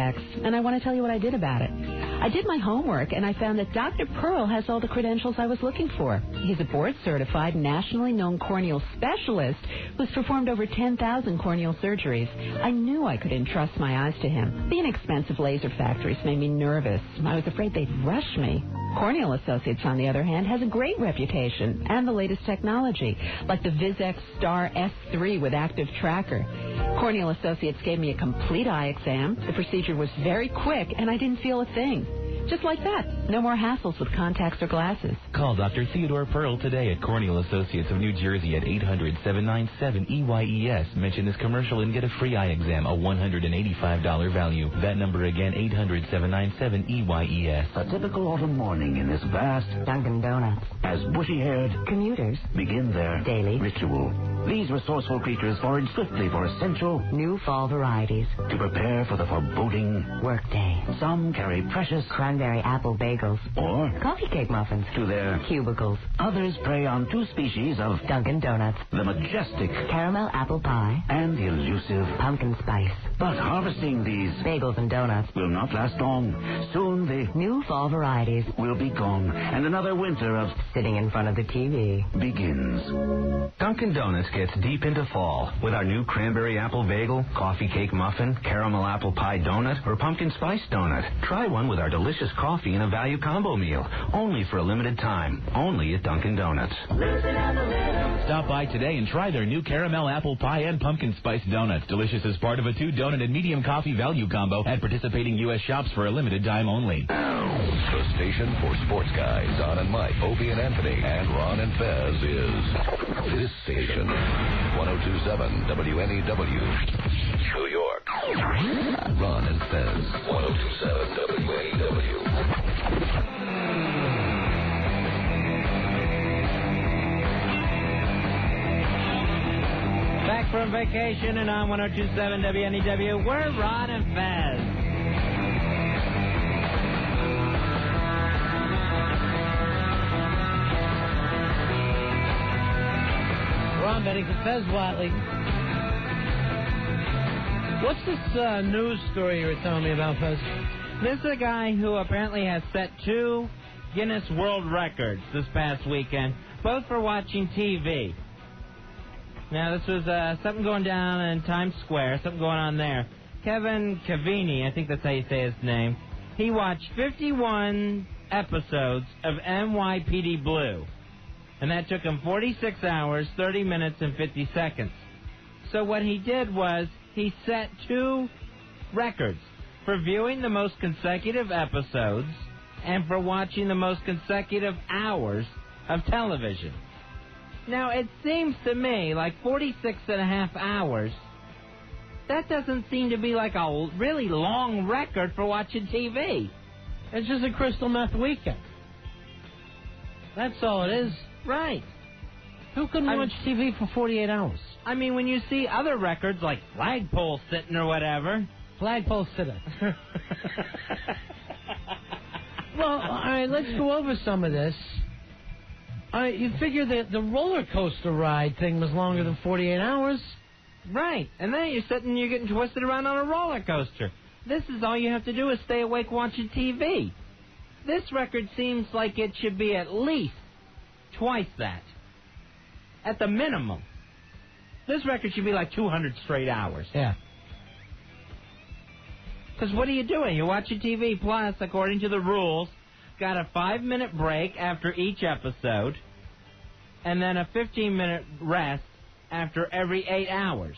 X, and I want to tell you what I did about it. I did my homework, and I found that Dr. Pearl has all the credentials I was looking for. He's a board-certified, nationally known corneal specialist who's performed over 10,000 corneal surgeries. I knew I could entrust my eyes to him. The inexpensive laser factories made me nervous. I was afraid they'd rush me. Corneal Associates, on the other hand, has a great reputation and the latest technology, like the VisX Star S3 with active tracker. Corneal Associates gave me a complete eye exam. The procedure was very quick, and I didn't feel a thing. Just like that. No more hassles with contacts or glasses. Call Dr. Theodore Pearl today at Corneal Associates of New Jersey at 800-797-EYES. Mention this commercial and get a free eye exam, a $185 value. That number again, 800-797-EYES. A typical autumn morning in this vast Dunkin' Donuts. as bushy-haired Commuters begin their daily ritual. These resourceful creatures forage swiftly for essential new fall varieties. to prepare for the foreboding Workday. Some carry precious Cranberry apple bagels. or Coffee cake muffins. to their Cubicles. others prey on two species of Dunkin' Donuts. the majestic Caramel apple pie. and the elusive. Pumpkin spice. But harvesting these Bagels and donuts. will not last long. Soon the New fall varieties. will be gone, and another winter of Sitting in front of the TV. begins. Dunkin' Donuts gets deep into fall with our new cranberry apple bagel, coffee cake muffin, caramel apple pie donut, or pumpkin spice donut. Try one with our delicious coffee in a value combo meal. Only for a limited time. Only at Dunkin' Donuts. Stop by today and try their new caramel apple pie and pumpkin spice donuts. Delicious as part of a 2-donut and medium coffee value combo at participating U.S. shops for a limited time only. The station for sports guys, Don and Mike, Opie and Anthony, and Ron and Fez is this station, 102.7 WNEW, New York. Ron and Fez, 102.7 WNEW. Back from vacation and on 102.7 WNEW, we're Ron and Fez. Ron Bennington, Fez Watley. What's this news story you were telling me about, Fez? This is a guy who apparently has set 2 Guinness World Records this past weekend, both for watching TV. Now, this was something going down in Times Square, something going on there. Kevin Cavini, I think that's how you say his name, he watched 51 episodes of NYPD Blue. And that took him 46 hours, 30 minutes, and 50 seconds. So what he did was he set 2 records for viewing the most consecutive episodes and for watching the most consecutive hours of television. Now, it seems to me like 46 and a half hours, that doesn't seem to be like a really long record for watching TV. It's just a crystal meth weekend. That's all it is. Right. Who can watch TV for 48 hours? I mean, when you see other records like flagpole sitting or whatever. Flagpole sitter. Well, all right, let's go over some of this. You figure that the roller coaster ride thing was longer than 48 hours. Right. And then you're sitting, you're getting twisted around on a roller coaster. This is all you have to do is stay awake watching TV. This record seems like it should be at least twice that. At the minimum. This record should be like 200 straight hours. Yeah. Because what are you doing? You're watching TV, plus, according to the rules, got a 5-minute break after each episode, and then a 15-minute rest after every 8 hours.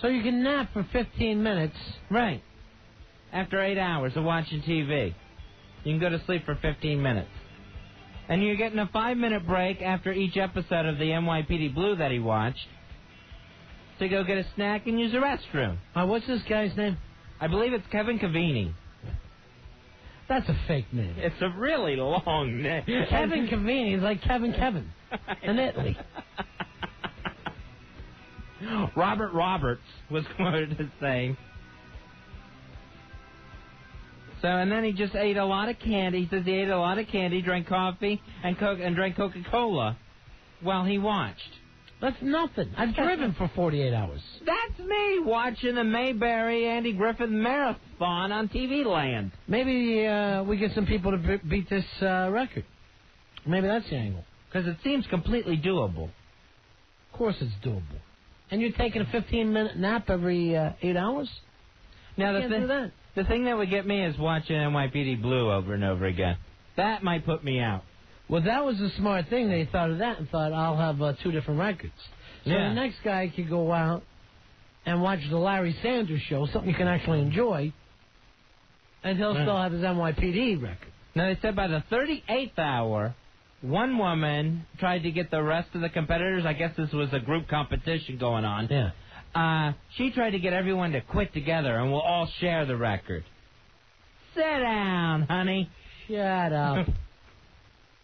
So you can nap for 15 minutes. Right. After 8 hours of watching TV. You can go to sleep for 15 minutes. And you're getting a 5-minute break after each episode of the NYPD Blue that he watched to go get a snack and use the restroom. What's this guy's name? I believe it's Kevin Cavini. That's a fake name. It's a really long name. Kevin Cavini is like Kevin in Italy. Robert Roberts was quoted as saying. So, and then he just ate a lot of candy. He says he ate a lot of candy, drank coffee, and drank Coca-Cola while he watched. That's nothing. I've driven for 48 hours. That's me watching the Mayberry Andy Griffith Marathon on TV Land. Maybe we get some people to beat this record. Maybe that's the angle. Because it seems completely doable. Of course it's doable. And you're taking a 15-minute nap every 8 hours? Now, You can't do that. The thing that would get me is watching NYPD Blue over and over again. That might put me out. Well, that was a smart thing. They thought of that and thought, I'll have 2 different records. So Yeah. the next guy could go out and watch the Larry Sanders Show, something you can actually enjoy, and he'll still have his NYPD record. Now, they said by the 38th hour, one woman tried to get the rest of the competitors. I guess this was a group competition going on. Yeah. She tried to get everyone to quit together, and we'll all share the record. Sit down, honey. Shut up.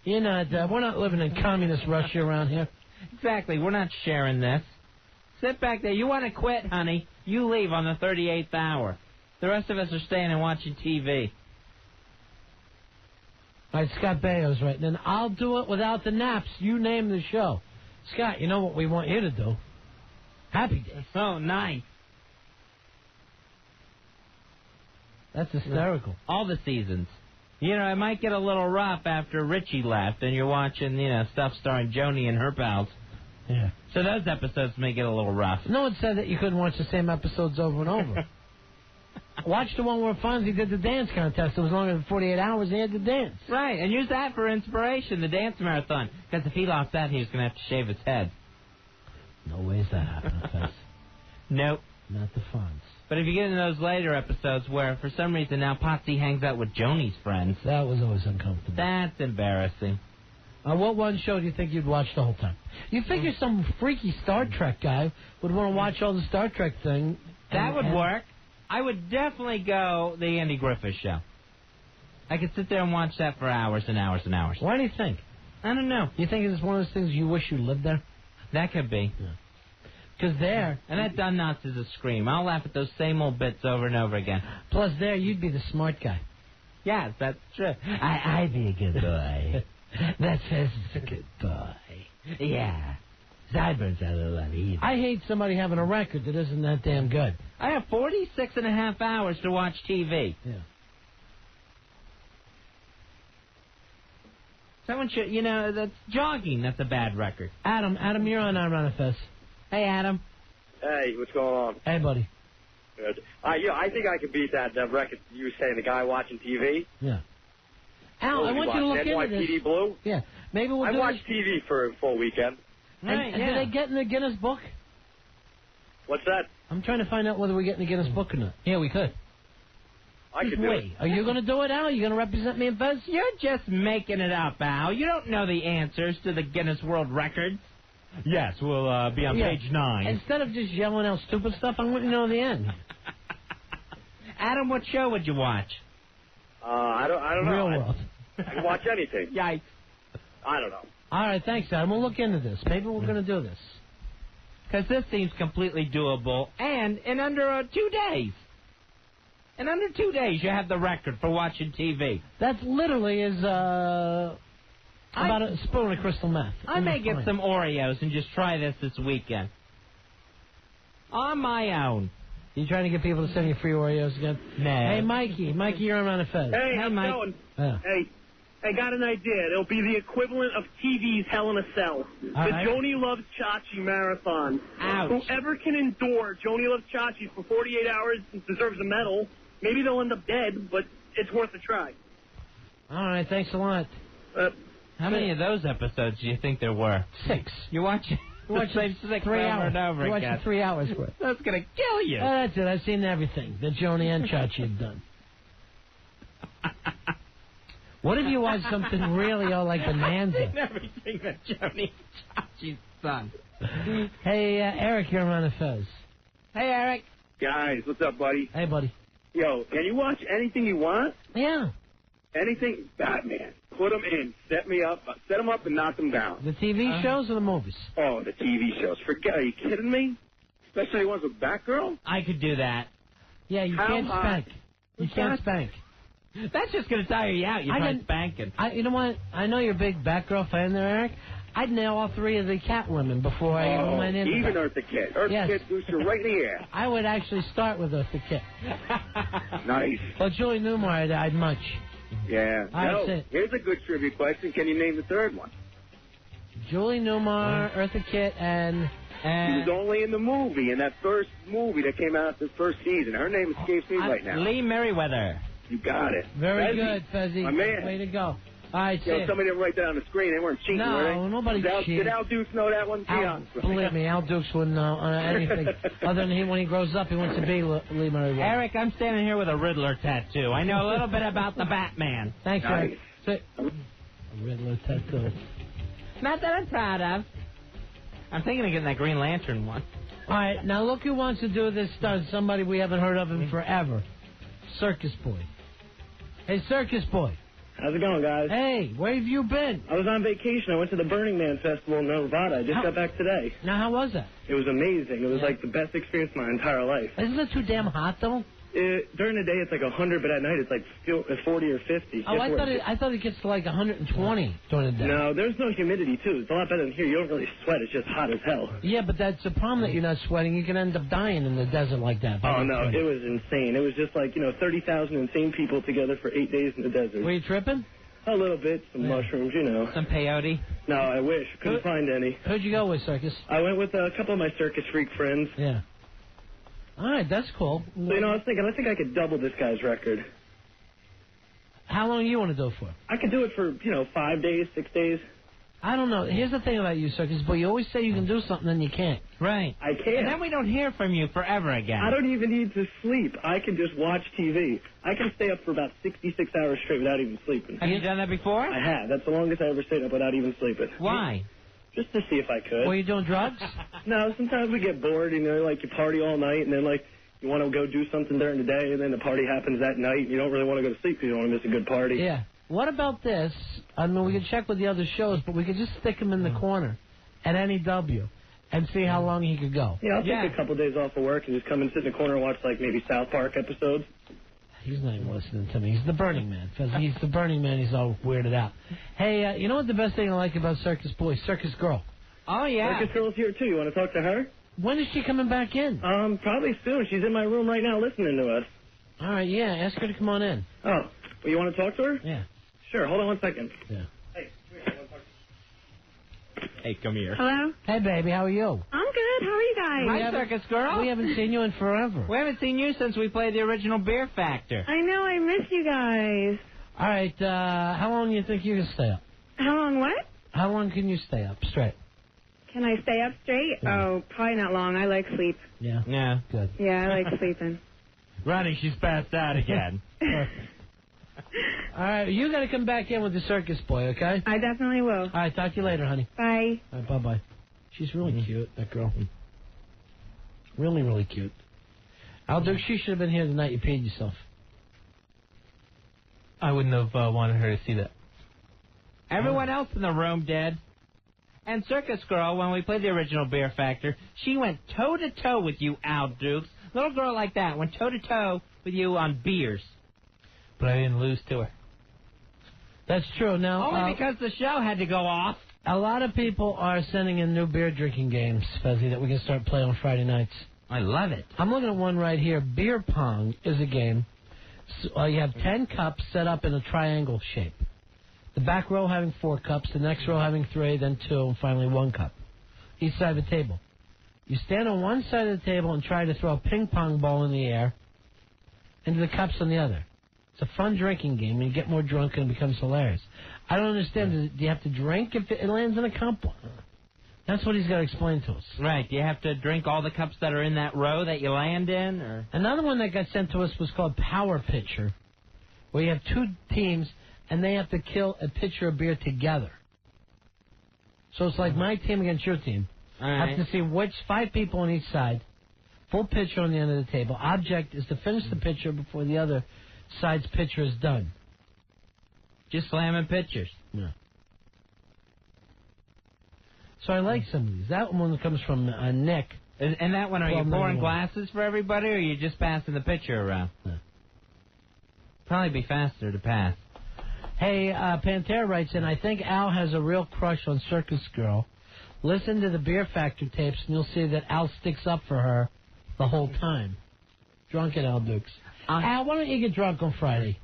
You're not. We're not living in communist Russia around here. Exactly. We're not sharing this. Sit back there. You want to quit, honey? You leave on the 38th hour. The rest of us are staying and watching TV. All right, Scott Baio's right. Then I'll do it without the naps. You name the show. Scott, you know what we want you to do. Happy Days. Oh, nice. That's hysterical. All the seasons. You know, it might get a little rough after Richie left and you're watching, stuff starring Joni and her pals. Yeah. So those episodes may get a little rough. No one said that you couldn't watch the same episodes over and over. Watch the one where Fonzie did the dance contest. It was longer than 48 hours. He had to dance. Right, and use that for inspiration, the dance marathon. Because if he lost that, he was going to have to shave his head. No ways that happened, Fez. Nope. Not the Fonz. But if you get into those later episodes where, for some reason, now Potsy hangs out with Joni's friends. That was always uncomfortable. That's embarrassing. What one show do you think you'd watch the whole time? You figure some freaky Star Trek guy would want to watch all the Star Trek thing. That would work. I would definitely go the Andy Griffith Show. I could sit there and watch that for hours and hours and hours. Why do you think? I don't know. You think it's one of those things you wish you lived there? That could be. Because there... And that Done Nuts is a scream. I'll laugh at those same old bits over and over again. Plus there, you'd be the smart guy. Yes, that's true. I'd be a good boy. That says it's a good boy. Yeah. Sideburns are a lot easier. I hate somebody having a record that isn't that damn good. I have 46 and a half hours to watch TV. Yeah. Someone should, that's jogging. That's a bad record. Adam, you're on Iron Fest. Hey, Adam. Hey, what's going on? Hey, buddy. Good. I think I could beat that record you were saying, the guy watching TV. Yeah. Al, I want you to look into this. NYPD Blue? Yeah. Maybe we'll do I watch TV for a full weekend. And did they get in the Guinness Book? What's that? I'm trying to find out whether we get in the Guinness Book or not. Yeah, we could. I could do it. Are you going to do it, Al? Are you going to represent me and Fez? You're just making it up, Al. You don't know the answers to the Guinness World Records. Yes, we'll be on page 9. Instead of just yelling out stupid stuff, I want you to know the end. Adam, what show would you watch? I don't know. Real World. I can watch anything. Yikes. I don't know. All right, thanks, Adam. We'll look into this. Maybe we're going to do this. Because this seems completely doable, and in under 2 days. In under 2 days, you have the record for watching TV. That literally is about a spoon of crystal meth. I may get some Oreos and just try this weekend. On my own. You trying to get people to send you free Oreos again? No. Hey, Mikey, you're on a Fez. Hey, how's it Mike. going? Yeah. Hey, I got an idea. It'll be the equivalent of TV's Hell in a Cell. The right. Joni Loves Chachi Marathon. Ouch. Whoever can endure Joni Loves Chachi for 48 hours deserves a medal. Maybe they'll end up dead, but it's worth a try. All right, thanks a lot. How many of those episodes do you think there were? 6. You're watching the same 6 3 over hours. and over You're again. watching 3 hours worth. That's going to kill you. That's it. I've seen everything that Joni and Chachi have done. What if you watch something really like Bonanza? I've seen everything that Joni and Chachi's done. Hey, Eric, you're on a Fez. Hey, Eric. Guys, what's up, buddy? Hey, buddy. Yo, can you watch anything you want? Yeah. Anything? Batman. Put them in. Set them up and knock them down. The TV shows or the movies? Oh, the TV shows. Are you kidding me? Especially ones with Batgirl? I could do that. Yeah, you can't spank. You can't spank. That's just going to tire you out. You try spanking. You know what? I know you're a big Batgirl fan there, Eric. I'd nail all three of the cat women before I even went into even that. Eartha Kitt. Eartha Kitt boosts you right in the air. I would actually start with Eartha Kitt. Nice. Well, Julie Newmar, I'd much. Yeah. All right, No, sit. here's a good trivia question. Can you name the third one? Julie Newmar, Eartha Kitt, and... She was only in the movie, in that first movie that came out this first season. Her name escapes me right now. Lee Merriweather. You got it. Very good, Fezzi. My man. Way to go. All right, You know, somebody didn't write that on the screen. They weren't cheating, No, were they? nobody cheated. Did Al Dukes know that one? Believe me, Al Dukes wouldn't know anything other than when he grows up, he wants to be Lee Merriweather. Eric, I'm standing here with a Riddler tattoo. I know a little bit about the Batman. Thanks, Nice. Eric. A Riddler tattoo. Not that I'm proud of. I'm thinking of getting that Green Lantern one. All right, now look who wants to do this stunt. Somebody we haven't heard of in forever. Circus Boy. Hey, Circus Boy. How's it going, guys? Hey, where have you been? I was on vacation. I went to the Burning Man Festival in Nevada. I just got back today. Now, how was that? It was amazing. It was like the best experience of my entire life. Isn't it too damn hot, though? During the day, it's like 100, but at night, it's like 40 or 50. Oh, I thought it gets to like 120 during the day. No, there's no humidity, too. It's a lot better than here. You don't really sweat. It's just hot as hell. Yeah, but that's the problem that you're not sweating. You can end up dying in the desert like that. Oh, no. It was insane. It was just like, 30,000 insane people together for 8 days in the desert. Were you tripping? A little bit. Some mushrooms, Some peyote? No, I wish. Couldn't find any. Who'd you go with, Circus? I went with a couple of my circus freak friends. Yeah. All right, that's cool. So, I was thinking, I think I could double this guy's record. How long do you want to do it for? I could do it for, 5 days, 6 days. I don't know. Here's the thing about you, Circus, but you always say you can do something, then you can't. Right. I can't. And then we don't hear from you forever again. I don't even need to sleep. I can just watch TV. I can stay up for about 66 hours straight without even sleeping. Have you done that before? I have. That's the longest I ever stayed up without even sleeping. Why? Just to see if I could. Were you doing drugs? No, sometimes we get bored, like you party all night, and then, you want to go do something during the day, and then the party happens that night, and you don't really want to go to sleep because you don't want to miss a good party. Yeah. What about this? I mean, we could check with the other shows, but we could just stick him in the corner at NEW and see how long he could go. Yeah, I'll take a couple of days off of work and just come and sit in the corner and watch, maybe South Park episodes. He's not even listening to me. He's the Burning Man. He's the Burning Man. He's all weirded out. Hey, you know what the best thing I like about Circus Boy? Circus Girl. Oh, yeah. Circus Girl's here, too. You want to talk to her? When is she coming back in? Probably soon. She's in my room right now listening to us. All right, yeah. Ask her to come on in. Oh, well, you want to talk to her? Yeah. Sure. Hold on 1 second. Yeah. Hey, Hey, come here. Hello? Hey, baby. How are you? I'm good. How are you guys? Hi, Circus Girl. We haven't seen you in forever. We haven't seen you since we played the original Beer Factor. I know. I miss you guys. All right. How long do you think you can stay up? How long what? How long can you stay up straight? Can I stay up straight? Yeah. Oh, probably not long. I like sleep. Yeah. Yeah. Good. Yeah, I like sleeping. Ronnie, she's passed out again. All right. You got to come back in with the Circus Boy, okay? I definitely will. All right. Talk to you later, honey. Bye. All right. Bye-bye. She's really cute, that girl. Really, really cute. Al Duke, she should have been here the night you peed yourself. I wouldn't have wanted her to see that. Everyone else in the room did. And Circus Girl, when we played the original Beer Factor, she went toe-to-toe with you, Al Dukes. Little girl like that went toe-to-toe with you on beers. But I didn't lose to her. That's true. Now, Only because the show had to go off. A lot of people are sending in new beer drinking games, Fezzi, that we can start playing on Friday nights. I love it. I'm looking at one right here. Beer pong is a game. So, you have 10 cups set up in a triangle shape. The back row having 4 cups, the next row having 3, then 2, and finally 1 cup. Each side of the table. You stand on one side of the table and try to throw a ping pong ball in the air into the cups on the other. It's a fun drinking game, and you get more drunk and it becomes hilarious. I don't understand. Do you have to drink if it lands in a cup? That's what he's got to explain to us. Right. Do you have to drink all the cups that are in that row that you land in? Or another one that got sent to us was called Power Pitcher, where you have 2 teams, and they have to kill a pitcher of beer together. So it's like my team against your team. All right. Have to see which 5 people on each side. Full pitcher on the end of the table. Object is to finish the pitcher before the other side's pitcher is done. Just slamming pitchers. Yeah. So I like some of these. That one comes from Nick. And that one, are you pouring glasses for everybody, or are you just passing the pitcher around? Yeah. Probably be faster to pass. Hey, Pantera writes in, I think Al has a real crush on Circus Girl. Listen to the Beer Factor tapes, and you'll see that Al sticks up for her the whole time. Drunken Al Dukes. Al, why don't you get drunk on Friday?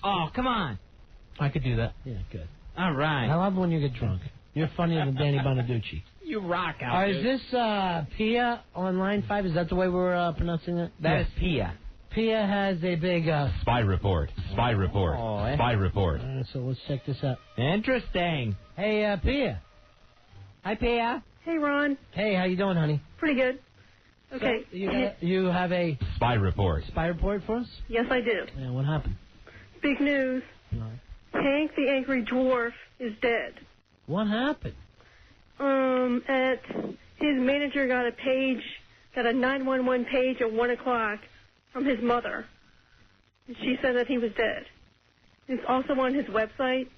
Oh, come on. I could do that. Yeah, good. All right. I love when you get drunk. You're funnier than Danny Bonaducci. You rock, Al. All right, is this Pia on line 5? Is that the way we're pronouncing it? That is Pia. Pia has a big... Spy report. Spy report. Oh, Spy report. So let's check this out. Interesting. Hey, Pia. Hi, Pia. Hey, Ron. Hey, how you doing, honey? Pretty good. Okay. So you have a... Spy report. Spy report for us? Yes, I do. Yeah, what happened? Big news. No. Hank the Angry Dwarf is dead. What happened? His manager got a 911 page at 1 o'clock from his mother. And she said that he was dead. It's also on his website,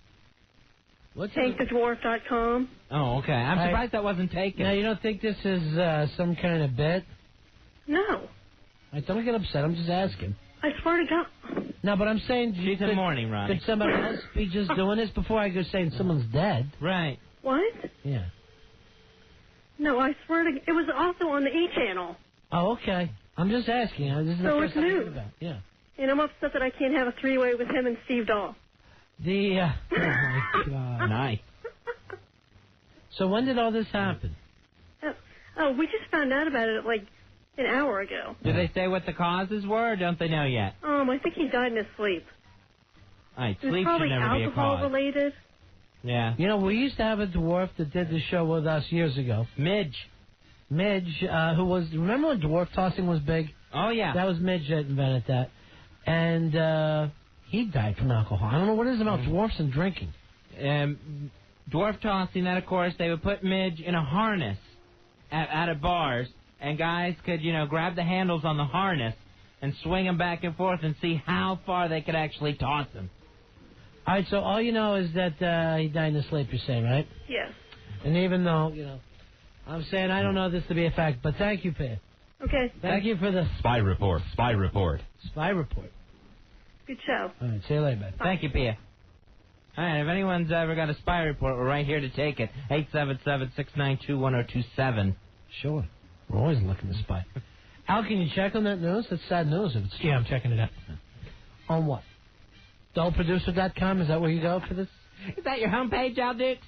HankTheDwarf.com. Oh, okay. I'm surprised that wasn't taken. Now, you don't think this is some kind of bit? No. Don't get upset. I'm just asking. I swear to God. No, but I'm saying... She's in mourning, Ronnie. Could somebody else be just doing this before I go saying someone's dead? Right. What? Yeah. No, I swear to... It was also on the E! channel. Oh, okay. I'm just asking. This is the So first it's time I new. heard about it. Yeah. And I'm upset that I can't have a three-way with him and Steve Dahl. Oh, my God. Nice. So when did all this happen? Oh, we just found out about it like an hour ago. Did they say what the causes were, or don't they know yet? I think he died in his sleep. All right, It was sleep should probably never be a alcohol cause. related. Yeah. You know, we used to have a dwarf that did the show with us years ago. Midge. Midge, who was... Remember when dwarf tossing was big? Oh, yeah. That was Midge that invented that. And he died from alcohol. I don't know what it is about dwarfs and drinking. Dwarf tossing, that, of course, they would put Midge in a harness at bars, and guys could, grab the handles on the harness and swing him back and forth and see how far they could actually toss him. All right, so all you know is that he died in his sleep, you're saying, right? Yes. And even though, I'm saying I don't know this to be a fact, but thank you, Pam. Okay. Thank you for the Spy report. Spy report. spy report. Good show. All right, see you later, man. Thank you, Pia. All right, if anyone's ever got a spy report, we're right here to take it. 877-692-1027. Sure. We're always looking to spy. Al, can you check on that news? That's sad news. If it's Yeah, I'm checking it out. On what? Dullproducer.com? Is that where you go for this? Is that your homepage, Al Dukes?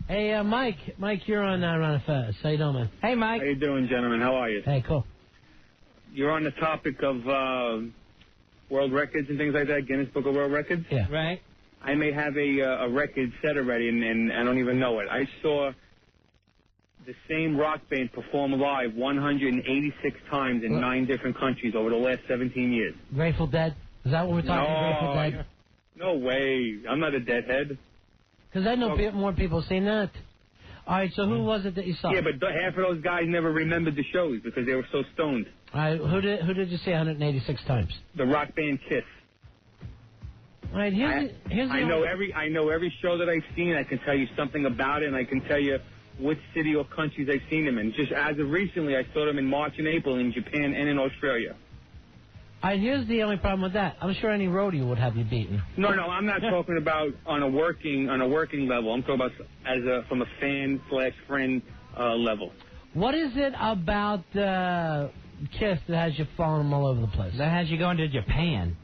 Hey, Mike. Mike, you're on Ron Fez. How you doing, man? Hey, Mike. How you doing, gentlemen? How are you? Hey, cool. You're on the topic of world records and things like that, Guinness Book of World Records? Yeah. Right. I may have a record set already, and I don't even know it. I saw the same rock band perform live 186 times in 9 different countries over the last 17 years. Grateful Dead? Is that what we're talking about? Grateful Dead? No way. I'm not a deadhead. Because I know more people seen that. All right, so who was it that you saw? Yeah, but half of those guys never remembered the shows because they were so stoned. All right, who did you see 186 times? The rock band Kiss. All right, here's the I know every show that I've seen. I can tell you something about it, and I can tell you which city or countries I've seen them in. Just as of recently, I saw them in March and April in Japan and in Australia. All right, here's the only problem with that. I'm sure any roadie would have you beaten. No, I'm not talking about on a working level. I'm talking about from a fan/friend level. What is it about Kiss that has you following them all over the place? That has you going to Japan.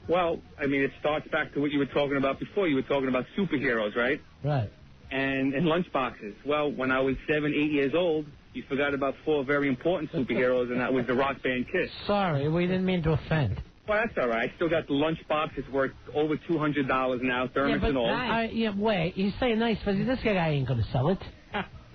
Well, I mean, it starts back to what you were talking about before. You were talking about superheroes, right? Right. And lunchboxes. Well, when I was 7, 8 years old, you forgot about 4 very important superheroes, and that was the rock band Kiss. Sorry, we didn't mean to offend. Well, that's all right. I still got the lunchbox. It's worth over $200 now, thermos and all. Wait, he's saying nice, but this guy ain't going to sell it.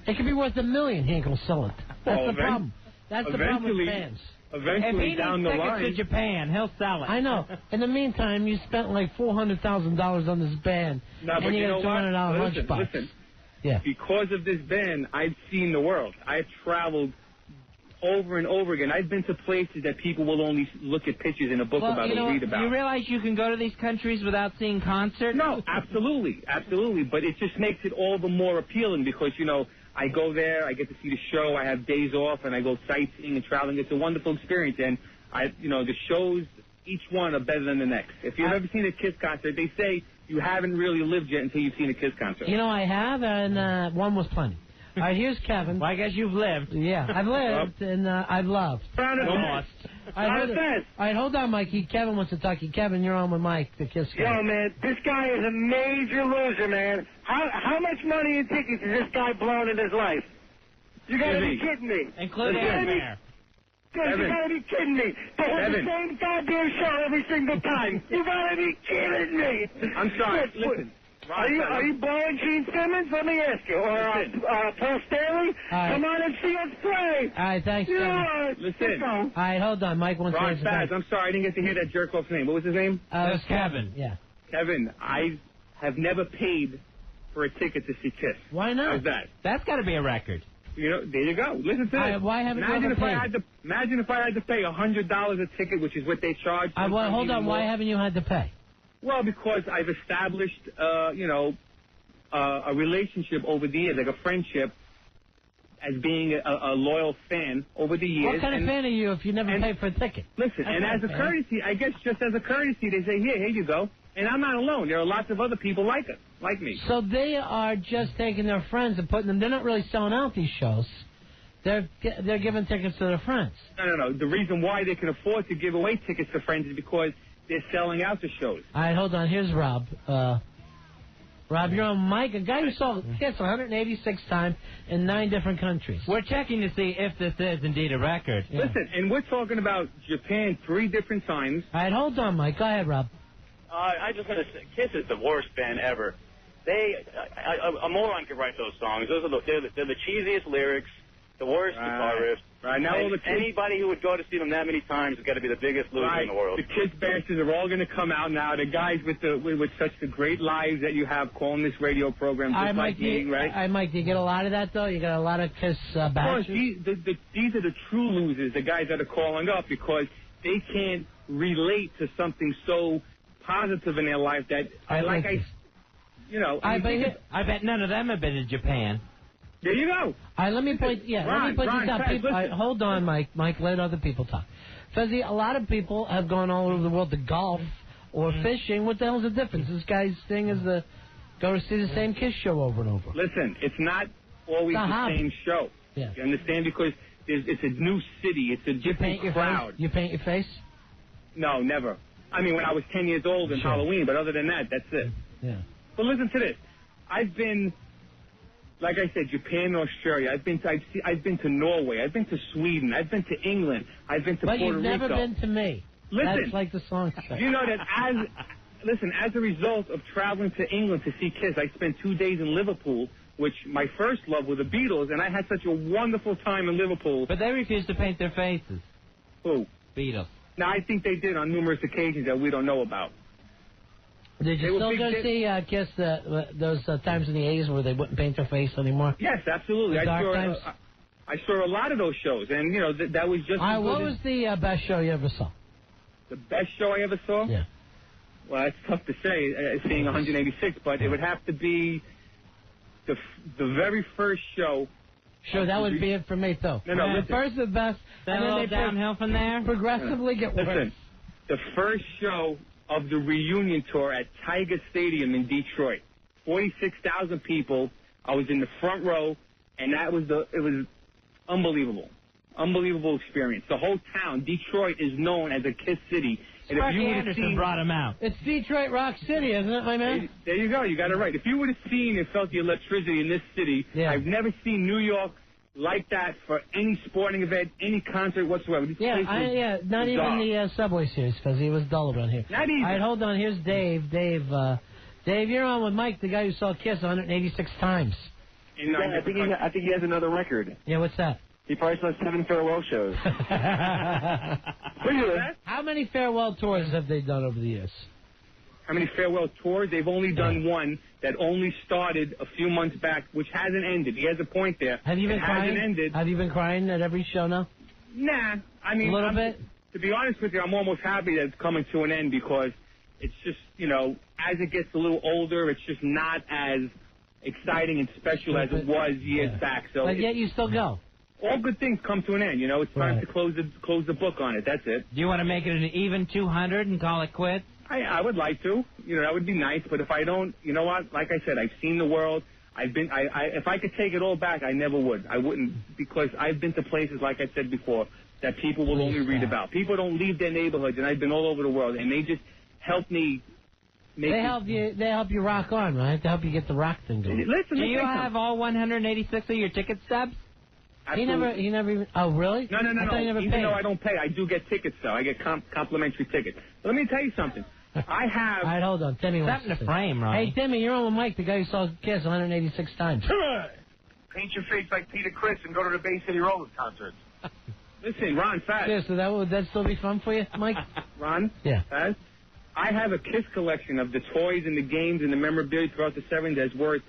It could be worth $1 million. He ain't going to sell it. That's the problem. That's the problem with fans. Eventually, down the line, to Japan, he'll sell it. I know. In the meantime, you spent like $400,000 on this band, and you got a $200 lunchbox. Listen. Yeah. Because of this band, I've seen the world. I've traveled over and over again. I've been to places that people will only look at pictures in a book about and read about. You realize you can go to these countries without seeing concerts? No, absolutely. But it just makes it all the more appealing because, I go there, I get to see the show, I have days off, and I go sightseeing and traveling. It's a wonderful experience. And, the shows each one are better than the next. If you've ever seen a Kiss concert, they say you haven't really lived yet until you've seen a Kiss concert. You know, I have, and one was plenty. All right, here's Kevin. Well, I guess you've lived. Yeah, I've lived, and I've loved. Almost. All right, hold on, Mikey. Kevin wants to talk to you. Kevin, you're on with Mike, the Kiss guy. Yo, man, this guy is a major loser, man. How much money in tickets has this guy blown in his life? You gotta be kidding me. Including airfare. Dude, you gotta be kidding me. They have the same goddamn show every single time. You gotta be kidding me. I'm sorry. Listen. Are you blowing Gene Simmons? Let me ask you. Or Paul Stanley? Right. Come on and see us play. All right, thanks, Kevin. Listen. All right, hold on. Mike wants to Ron say Faz, something. I'm sorry, I didn't get to hear that jerk-off's name. What was his name? It was Kevin. Yeah. Kevin, I have never paid for a ticket to see Kiss. Why not? How's that? That's got to be a record. You know, there you go. Listen to this. Why haven't you ever paid? Imagine if I had to pay $100 a ticket, which is what they charge. Well, hold on. Why haven't you had to pay? Well, because I've established, a relationship over the years, like a friendship, as being a loyal fan over the years. What kind of fan are you if you never paid for a ticket? Listen, That's and not as a fair. courtesy, I guess just as a courtesy, they say, here you go. And I'm not alone. There are lots of other people like me. So they are just taking their friends and putting them. They're not really selling out these shows. They're giving tickets to their friends. No. The reason why they can afford to give away tickets to friends is because they're selling out the shows. All right, hold on. Here's Rob. Rob, you're on Mike, a guy who saw Kiss 186 times in 9 different countries. We're checking to see if this is indeed a record. Yeah. Listen, and we're talking about Japan 3 different times. All right, hold on, Mike. Go ahead, Rob. I just want to say, Kiss is the worst band ever. A moron could write those songs. They're the cheesiest lyrics, the worst guitar riffs. Right now, all the kids, anybody who would go to see them that many times has got to be the biggest loser in the world. The Kiss bastards are all going to come out now. The guys with such the great lives that you have calling this radio program, just like me, right? Mike, do you get a lot of that though? You got a lot of Kiss Of course, bashers? these are the true losers, the guys that are calling up because they can't relate to something so positive in their life that I bet none of them have been in Japan. There you go. All right, let me point this out. People, hold on, Mike. Mike, let other people talk. Fezzi, a lot of people have gone all over the world to golf or fishing. What the hell's the difference? This guy's thing is to go to see the same Kiss show over and over. Listen, it's not always the same show. Yeah. You understand? Because it's a new city. It's a different crowd. You paint your face? No, never. I mean, when I was 10 years old in Halloween, but other than that, that's it. Yeah. But listen to this. I've been, like I said, Japan and Australia. I've been to Norway. I've been to Sweden. I've been to England. I've been to But Puerto you've never Rico. been to me. Listen. That's like the song says. You know that as a result of traveling to England to see Kiss, I spent 2 days in Liverpool, which my first love were the Beatles, and I had such a wonderful time in Liverpool. But they refused to paint their faces. Who? Beatles. Now, I think they did on numerous occasions that we don't know about. Did you still go see Kiss those times in the 80s where they wouldn't paint their face anymore? Yes, absolutely. The dark times? I saw a lot of those shows, and, you know, that was just... What was the best show you ever saw? The best show I ever saw? Yeah. Well, that's tough to say, seeing 186, but it would have to be the very first show. Sure, that would be it for me, though. No, listen. First the best, Then and then they downhill from there? Progressively get worse. Listen, the first show of the reunion tour at Tiger Stadium in Detroit. 46,000 people. I was in the front row, and it was unbelievable. Unbelievable experience. The whole town, Detroit, is known as a Kiss city. And Sparky Anderson brought him out. It's Detroit Rock City, isn't it, my man? There you go. You got it right. If you would have seen and felt the electricity in this city, I've never seen New York like that for any sporting event, any concert whatsoever. This place was not bizarre. even the Subway Series, because he was dull around here. Not even. All right, hold on. Here's Dave. Dave, you're on with Mike, the guy who saw Kiss 186 times. I think he has another record. Yeah, what's that? He probably saw 7 farewell shows. How many farewell tours have they done over the years? How many farewell tours? They've only done one that only started a few months back, which hasn't ended. He has a point there. Have you been crying? Hasn't ended. Have you been crying at every show now? Nah. I mean, a little bit? To be honest with you, I'm almost happy that it's coming to an end because it's just, you know, as it gets a little older, it's just not as exciting and special as it was years back. So But yet you still go. all good things come to an end. You know, it's time to close the book on it. That's it. Do you want to make it an even 200 and call it quits? I would like to. You know, that would be nice. But if I don't, you know what? Like I said, I've seen the world. If I could take it all back, I never would. I wouldn't, because I've been to places, like I said before, that people will only read about. People don't leave their neighborhoods, and I've been all over the world, and they just help me. They help you rock on, right? They help you get the rock thing going. Do you have all 186 of your ticket stubs? Absolutely. He never even. Oh, really? No. I thought you never Even paid. though I don't pay, I do get tickets, though. I get complimentary tickets. But let me tell you something. I have. All right, hold on. Timmy wants Something to say. frame, right? Hey, Timmy, you're on with Mike, the guy who saw Kiss 186 times. Paint your face like Peter Criss and go to the Bay City Rollers concert. Listen, Ron, Faz. Yeah, so would that still be fun for you, Mike? Ron? Yeah. Faz? I have a Kiss collection of the toys and the games and the memorabilia throughout the 70s that's worth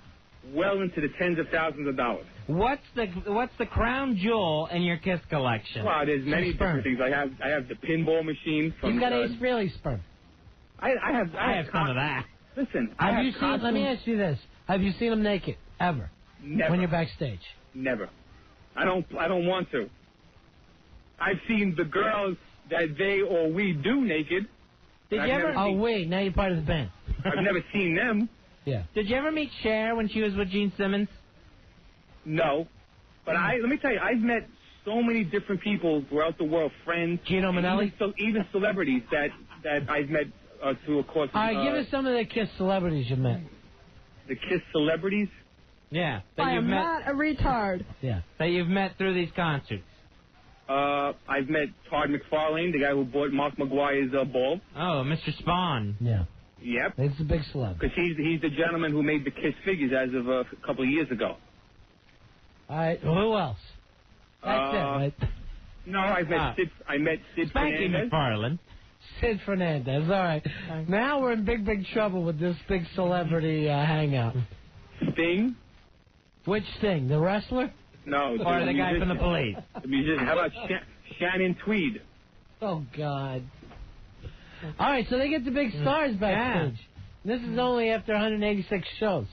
well into the tens of thousands of dollars. What's the crown jewel in your Kiss collection? Well, there's many different things. I have the pinball machine from. You've got Ace Frehley's sperm. I have some of that. Listen, Have you seen? Let me ask you this: have you seen him naked ever? Never. When you're backstage? Never. I don't want to. I've seen the girls that they or we do naked. Did you ever? Oh wait, now you're part of the band. I've never seen them. Yeah. Did you ever meet Cher when she was with Gene Simmons? No, but let me tell you, I've met so many different people throughout the world, friends, Gino Manelli, even celebrities that I've met through a course. All right, give us some of the Kiss celebrities you met. The Kiss celebrities? Yeah. I am not a retard. Yeah. That you've met through these concerts. I've met Todd McFarlane, the guy who bought Mark McGuire's ball. Oh, Mr. Spawn. Yeah. Yep. It's a big celeb. Because he's the gentleman who made the Kiss figures as of a couple of years ago. All right, who else? That's it, right? No, I met Sid Spanky Fernandez. McFarlane. Sid Fernandez. All right. Now we're in big trouble with this big celebrity hangout. Sting. Which Sting? The wrestler? No. Or the guy from the police. The musician. How about Shannon Tweed? Oh, God. All right, so they get the big stars backstage. Yeah. This is only after 186 shows.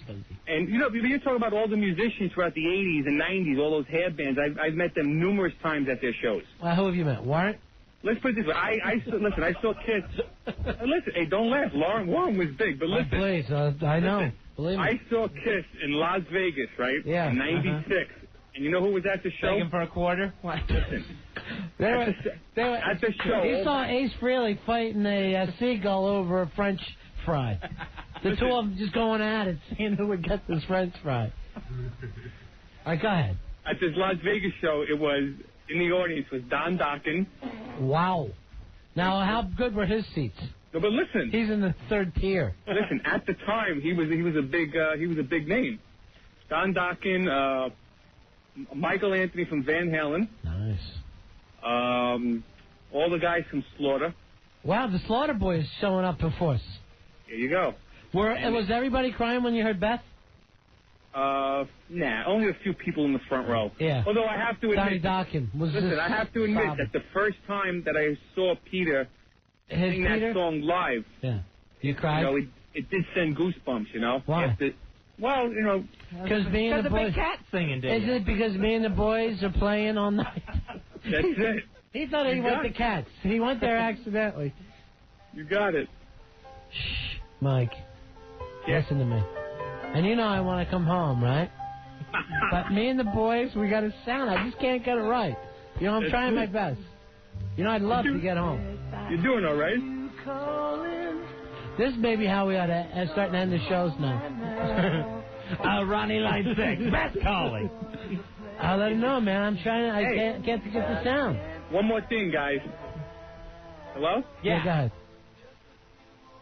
And, you know, you're talking about all the musicians throughout the 80s and 90s, all those hair bands. I've met them numerous times at their shows. Who have you met? Warren? Let's put it this way. I saw Kiss. Listen, hey, don't laugh. Warren was big, but listen. Please, I know. Listen, believe me. I saw Kiss in Las Vegas, right? Yeah. In 96. And you know who was at the show? Begging for a quarter? What? Listen. At the show. He saw Ace Frehley fighting a seagull over a French fry. The two of them just going at it, seeing who would get this French fry. All right, go ahead. At this Las Vegas show, it was, in the audience, was Don Dokken. Wow. Now, how good were his seats? No, but listen. He's in the third tier. Listen, at the time, he was a big name. Don Dokken, Michael Anthony from Van Halen. Nice. All the guys from Slaughter. Wow, the Slaughter Boys showing up in force. There you go. Was everybody crying when you heard Beth? Nah, only a few people in the front row. Yeah. Although I have to admit, I have to admit that the first time that I saw Peter sing that song live, yeah, you cried. You know, it did send goosebumps. You know. Why? Well, you know, because me and the boys. Big Cat singing, Is it because me and the boys are playing all night? That's it. He thought he went to Cats. He went there accidentally. You got it. Shh, Mike. Listen to me. And you know I want to come home, right? But me and the boys, we got a sound. I just can't get it right. You know, I'm trying my best. You know, I'd love to get home. You're doing all right. This may be how we ought to start and end the shows now. Ronnie Line 6, best calling. I'll let him know, man. I'm trying. I can't get the sound. One more thing, guys. Hello? Yeah. Go ahead.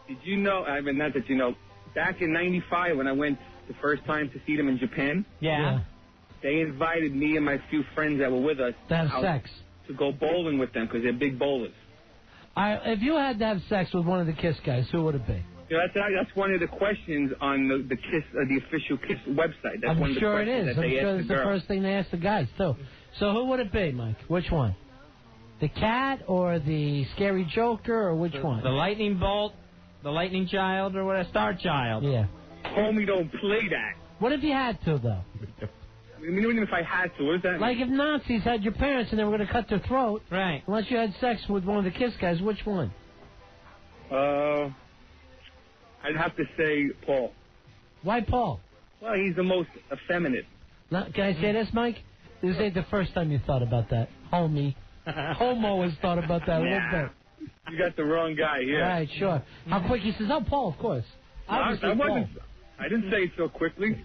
Did you know? I mean, not that you know. Back in '95, when I went the first time to see them in Japan, they invited me and my few friends that were with us to have sex, to go bowling with them because they're big bowlers. If you had to have sex with one of the Kiss guys, who would it be? You know, that's one of the questions on the Kiss, the official Kiss website. That's one of the sure it questions is. that they I'm sure asked it's the the girls. first thing they ask the guys too. So who would it be, Mike? Which one? The Cat or the Scary Joker or which one? The Lightning Bolt, the Lightning Child, or what? A Star Child. Yeah. Homie, don't play that. What if you had to, though? Even if I had to, what does that mean? Like if Nazis had your parents and they were going to cut their throat, right? Unless you had sex with one of the Kiss guys, which one? I'd have to say Paul. Why Paul? Well, he's the most effeminate. Can I say this, Mike? This ain't the first time you thought about that, homie. Homo has thought about that a little bit. You got the wrong guy here. Right, sure. How quick he says, "Oh, Paul, of course." I didn't say it so quickly.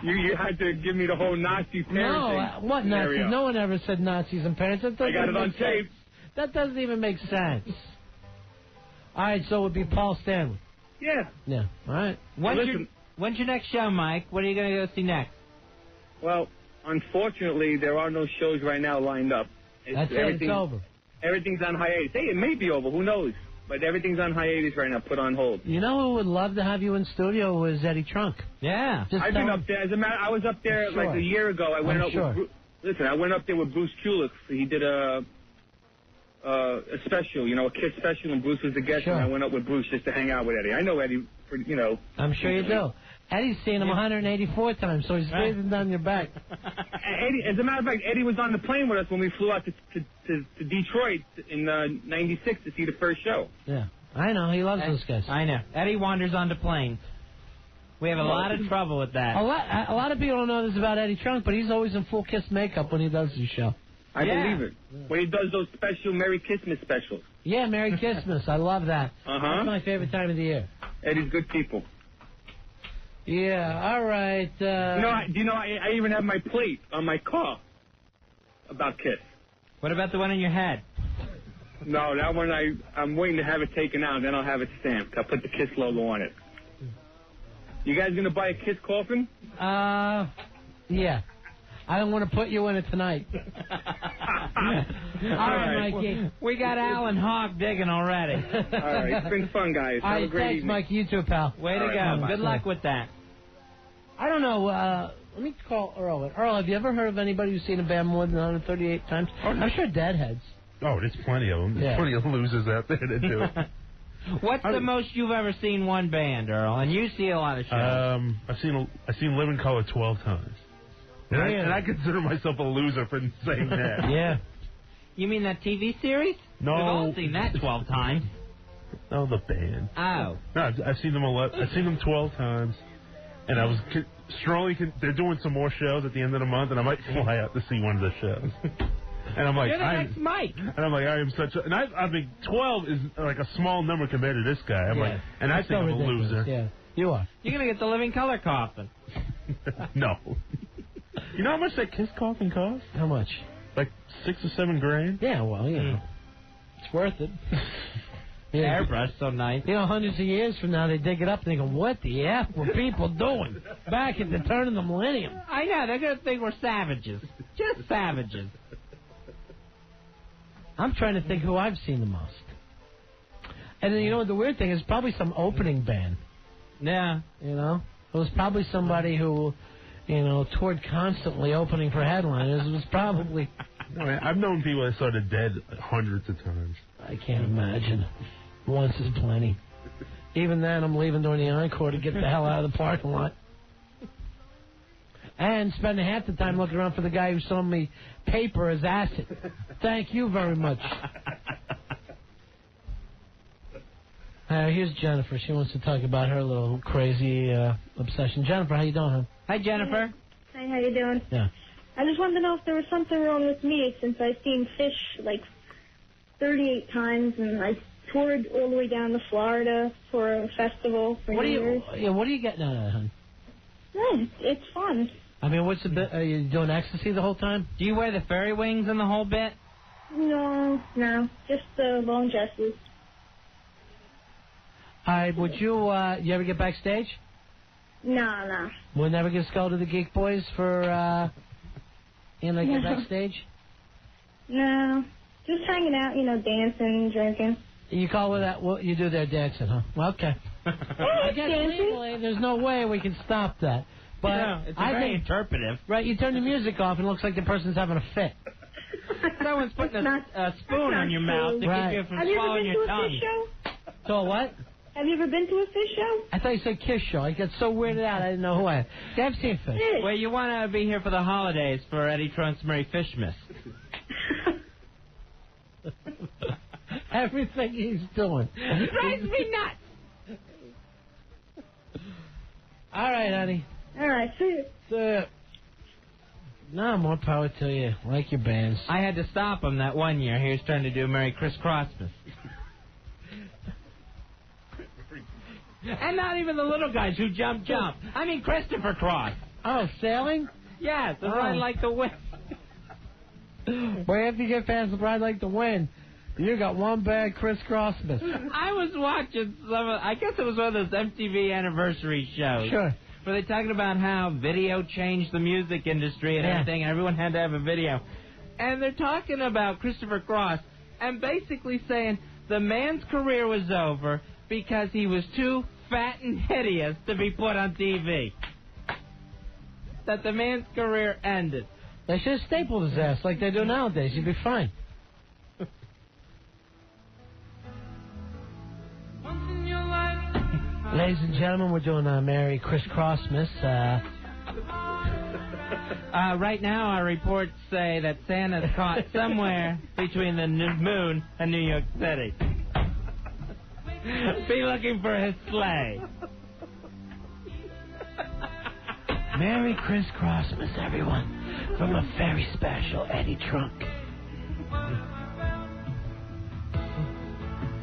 you had to give me the whole Nazi parenting. No, what Nazis? scenario. No one ever said Nazis and parents. That I got it on make sense. tape. That doesn't even make sense. All right, so it would be Paul Stanley. Yeah. Yeah. All right. When's your next show, Mike? What are you going to go see next? Well, unfortunately, there are no shows right now lined up. That's it. It's over. Everything's on hiatus. Hey, it may be over. Who knows? But everything's on hiatus right now, put on hold. You know who would love to have you in studio was Eddie Trunk. Yeah. Just I've been up there. As a matter, I was up there Sure. like a year ago. I went I'm up sure. with listen. I went up there with Bruce Kulick. He did a special, a Kiss special, and Bruce was the guest. Sure. And I went up with Bruce just to hang out with Eddie. I know Eddie, I'm sure you do. Eddie's seen him 184 times, so he's breathing down your back. Eddie, as a matter of fact, Eddie was on the plane with us when we flew out to Detroit in '96 to see the first show. Yeah, I know. He loves those guys. I know. Eddie wanders onto planes. We have a lot of trouble with that. A lot of people don't know this about Eddie Trunk, but he's always in full Kiss makeup when he does his show. I believe it. When he does those special Merry Christmas specials. Yeah, Merry Christmas. I love that. That's my favorite time of the year. Eddie's good people. Yeah, all right. I even have my plate on my car about Kiss. What about the one in your head? No, that one I'm waiting to have it taken out, then I'll have it stamped. I'll put the Kiss logo on it. You guys gonna buy a Kiss coffin? Yeah. I don't want to put you in it tonight. All right, Mikey. We got Alan Hawk digging already. All right, it's been fun, guys. All Have right, a great thanks, evening. Mikey. You too, pal. Way to go. Good luck with that. I don't know. Let me call Earl. Earl, have you ever heard of anybody who's seen a band more than 138 times? I'm sure Deadheads. Oh, there's plenty of them. There's Yeah. plenty of losers out there that do it. What's the most you've ever seen one band, Earl? And you see a lot of shows. I've seen Living Color 12 times. And I consider myself a loser for saying that. Yeah. You mean that TV series? No. We've all seen that 12 times. No, the band. Oh. No, I've seen them 11. I've seen them 12 times, and I was strongly. They're doing some more shows at the end of the month, and I might fly out to see one of the shows. And I'm like, You're the next Mike. And I'm like, I am such a. And I think 12 is like a small number compared to this guy. I'm like, and I That's think so I'm a ridiculous. loser. Yeah, you are. You're going to get the Living Color coffin. No. You know how much that Kiss coffin costs? How much? Like $6 or $7 grand. Yeah, well, you know, it's worth it. Airbrush, so nice. You know, hundreds of years from now, they dig it up and they go, what the F were people doing back at the turn of the millennium? I know, they're going to think we're savages. Just savages. I'm trying to think who I've seen the most. And then, you know, the weird thing is probably some opening band. Yeah. You know? It was probably somebody who, you know, toured constantly opening for headliners. It was probably... I've known people that saw the Dead hundreds of times. I can't imagine. Once is plenty. Even then, I'm leaving during the encore to get the hell out of the parking lot. And spending half the time looking around for the guy who sold me paper as acid. Thank you very much. Here's Jennifer. She wants to talk about her little crazy obsession. Jennifer, how you doing, hon? Hi, Jennifer. Hi, how you doing? Yeah. I just wanted to know if there was something wrong with me since I've seen Fish like 38 times and I toured all the way down to Florida for a festival for What New Year's. are you getting out of that, hon? Yeah, it's fun. I mean, what's the bit? Are you doing ecstasy the whole time? Do you wear the fairy wings in the whole bit? No, just the long dresses. All right, would you ever get backstage? No. We'll never get to go to the Geek Boys for, get No. backstage? No, just hanging out, dancing, drinking. You call it that? What you do there, dancing, huh? Well, okay. I guess legally, there's no way we can stop that. But Yeah, it's I very think, interpretive. right? You turn the music off, and it looks like the person's having a fit. Someone's putting a spoon in your mouth to Right. keep you from Have you ever swallowing been your to a tongue. Fish show? So what? Have you ever been to a fish show? I thought you said Kiss Show. I got so weirded out I didn't know who I... Yeah, I've seen fish. Well, you want to be here for the holidays for Eddie Trunk's Merry Fishmas. Everything he's doing. Drives me nuts. All right, honey. All right, see you. No, more power to you. Like your bands. I had to stop him that one year. He was trying to do Merry Christmas. And not even the little guys who jump. I mean Christopher Cross. Oh, sailing? Yes, the Ride Like the Wind. Boy, after you get past the Ride Like the Wind, you got one bad Christmas. I was watching I guess it was one of those MTV anniversary shows. Sure. Where they're talking about how video changed the music industry and everything, and everyone had to have a video. And they're talking about Christopher Cross and basically saying the man's career was over because he was too fat and hideous to be put on TV. That the man's career ended. They should have stapled his ass like they do nowadays. He'd be fine. Ladies and gentlemen, we're doing a Merry Christmas. Right now, our reports say that Santa's caught somewhere between the moon and New York City. Be looking for his sleigh. Merry Christmas, everyone, from a very special Eddie Trunk.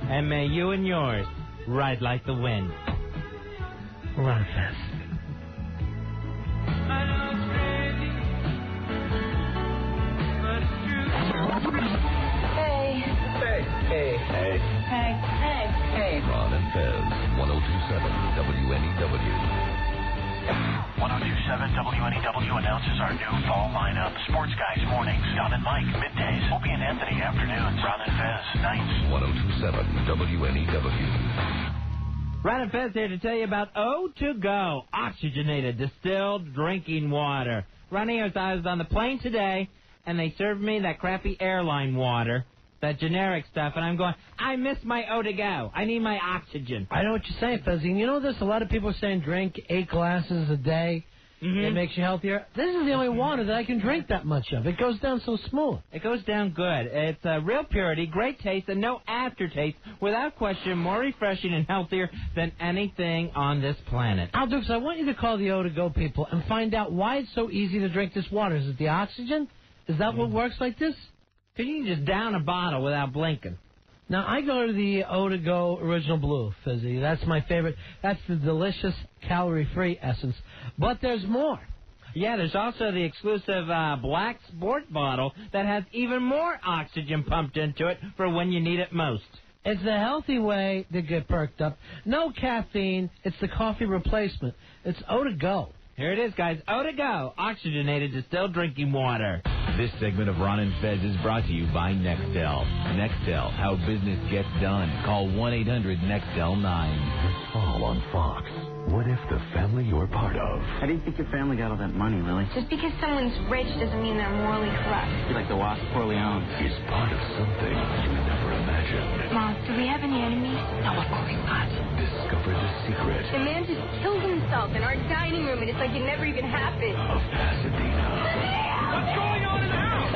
And may you and yours ride like the wind. Run fast. Hey. Ron and Fez, 1027 WNEW. 1027 WNEW announces our new fall lineup. Sports Guys mornings, Don and Mike middays, Opie and Anthony afternoons, Ron and Fez nights. 1027 WNEW. Ron and Fez here to tell you about O2Go, oxygenated distilled drinking water. Ronnie, I was on the plane today, and they served me that crappy airline water, that generic stuff, and I'm going, I miss my O2Go. I need my oxygen. I know what you're saying, Fezzy. You know this? A lot of people are saying drink 8 glasses a day. Mm-hmm. It makes you healthier. This is the only water that I can drink that much of. It goes down so smooth. It goes down good. It's real purity, great taste, and no aftertaste. Without question, more refreshing and healthier than anything on this planet. Al Dukes, I want you to call the O2Go people and find out why it's so easy to drink this water. Is it the oxygen? Is that what works like this? Because you can just down a bottle without blinking. Now, I go to the O2Go Original Blue, Fizzy. That's my favorite. That's the delicious, calorie-free essence. But there's more. Yeah, there's also the exclusive black sport bottle that has even more oxygen pumped into it for when you need it most. It's a healthy way to get perked up. No caffeine. It's the coffee replacement. It's O2Go. Here it is, guys. O2Go, oxygenated distilled drinking water. This segment of Ron and Fez is brought to you by Nextel. Nextel, how business gets done. Call 1-800-NEXTEL-9. This fall on Fox, what if the family you're part of... How do you think your family got all that money, Lily? Just because someone's rich doesn't mean they're morally corrupt. You're like the Wasp Corleone. ...is part of something you never imagined. Mom, do we have any enemies? No, of course not. Discover the secret The man just killed himself in our dining room, and it's like it never even happened. of Pasadena. What's going on in the house?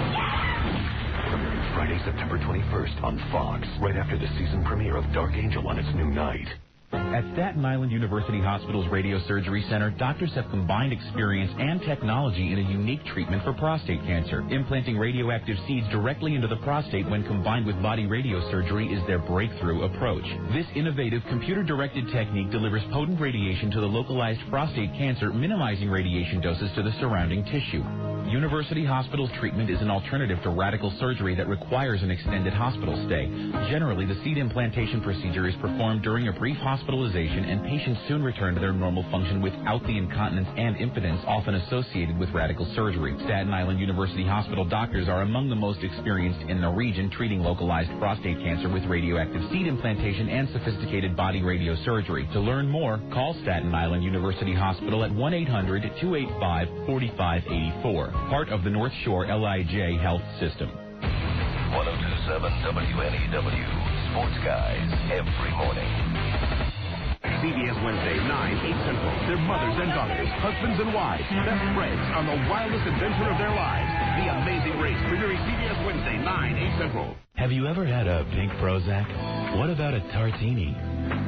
Premiering Friday, September 21st on Fox, right after the season premiere of Dark Angel on its new night. At Staten Island University Hospital's Radio Surgery Center, doctors have combined experience and technology in a unique treatment for prostate cancer. Implanting radioactive seeds directly into the prostate when combined with body radiosurgery is their breakthrough approach. This innovative computer-directed technique delivers potent radiation to the localized prostate cancer, minimizing radiation doses to the surrounding tissue. University Hospital's treatment is an alternative to radical surgery that requires an extended hospital stay. Generally, the seed implantation procedure is performed during a brief hospitalization, and patients soon return to their normal function without the incontinence and impotence often associated with radical surgery. Staten Island University Hospital doctors are among the most experienced in the region treating localized prostate cancer with radioactive seed implantation and sophisticated body radiosurgery. To learn more, call Staten Island University Hospital at 1-800-285-4584. Part of the North Shore LIJ Health System. 1027 WNEW. Sports Guys every morning. CBS Wednesday, 9, 8 Central. Their mothers and daughters, husbands and wives, best friends on the wildest adventure of their lives. The Amazing Race, premiering CBS Wednesday, 9, 8 Central. Have you ever had a pink Prozac? What about a tartini?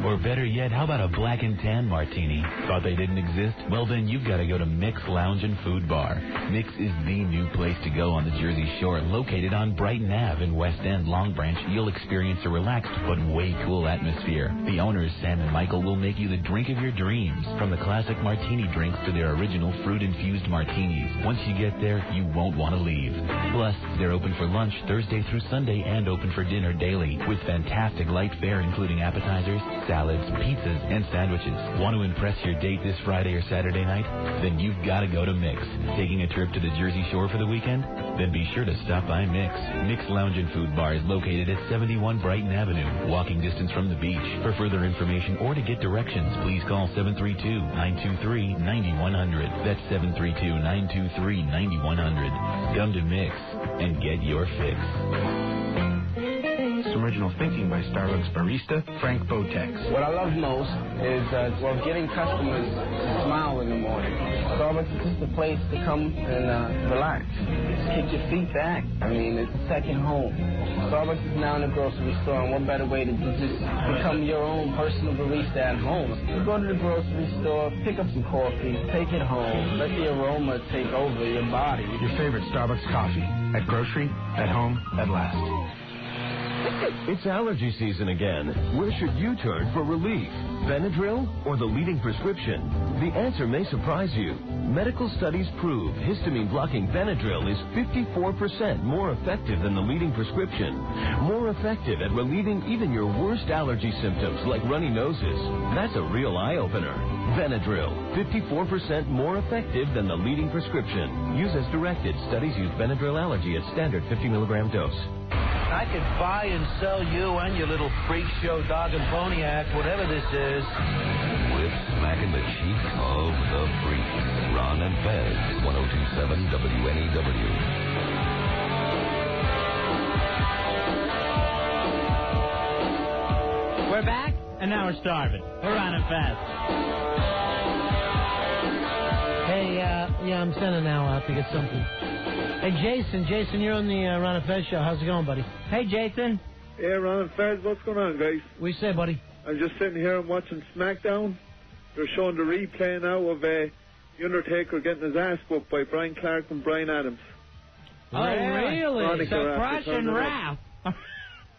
Or better yet, how about a black and tan martini? Thought they didn't exist? Well, then you've got to go to Mix Lounge and Food Bar. Mix is the new place to go on the Jersey Shore. Located on Brighton Ave in West End, Long Branch, you'll experience a relaxed but way cool atmosphere. The owners, Sam and Michael, will make you the drink of your dreams. From the classic martini drinks to their original fruit-infused martinis. Once you get there, you won't want to leave. Plus, they're open for lunch Thursday through Sunday and open for dinner daily. With fantastic light fare including appetizers, salads, pizzas, and sandwiches. Want to impress your date this Friday or Saturday night? Then you've got to go to Mix. Taking a trip to the Jersey Shore for the weekend? Then be sure to stop by Mix. Mix Lounge and Food Bar is located at 71 Brighton Avenue, walking distance from the beach. For further information or to get directions, please call 732-923-9100. That's 732-923-9100. Come to Mix and get your fix. Some original thinking by Starbucks barista Frank Botex. What I love most is getting customers to smile in the morning. Starbucks is just a place to come and relax. Just kick your feet back. I mean, it's a second home. Starbucks is now in a grocery store, and what better way to just become your own personal barista at home? You go to the grocery store, pick up some coffee, take it home, let the aroma take over your body. Your favorite Starbucks coffee. At grocery, at home, at last. It's allergy season again. Where should you turn for relief? Benadryl or the leading prescription? The answer may surprise you. Medical studies prove histamine-blocking Benadryl is 54% more effective than the leading prescription. More effective at relieving even your worst allergy symptoms like runny noses. That's a real eye-opener. Benadryl, 54% more effective than the leading prescription. Use as directed. Studies use Benadryl allergy at standard 50 milligram dose. I could buy and sell you and your little freak show dog and pony act, whatever this is. With smacking the cheek of the freak. Ron and Fez, 102.7 WNEW. We're back, and now we're starving. We're Ron and Fez. Hey, I'm sending Al out to get something. Hey, Jason, you're on the Ron and Fez show. How's it going, buddy? Hey, Jason. Hey, Ron and Fez, what's going on, guys? What you say, buddy? I'm just sitting here and watching SmackDown. They're showing the replay now of The Undertaker getting his ass whooped by Brian Clark and Brian Adams. Oh, really? So Crush and Wrath.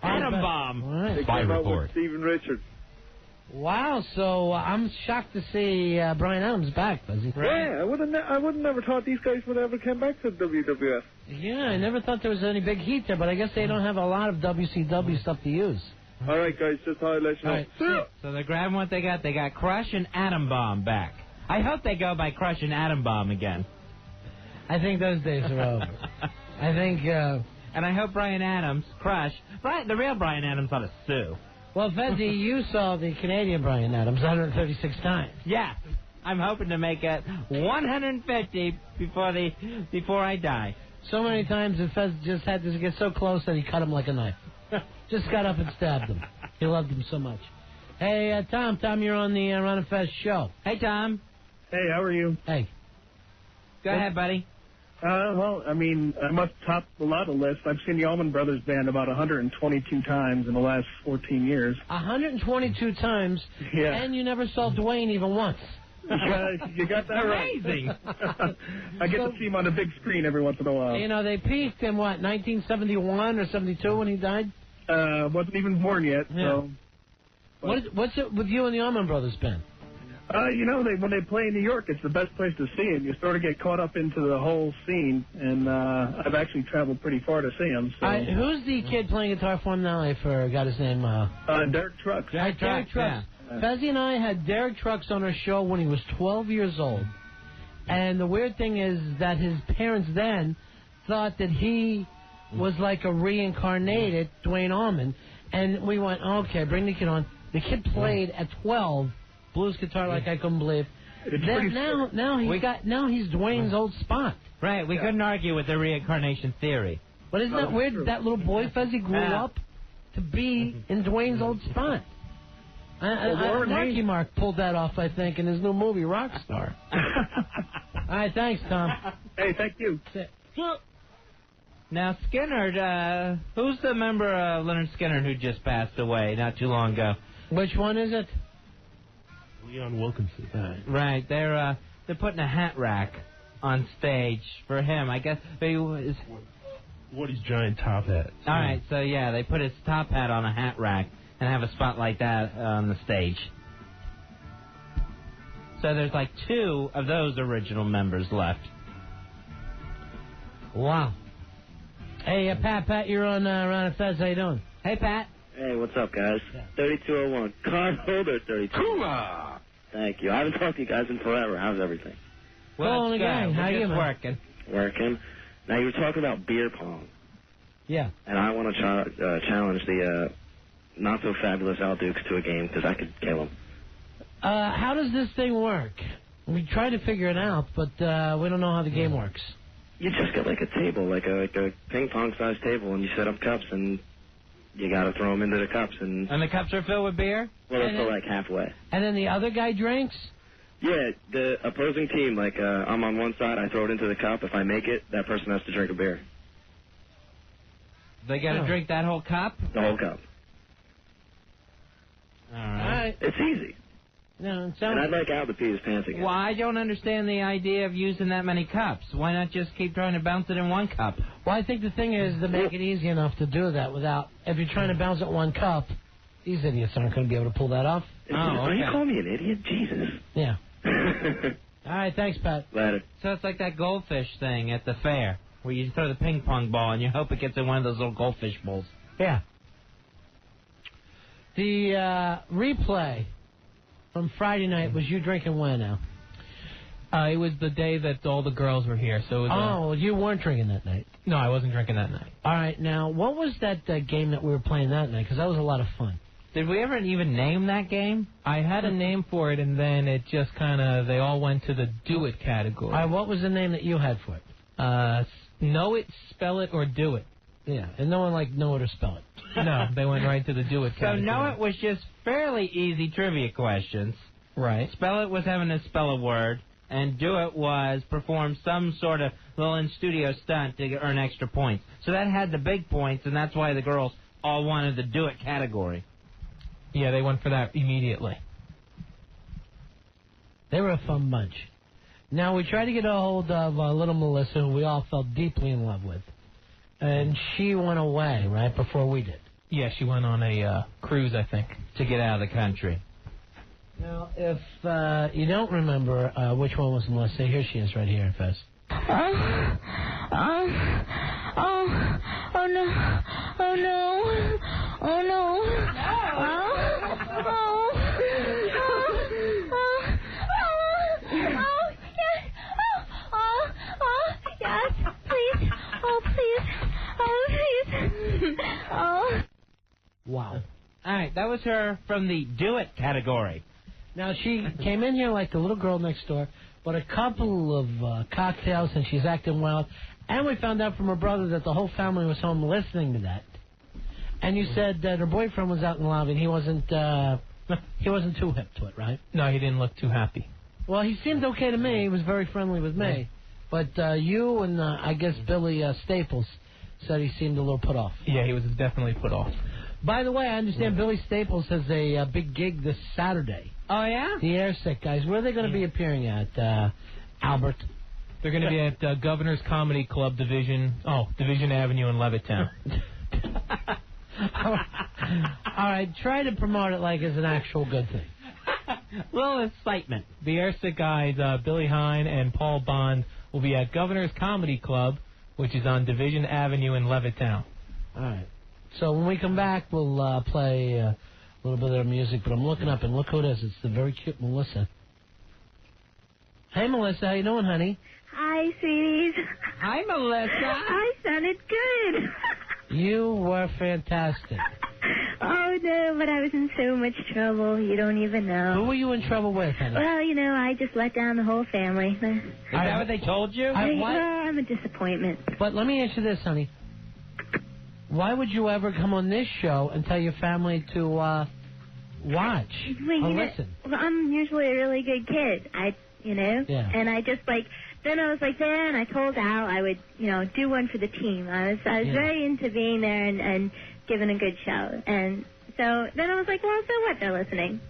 Atom Bomb. Right. They came out with Steven Richards. Wow, so I'm shocked to see Brian Adams back, Fuzzy. Yeah, I would have never thought these guys would ever come back to WWF. Yeah, I never thought there was any big heat there, but I guess they don't have a lot of WCW stuff to use. All right, guys, just thought I'd let you know. Right. So they're grabbing what they got. They got Crush and Atom Bomb back. I hope they go by Crush and Atom Bomb again. I think those days are over. I think... and I hope Brian Adams, Crush... the real Brian Adams ought to sue. Well, Fezzi, you saw the Canadian Brian Adams 136 times. Yeah. I'm hoping to make it 150 before I die. So many times that Fez just had to get so close that he cut him like a knife. Just got up and stabbed him. He loved him so much. Hey, Tom, you're on the Ron and Fez show. Hey, Tom. Hey, how are you? Hey. Go ahead, buddy. Well, I mean, I must top a lot of lists. I've seen the Allman Brothers Band about 122 times in the last 14 years. 122 times? Yeah. And you never saw Dwayne even once. You got that right. Amazing. I get to see him on the big screen every once in a while. You know, they peaked in, 1971 or 72 when he died? Wasn't even born yet, yeah. So... What's it with you and the Allman Brothers Band? When they play in New York, it's the best place to see them. You sort of get caught up into the whole scene, and I've actually traveled pretty far to see them. So. Who's the kid playing guitar for him now? I forgot his name. Derek Trucks. Derek Trucks. Yeah. Fezzi and I had Derek Trucks on our show when he was 12 years old. And the weird thing is that his parents then thought that he was like a reincarnated Dwayne Allman. And we went, okay, bring the kid on. The kid played at 12 blues guitar like I couldn't believe. Now he's Dwayne's old spot. Right, we couldn't argue with the reincarnation theory. But isn't that weird? That little boy Fezzi grew up to be in Dwayne's old spot. Marky Mark pulled that off, I think, in his new movie, Rockstar. All right, thanks, Tom. Hey, thank you. Now, Skinner, who's the member of Leonard Skinner who just passed away not too long ago? Which one is it? Leon Wilkinson. Right, they're putting a hat rack on stage for him. I guess Woody's giant top hat. All right, so yeah, they put his top hat on a hat rack and have a spot like that on the stage. So there's like 2 of those original members left. Wow. Hey, Pat, you're on Ron and Fez. How you doing? Hey, Pat. Hey, what's up, guys? 3201. Card holder 32. Thank you. I haven't talked to you guys in forever. How's everything? Well, it's good. How you working? Working. Now, you were talking about beer pong. Yeah. And I want to challenge the not-so-fabulous Al Dukes to a game, because I could kill him. How does this thing work? We tried to figure it out, but we don't know how the game works. You just get like a table, like a ping-pong-sized table, and you set up cups, and you got to throw them into the cups. And the cups are filled with beer? Well, it's like halfway. And then the other guy drinks? Yeah, the opposing team, like I'm on one side, I throw it into the cup. If I make it, that person has to drink a beer. They got to drink that whole cup? The whole cup. All right. It's easy. No, and I'd like Al to pee his pants again. Well, I don't understand the idea of using that many cups. Why not just keep trying to bounce it in one cup? Well, I think the thing is to make it easy enough to do that without, if you're trying to bounce it one cup, these idiots aren't going to be able to pull that off. Are you calling me an idiot? Jesus. Yeah. All right, thanks, Pat. Later. So it's like that goldfish thing at the fair, where you throw the ping pong ball and you hope it gets in one of those little goldfish bowls. Yeah. The replay from Friday night was you drinking when now? It was the day that all the girls were here, so it was, you weren't drinking that night. No, I wasn't drinking that night. All right, now, what was that game that we were playing that night? Because that was a lot of fun. Did we ever even name that game? I had a name for it, and then it just kind of, they all went to the do it category. All right, what was the name that you had for it? Know it, spell it, or do it. Yeah, and no one know it or spell it. No, they went right to the do it category. So know it was just fairly easy trivia questions. Right. Spell it was having to spell a word, and do it was perform some sort of little in-studio stunt to earn extra points. So that had the big points, and that's why the girls all wanted the do it category. Yeah, they went for that immediately. They were a fun bunch. Now, we tried to get a hold of little Melissa, who we all fell deeply in love with. And she went away right before we did. Yeah, she went on a cruise, I think, to get out of the country. Now, if you don't remember which one was Melissa, here she is right here, Fez. Oh no. Oh no. Oh no. Yes, please. Oh, please. Oh, please. Oh. Wow. All right, that was her from the do it category. Now, she came in here like the little girl next door, but a couple of cocktails, and she's acting wild. And we found out from her brother that the whole family was home listening to that. And you said that her boyfriend was out in the lobby, and he wasn't too hip to it, right? No, he didn't look too happy. Well, he seemed okay to me. He was very friendly with me. But you and, I guess, Billy Staples said he seemed a little put off. Yeah, he was definitely put off. By the way, I understand Billy Staples has a big gig this Saturday. Oh, yeah? The Airsick guys. Where are they going to be appearing at, Albert? They're going to be at Governor's Comedy Club, Division Avenue in Levittown. All right, try to promote it like it's an actual good thing. Little excitement. The Airsick guys, Billy Hine and Paul Bond, will be at Governor's Comedy Club, which is on Division Avenue in Levittown. All right. So when we come back, we'll play a little bit of their music. But I'm looking up, and look who it is. It's the very cute Melissa. Hey, Melissa. How you doing, honey? Hi, sweeties. Hi, Melissa. I sounded good. You were fantastic. Oh, no, but I was in so much trouble. You don't even know. Who were you in trouble with, honey? Well, I just let down the whole family. Is that what they told you? I'm a disappointment. But let me ask you this, honey. Why would you ever come on this show and tell your family to watch or listen. Well, I'm usually a really good kid. Yeah. And I just then I was like, then I told Al I would, do one for the team. I was very into being there and giving a good show. And so then I was like, well, so what? They're listening.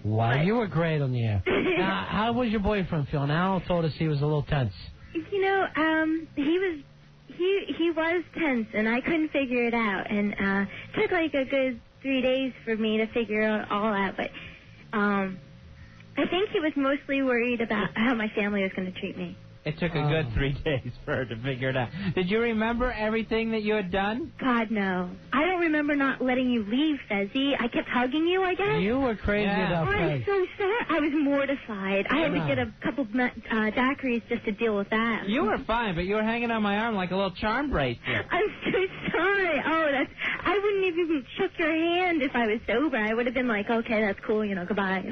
Wow, you were great on the air. Now, how was your boyfriend feeling? Al told us he was a little tense. He was tense, and I couldn't figure it out. And it took like a good 3 days for me to figure it all out. But I think he was mostly worried about how my family was going to treat me. It took a good 3 days for her to figure it out. Did you remember everything that you had done? God, no. I don't remember not letting you leave, Fezzy. I kept hugging you, I guess. You were crazy about Fez. I'm so sorry. I was mortified. I had to get a couple daiquiris just to deal with that. You were fine, but you were hanging on my arm like a little charm bracelet. I'm so sorry. I wouldn't have even shook your hand if I was sober. I would have been like, okay, that's cool, goodbye,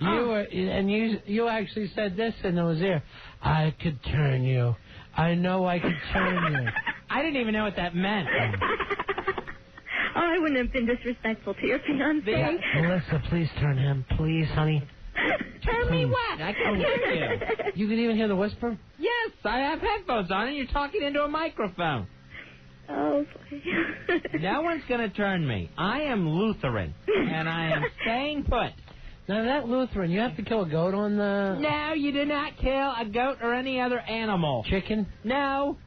You were, and you actually said this in his ear. I could turn you. I know I could turn you. I didn't even know what that meant. I wouldn't have been disrespectful to your fiancé. Melissa, please turn him. Please, honey. Turn me what? I can hear you. You can even hear the whisper? Yes, I have headphones on and you're talking into a microphone. Oh, boy. No one's going to turn me. I am Lutheran, and I am staying put. Now, that Lutheran, you have to kill a goat on the... No, you do not kill a goat or any other animal. Chicken? No.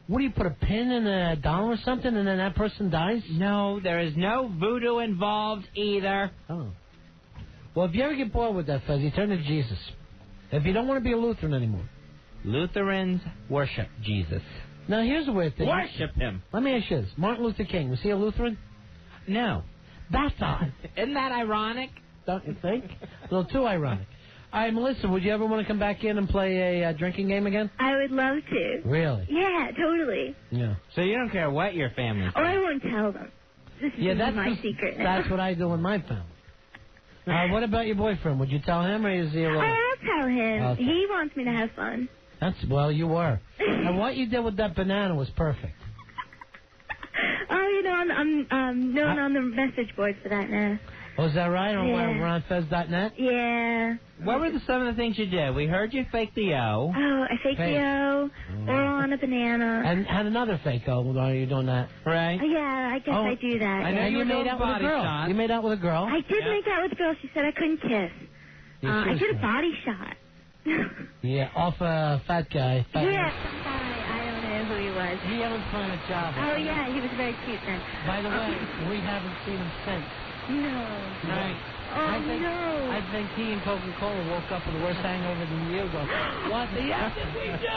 What do you put, a pin in a dollar or something, and then that person dies? No, there is no voodoo involved either. Oh. Well, if you ever get bored with that, Fuzzy, turn to Jesus. If you don't want to be a Lutheran anymore. Lutherans worship Jesus. Now, here's the weird thing. Worship him. Let me ask you this. Martin Luther King, was he a Lutheran? No. That's odd. Isn't that ironic? Don't you think? A little too ironic. All right, Melissa, would you ever want to come back in and play a drinking game again? I would love to. Really? Yeah, totally. Yeah. So you don't care what your family says? Oh, I won't tell them. This is that's my secret now. That's what I do in my family. What about your boyfriend? Would you tell him, or is he a little... I'll tell him. Okay. He wants me to have fun. Well, you were. And what you did with that banana was perfect. I'm known on the message board for that now. Oh, is that right? On RonFez.net? Yeah. What were some of the things you did? We heard you fake the O. Oh, I faked the O, oral on a banana. And had another fake O. Are you doing that? Right. Yeah, I guess I do that. I know you made out with a girl. Shot. You made out with a girl? I did make out with a girl. She said I couldn't kiss. I did a body shot. Yeah, off a fat guy. Some guy. I don't know who he was. He had Planet Java. Oh, yeah, he was very cute then. By the way, we haven't seen him since. No. Right. No. I think he and Coca-Cola woke up with a worse hangover than you. Go, what the F did we do?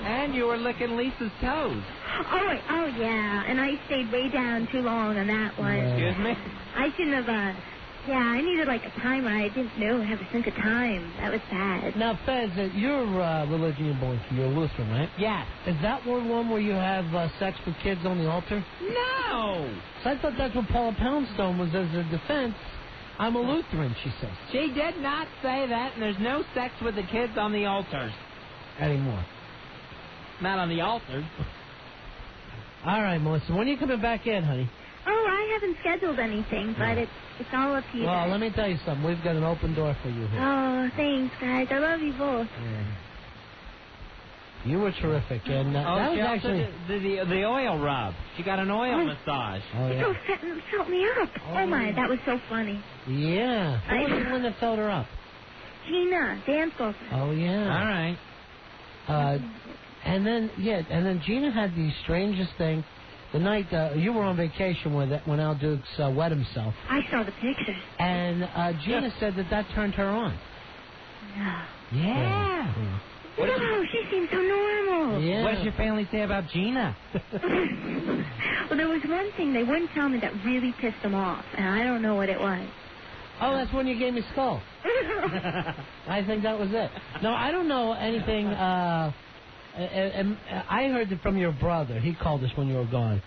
And you were licking Lisa's toes. Oh, yeah. And I stayed way down too long on that one. Excuse me? I shouldn't have, I needed like a timer. I didn't know how to sync a time. That was bad. Now, Fez, your religion you're born to, you're Lutheran, right? Yes. Is that one where you have sex with kids on the altar? No. So I thought that's what Paula Poundstone was as a defense. I'm a Lutheran, she says. She did not say that, and there's no sex with the kids on the altars. Anymore. Not on the altars. All right, Melissa. When are you coming back in, honey? Oh, I haven't scheduled anything, but it's all up to you. Well, let me tell you something. We've got an open door for you here. Oh, thanks, guys. I love you both. Yeah. You were terrific, and that was actually the oil rub. She got an oil massage. Oh, yeah. You felt me up. Oh, my, that was so funny. Yeah. Who was the one that felt her up? Gina, dance girlfriend. Oh, yeah. All right. And then Gina had the strangest thing. The night you were on vacation when Al Dukes wet himself. I saw the pictures. And Gina said that turned her on. No. Yeah. No, she seems so normal. Yeah. What does your family say about Gina? Well, there was one thing they wouldn't tell me that really pissed them off, and I don't know what it was. Oh, that's when you gave me skull. I think that was it. No, I don't know anything. I heard it from your brother. He called us when you were gone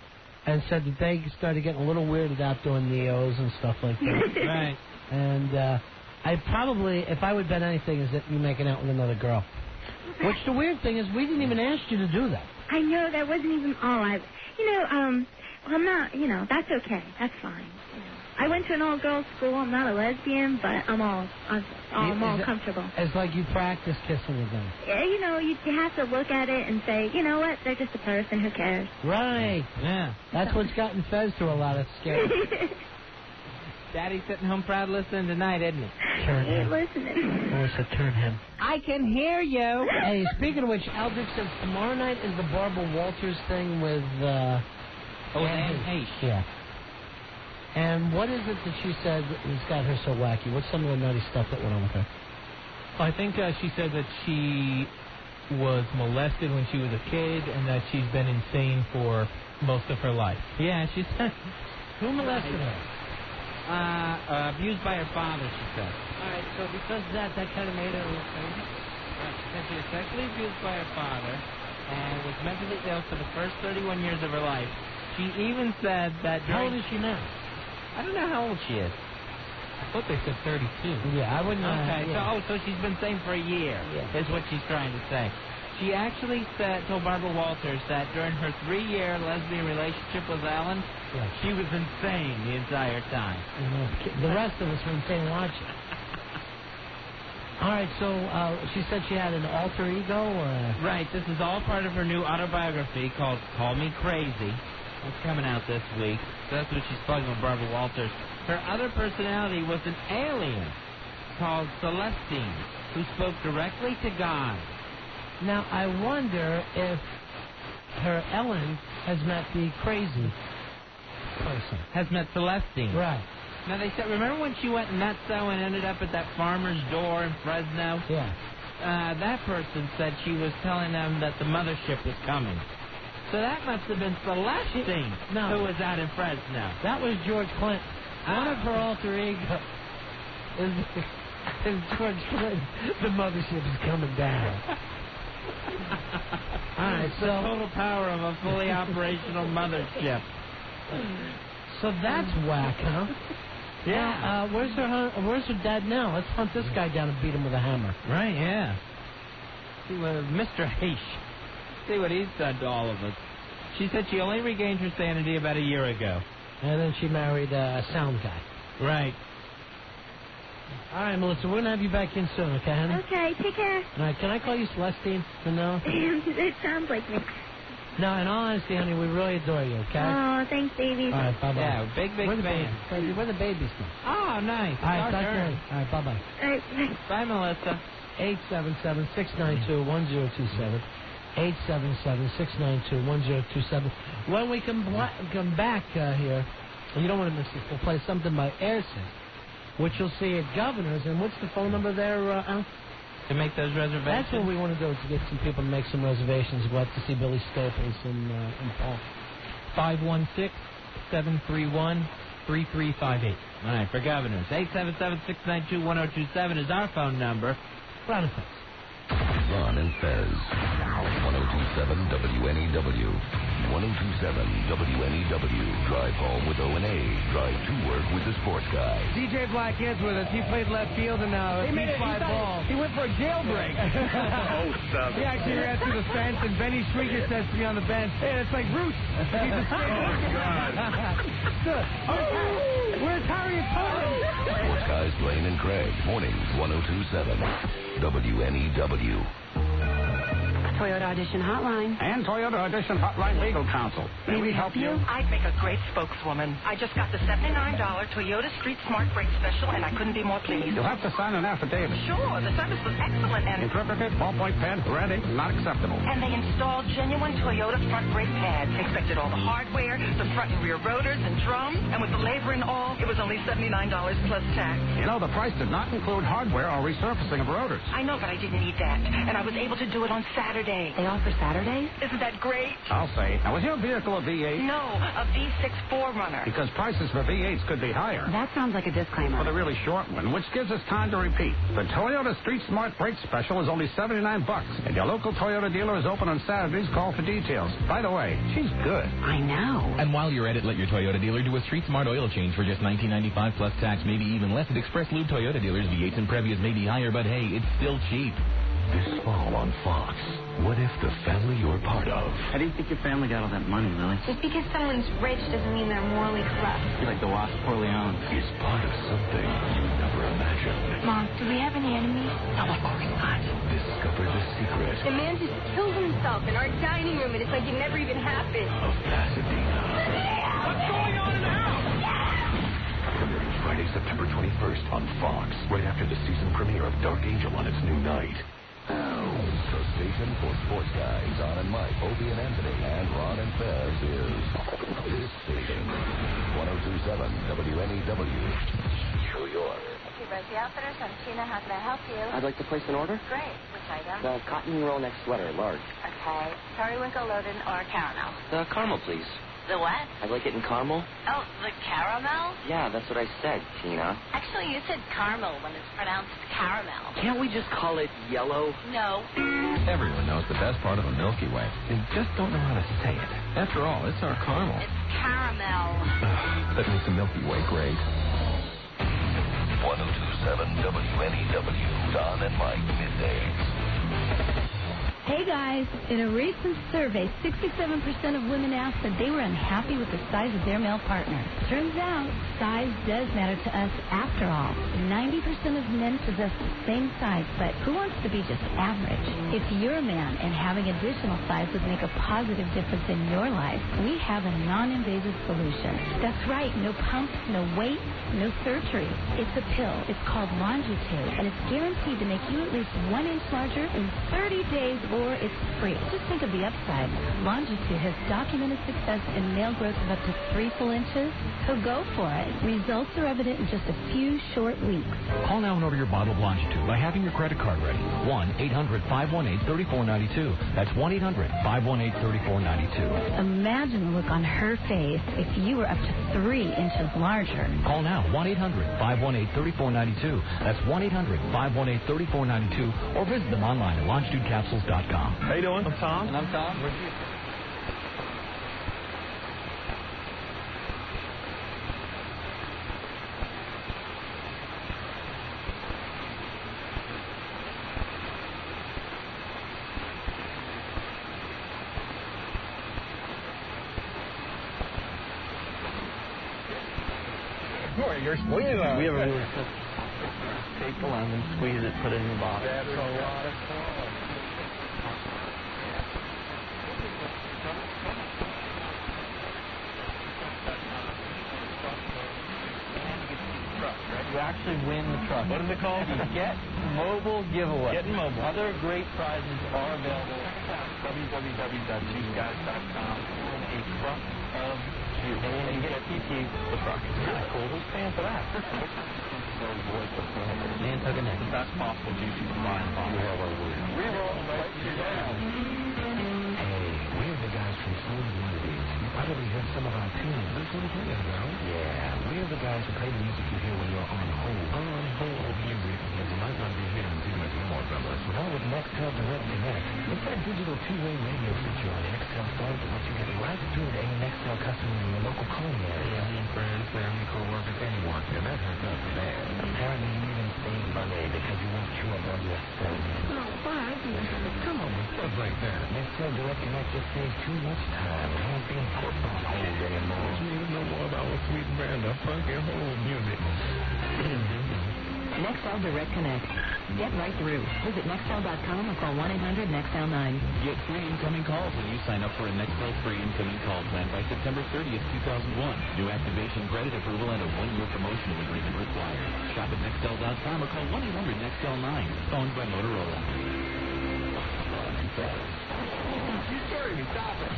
and said that they started getting a little weirded out doing Neos and stuff like that. Right. And I probably, if I would bet anything, is that you making out with another girl. Which the weird thing is, we didn't even ask you to do that. I know that wasn't even all I... I'm not, that's okay. That's fine. I went to an all-girls school. I'm not a lesbian, but I'm all comfortable. It's like you practice kissing with them. Yeah, you have to look at it and say, you know what, they're just a person, who cares? Right. Yeah. That's what's gotten Fez through a lot of scary. Daddy's sitting home proud listening tonight, isn't he? Turn him. Listening. Melissa, turn him. I can hear you. Hey, speaking of which, Eldrick says tomorrow night is the Barbara Walters thing with... Anne Heche. Yeah. And what is it that she said has got her so wacky? What's some of the nutty stuff that went on with her? I think she said that she was molested when she was a kid and that she's been insane for most of her life. Yeah, she said. Who molested her? Abused by her father, she said. All right, so because of that kind of made her look crazy? Right, she said she was sexually abused by her father and was mentally ill for the first 31 years of her life. She even said that... How old is she now? I don't know how old she is. I thought they said 32. Yeah, I wouldn't... Okay, yeah. so she's been sane for a year, is what she's trying to say. She actually told Barbara Walters that during her 3-year lesbian relationship with Alan, she was insane the entire time. The rest of us were insane watching. All right, so she said she had an alter ego? Or... Right, this is all part of her new autobiography called Call Me Crazy. It's coming out this week. So that's what she's plugging with Barbara Walters. Her other personality was an alien called Celestine, who spoke directly to God. Now, I wonder if her Ellen has met the crazy person. Has met Celestine. Right. Now, they said, remember when she went nuts, though, and ended up at that farmer's door in Fresno? Yeah. That person said she was telling them that the mothership was coming. So that must have been Celestine who was out in Fresno. That was George Clinton. One of her alter egos is George Clinton. The mothership is coming down. All right, so... The total power of a fully operational mothership. So that's whack, huh? Yeah. Where's her dad now? Let's hunt this guy down and beat him with a hammer. Right, yeah. See what Mr. Heche. See what he's done to all of us. She said she only regained her sanity about a year ago. And then she married a sound guy. Right. All right, Melissa, we're going to have you back in soon, okay, honey? Okay, take care. All right, can I call you Celestine for now? It sounds like me. No, in all honesty, honey, we really adore you, okay? Oh, thanks, baby. All right, bye-bye. Yeah, big We're the fan. babies. We're the babies now. Oh, nice. All right, Our talk to turn. you. All right, bye-bye. All right, bye, Melissa. 877-692-1027. 877-692-1027. When we come back here, you don't want to miss this, we'll play something by Airset, which you'll see at Governor's. And what's the phone number there, Al? To make those reservations? That's what we want to do, to get some people to make some reservations. Go out to see Billy Staples and Paul. 516-731-3358. All right, for Governors. 877-692-1027 is our phone number. Ron and Fez. Ron and Fez. 1027 WNEW. 1027 WNEW. Drive home with O&A. Drive to work with the sports guy. DJ Black is with us. He played left field and he made fly ball. He went for a jailbreak. Oh, stop. He actually ran through the fence, and Benny Schwieger says to me on the bench, hey, that's like Roots. He's a Where's Harriet Torres? Sports guys Blaine and Craig. Mornings 1027 WNEW. Toyota Audition Hotline. And Toyota Audition Hotline Legal Counsel. May we help you? I'd make a great spokeswoman. I just got the $79 Toyota Street Smart Brake Special, and I couldn't be more pleased. You'll have to sign an affidavit. Sure, the service was excellent, and... Interpreted, ballpoint pen, ready, not acceptable. And they installed genuine Toyota front brake pads. Inspected all the hardware, the front and rear rotors and drums, and with the labor and all, it was only $79 plus tax. You know, the price did not include hardware or resurfacing of rotors. I know, but I didn't need that, and I was able to do it on Saturday. They offer Saturdays? Isn't that great? I'll say. Now, was your vehicle a V8? No, a V6 4Runner. Because prices for V8s could be higher. That sounds like a disclaimer. For the really short one, which gives us time to repeat. The Toyota Street Smart Brake Special is only $79, and your local Toyota dealer is open on Saturdays. Call for details. By the way, she's good. I know. And while you're at it, let your Toyota dealer do a Street Smart oil change for just $19.95 plus tax, maybe even less at Express Lube Toyota dealers. V8s and Previas may be higher, but hey, it's still cheap. This fall on Fox, what if the family you're part of How do you think your family got all that money, Lily? Just because someone's rich doesn't mean they're morally corrupt. You're like the Wasp Corleone. is part of something you never imagined? Mom, do we have any enemies? No, of course not. Discover the secret The man just killed himself in our dining room, and it's like it never even happened. of Pasadena. What's going on in the house? Premiering Friday, September 21st on Fox, right after the season premiere of Dark Angel on its new night. The station for sports guys, Don and Mike, Opie and Anthony, and Ron and Fez is this station, 102.7 WNEW, New York. Okay, Rosie Outfitters, I'm Tina. How can I help you? I'd like to place an order. Great. Which item? The cotton roll neck sweater, large. Okay. Periwinkle loaded or caramel? The caramel, please. The what? I'd like it in caramel. Oh, the caramel? Yeah, that's what I said, Tina. Actually, you said caramel when it's pronounced caramel. Can't we just call it yellow? No. Everyone knows the best part of a Milky Way. They just don't know how to say it. After all, it's our caramel. It's caramel. That makes a Milky Way great. 102.7 WNEW, Don and Mike, middays. Hey guys, in a recent survey, 67% of women asked that they were unhappy with the size of their male partner. Turns out, size does matter to us after all. 90% of men possess the same size, but who wants to be just average? If you're a man and having additional size would make a positive difference in your life, we have a non-invasive solution. That's right, no pumps, no weight, no surgery. It's a pill. It's called Longitude, and it's guaranteed to make you at least 1 inch larger in 30 days or it's free. Just think of the upside. Longitude has documented success in male growth of up to 3 full inches, so go for it. Results are evident in just a few short weeks. Call now and order your bottle of Longitude by having your credit card ready. 1-800-518-3492. That's 1-800-518-3492. Imagine the look on her face if you were up to 3 inches larger. Call now, 1-800-518-3492. That's 1-800-518-3492. Or visit them online at longitudecapsules.com. How you doing? I'm Tom. And I'm Tom. You're squeezing on. We have a really take the lemon, squeeze it, put it in the bottle. That's a lot of fun. You actually win the truck. What is it called? The Get Mobile Giveaway. Getting Mobile. Other great prizes are available. www.cheapguys.com. A truck of you. And you get a PT the truck. Really cool. Who's paying for that? Nantucket Neck. The best possible juice you can buy in Boston. Hey, we're the guys from Smooth Movies. You probably heard some of our tunes. This one's here, though. Yeah, we're the guys who play the music you hear when you're on hold. On hold music that you might not be hearing too much more from us. Now with Nextel Direct Connect, it's that digital two-way radio feature on Nextel phone to let you get right through to any Nextel customer in your local calling area. Friends, family, co-workers, anyone. And that hurts us bad. Apparently you even save money because you won't chew up on your phone. No, fine. Come on with stuff like that. Nextel Direct Connect just saves too much time. I won't be put on hold anymore. You need to know more about our sweet brand of funky hold music. Nextel Direct Connect. Get right through. Visit Nextel.com or call 1-800-NEXTEL-9. Get free incoming calls when you sign up for a Nextel free incoming call plan by September 30th, 2001. New activation credit approval and a 1-year promotional agreement required. Shop at Nextel.com or call 1-800-NEXTEL-9. Owned by Motorola. You scared me. Stop it.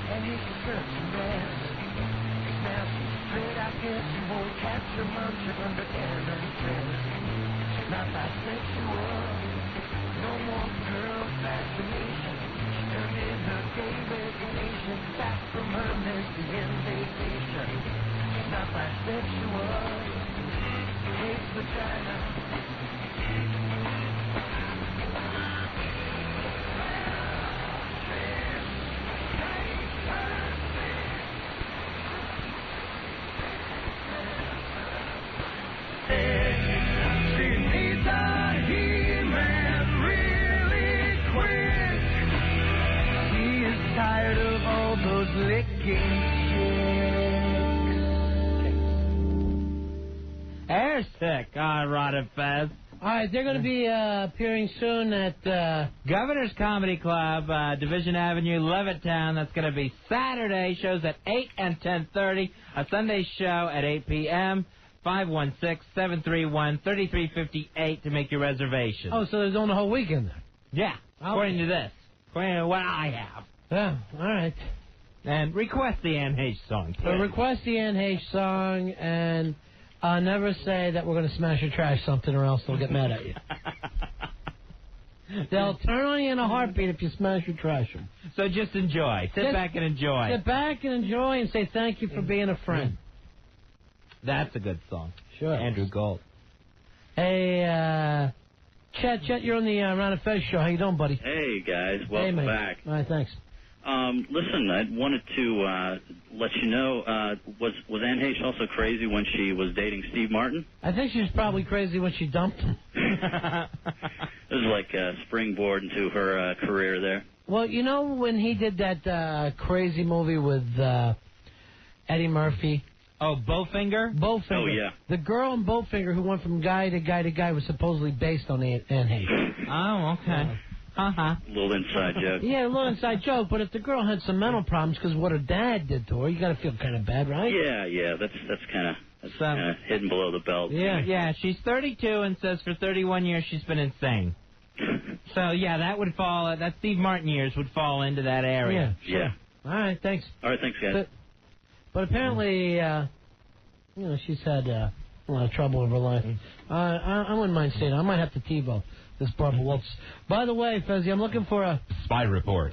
And he's searching there. Now, straight I guess you won't catch her munching under Anna's dress. Not by sexual, no more girl fascination. She turned in her gay resignation, back from her lesbian vacation. Not bisexual, hates vagina. tired of all those licking chicks. Air sick on Ron and Fez. All right, they're going to be appearing soon at Governor's Comedy Club, Division Avenue, Levittown. That's going to be Saturday. Shows at 8 and 10:30. A Sunday show at 8 p.m. 516-731-3358 to make your reservation. Oh, so they're doing the whole weekend there? Yeah, according to this. According to what I have. Yeah, all right. And request the Anne H song. So request the Anne H song and never say that we're going to smash or trash something or else they'll get mad at you. They'll turn on you in a heartbeat if you smash or trash them. So just enjoy. Sit back and enjoy. Sit back and enjoy and say thank you for being a friend. That's a good song. Sure. Andrew Gold. Hey, Chet, you're on the Ron and Fez show. How you doing, buddy? Hey, guys. Welcome mate. back. All right, thanks. Listen, I wanted to let you know, was Anne Heche also crazy when she was dating Steve Martin? I think she was probably crazy when she dumped him. It was like a springboard into her career there. Well, you know when he did that crazy movie with Eddie Murphy? Oh, Bowfinger? Bowfinger. Oh, yeah. The girl in Bowfinger who went from guy to guy to guy was supposedly based on Anne Heche. Oh, okay. Uh-huh. A little inside joke. Yeah, a little inside joke, but if the girl had some mental problems because what her dad did to her, you got to feel kind of bad, right? Yeah, that's kind of hidden below the belt. Yeah, she's 32 and says for 31 years she's been insane. So, yeah, that would fall, that Steve Martin years would fall into that area. Yeah. All right, thanks. All right, thanks, guys. But apparently, she's had a lot of trouble in her life. I wouldn't mind saying I might have to TiVo this Barbara Waltz. By the way, Fezzi, I'm looking for a Spy report.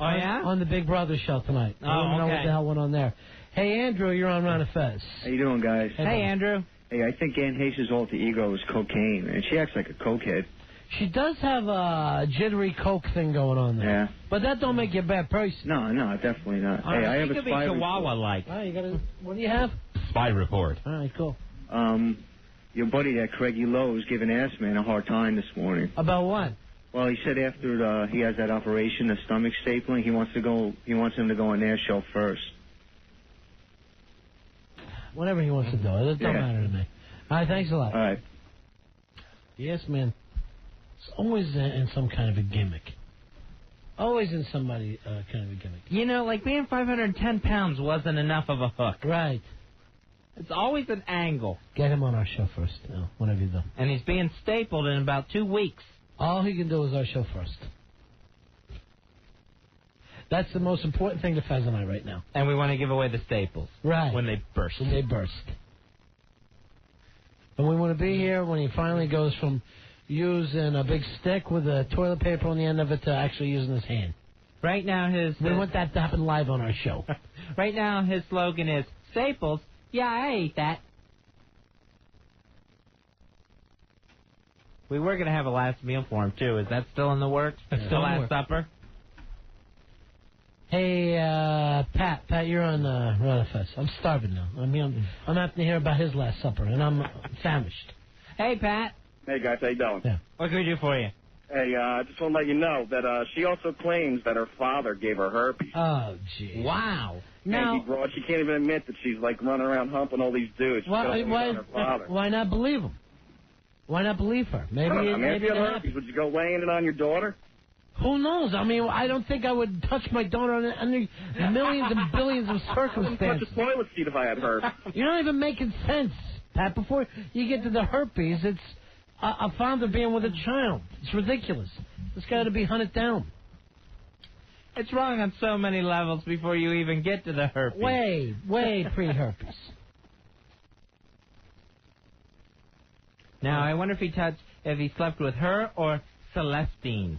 Oh, yeah? On the Big Brother show tonight. I don't know what the hell went on there. Hey, Andrew, you're on Ron and Fez. How you doing, guys? Hey, Andrew. Hey, I think Anne Heche's alter ego is cocaine, and she acts like a cokehead. She does have a jittery coke thing going on there. Yeah. But that don't make you a bad person. No, definitely not. Hey, I have a could be spy Chihuahua-like. All right, you got what do you have? Spy report. All right, cool. Your buddy, that Craigie Lowe, is giving Assman a hard time this morning. About what? Well, he said after he has that operation, the stomach stapling, he wants him to go on their show first. Whatever he wants to do, it don't matter to me. All right, thanks a lot. All right. Yes, man. It's always in some kind of a gimmick. Always in somebody kind of a gimmick. You know, like being 510 pounds wasn't enough of a hook. Right. It's always an angle. Get him on our show first, whatever you do. And he's being stapled in about 2 weeks. All he can do is our show first. That's the most important thing to Fez and I right now. And we want to give away the staples. Right. When they burst. When they burst. And we want to be here when he finally goes from using a big stick with a toilet paper on the end of it to actually using his hand. Right now we want that to happen live on our show. Right now his slogan is, Staples, yeah, I ate that. We were going to have a last meal for him, too. Is that still in the works? That's still last supper? Hey, Pat, you're on Ron Fest. I'm starving now. I'm having to hear about his last supper, and I'm famished. Hey, Pat. Hey, guys, how you doing? Yeah. What can we do for you? Hey, I just want to let you know that she also claims that her father gave her herpes. Oh, gee. Wow. Now, she can't even admit that she's, like, running around humping all these dudes. Why not believe him? Why not believe her? Maybe if you had herpes, would you go laying it on your daughter? Who knows? I mean, I don't think I would touch my daughter under millions and billions of circumstances. I wouldn't touch a toilet seat if I had herpes. You're not even making sense, Pat. Before you get to the herpes, it's a father being with a child. It's ridiculous. It's got to be hunted down. It's wrong on so many levels before you even get to the herpes. Way pre-herpes. Now, I wonder if he slept with her or Celestine,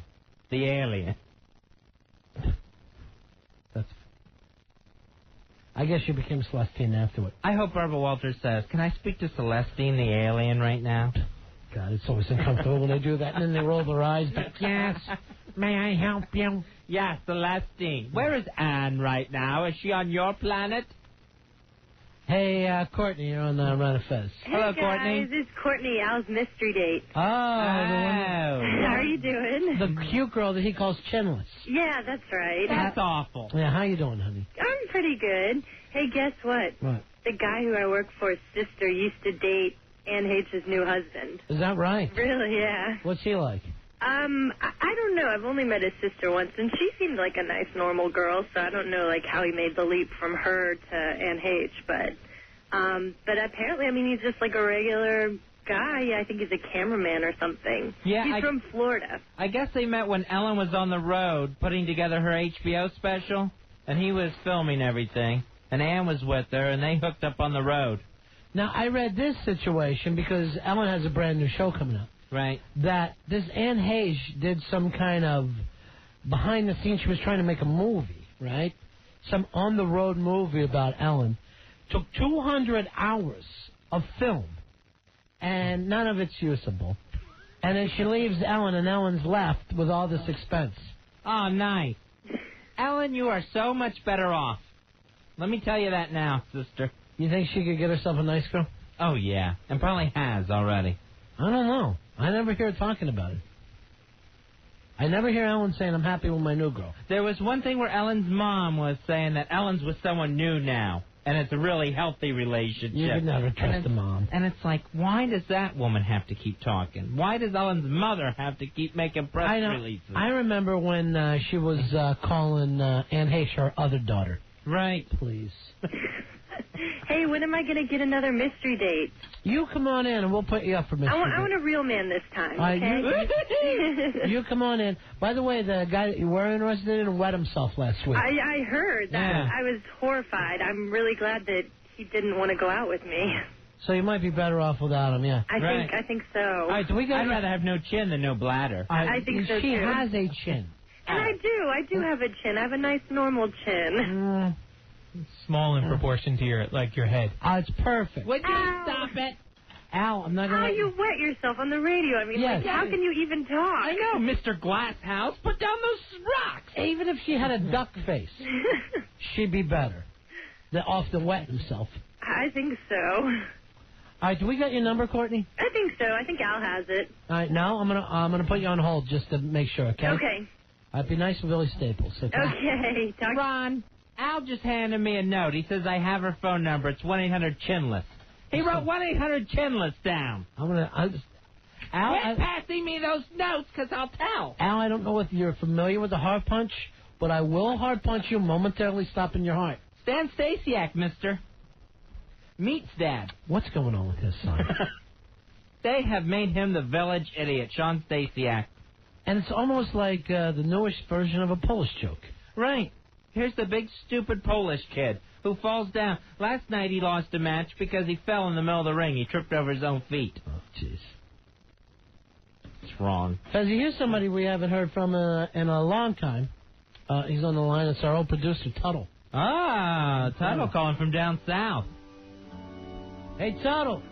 the alien. I guess you became Celestine afterward. I hope Barbara Walters says, can I speak to Celestine, the alien, right now? God, it's always uncomfortable when they do that, and then they roll their eyes back. Yes, may I help you? Yes, Celestine. Where is Anne right now? Is she on your planet? Hey, Courtney, you're on Ron and Fez. Hey guys, it's Courtney, Al's mystery date. Oh, How are you doing? The cute girl that he calls chinless. Yeah, that's right. That's awful. Yeah, how you doing, honey? I'm pretty good. Hey, guess what? What? The guy who I work for's sister used to date Ann H's new husband. Is that right? Really, yeah. What's he like? I don't know. I've only met his sister once, and she seemed like a nice, normal girl, so I don't know, like, how he made the leap from her to Ann H, but apparently, I mean, he's just like a regular guy. I think he's a cameraman or something. Yeah, he's from Florida. I guess they met when Ellen was on the road putting together her HBO special, and he was filming everything, and Ann was with her, and they hooked up on the road. Now, I read this situation because Ellen has a brand new show coming up. Right. That this Ann Hayes did some kind of behind the scenes. She was trying to make a movie, right? Some on-the-road movie about Ellen. Took 200 hours of film, and none of it's usable. And then she leaves Ellen, and Ellen's left with all this expense. Oh, nice. Ellen, you are so much better off. Let me tell you that now, sister. You think she could get herself a nice girl? Oh, yeah, and probably has already. I don't know. I never hear her talking about it. I never hear Ellen saying, I'm happy with my new girl. There was one thing where Ellen's mom was saying that Ellen's with someone new now, and it's a really healthy relationship. You can never trust the mom. And it's like, why does that woman have to keep talking? Why does Ellen's mother have to keep making press releases? I remember when she was calling Ann Hayes her other daughter. Right. Please. Hey, when am I going to get another mystery date? You come on in, and we'll put you up for mystery I want a real man this time, okay? You come on in. By the way, the guy that you were interested in wet himself last week. I heard that. Yeah. I was horrified. I'm really glad that he didn't want to go out with me. So you might be better off without him, yeah. I think so. All right, I'd rather have no chin than no bladder. I think so, she too. has a chin. And I do have a chin. I have a nice normal chin. Small in proportion to your head. It's perfect. Would you stop it? Al, I'm not going to you wet yourself on the radio. I mean, Yes. how can you even talk? I know, Mr. Glasshouse. Put down those rocks. Even if she had a duck face, she'd be better. Off the wet himself. I think so. All right, do we got your number, Courtney? I think so. I think Al has it. All right, now I'm gonna put you on hold just to make sure, okay? Okay. I'd be nice with Billy Staples, okay? Okay. Ron, Al just handed me a note. He says I have her phone number. It's 1-800-CHINLESS. He wrote 1-800-CHINLESS down. Al, Quit passing me those notes, because I'll tell. Al, I don't know if you're familiar with the heart punch, but I will heart punch you, momentarily stopping your heart. Stan Stasiak, mister. Meets Dad. What's going on with his son? They have made him the village idiot, Sean Stasiak. And it's almost like the newish version of a Polish joke. Right. Here's the big, stupid Polish kid who falls down. Last night he lost a match because he fell in the middle of the ring. He tripped over his own feet. Oh, jeez. It's wrong. Fezzy, here's somebody we haven't heard from in a long time. He's on the line. It's our old producer, Tuttle. Ah, Tuttle calling from down south. Hey, Tuttle.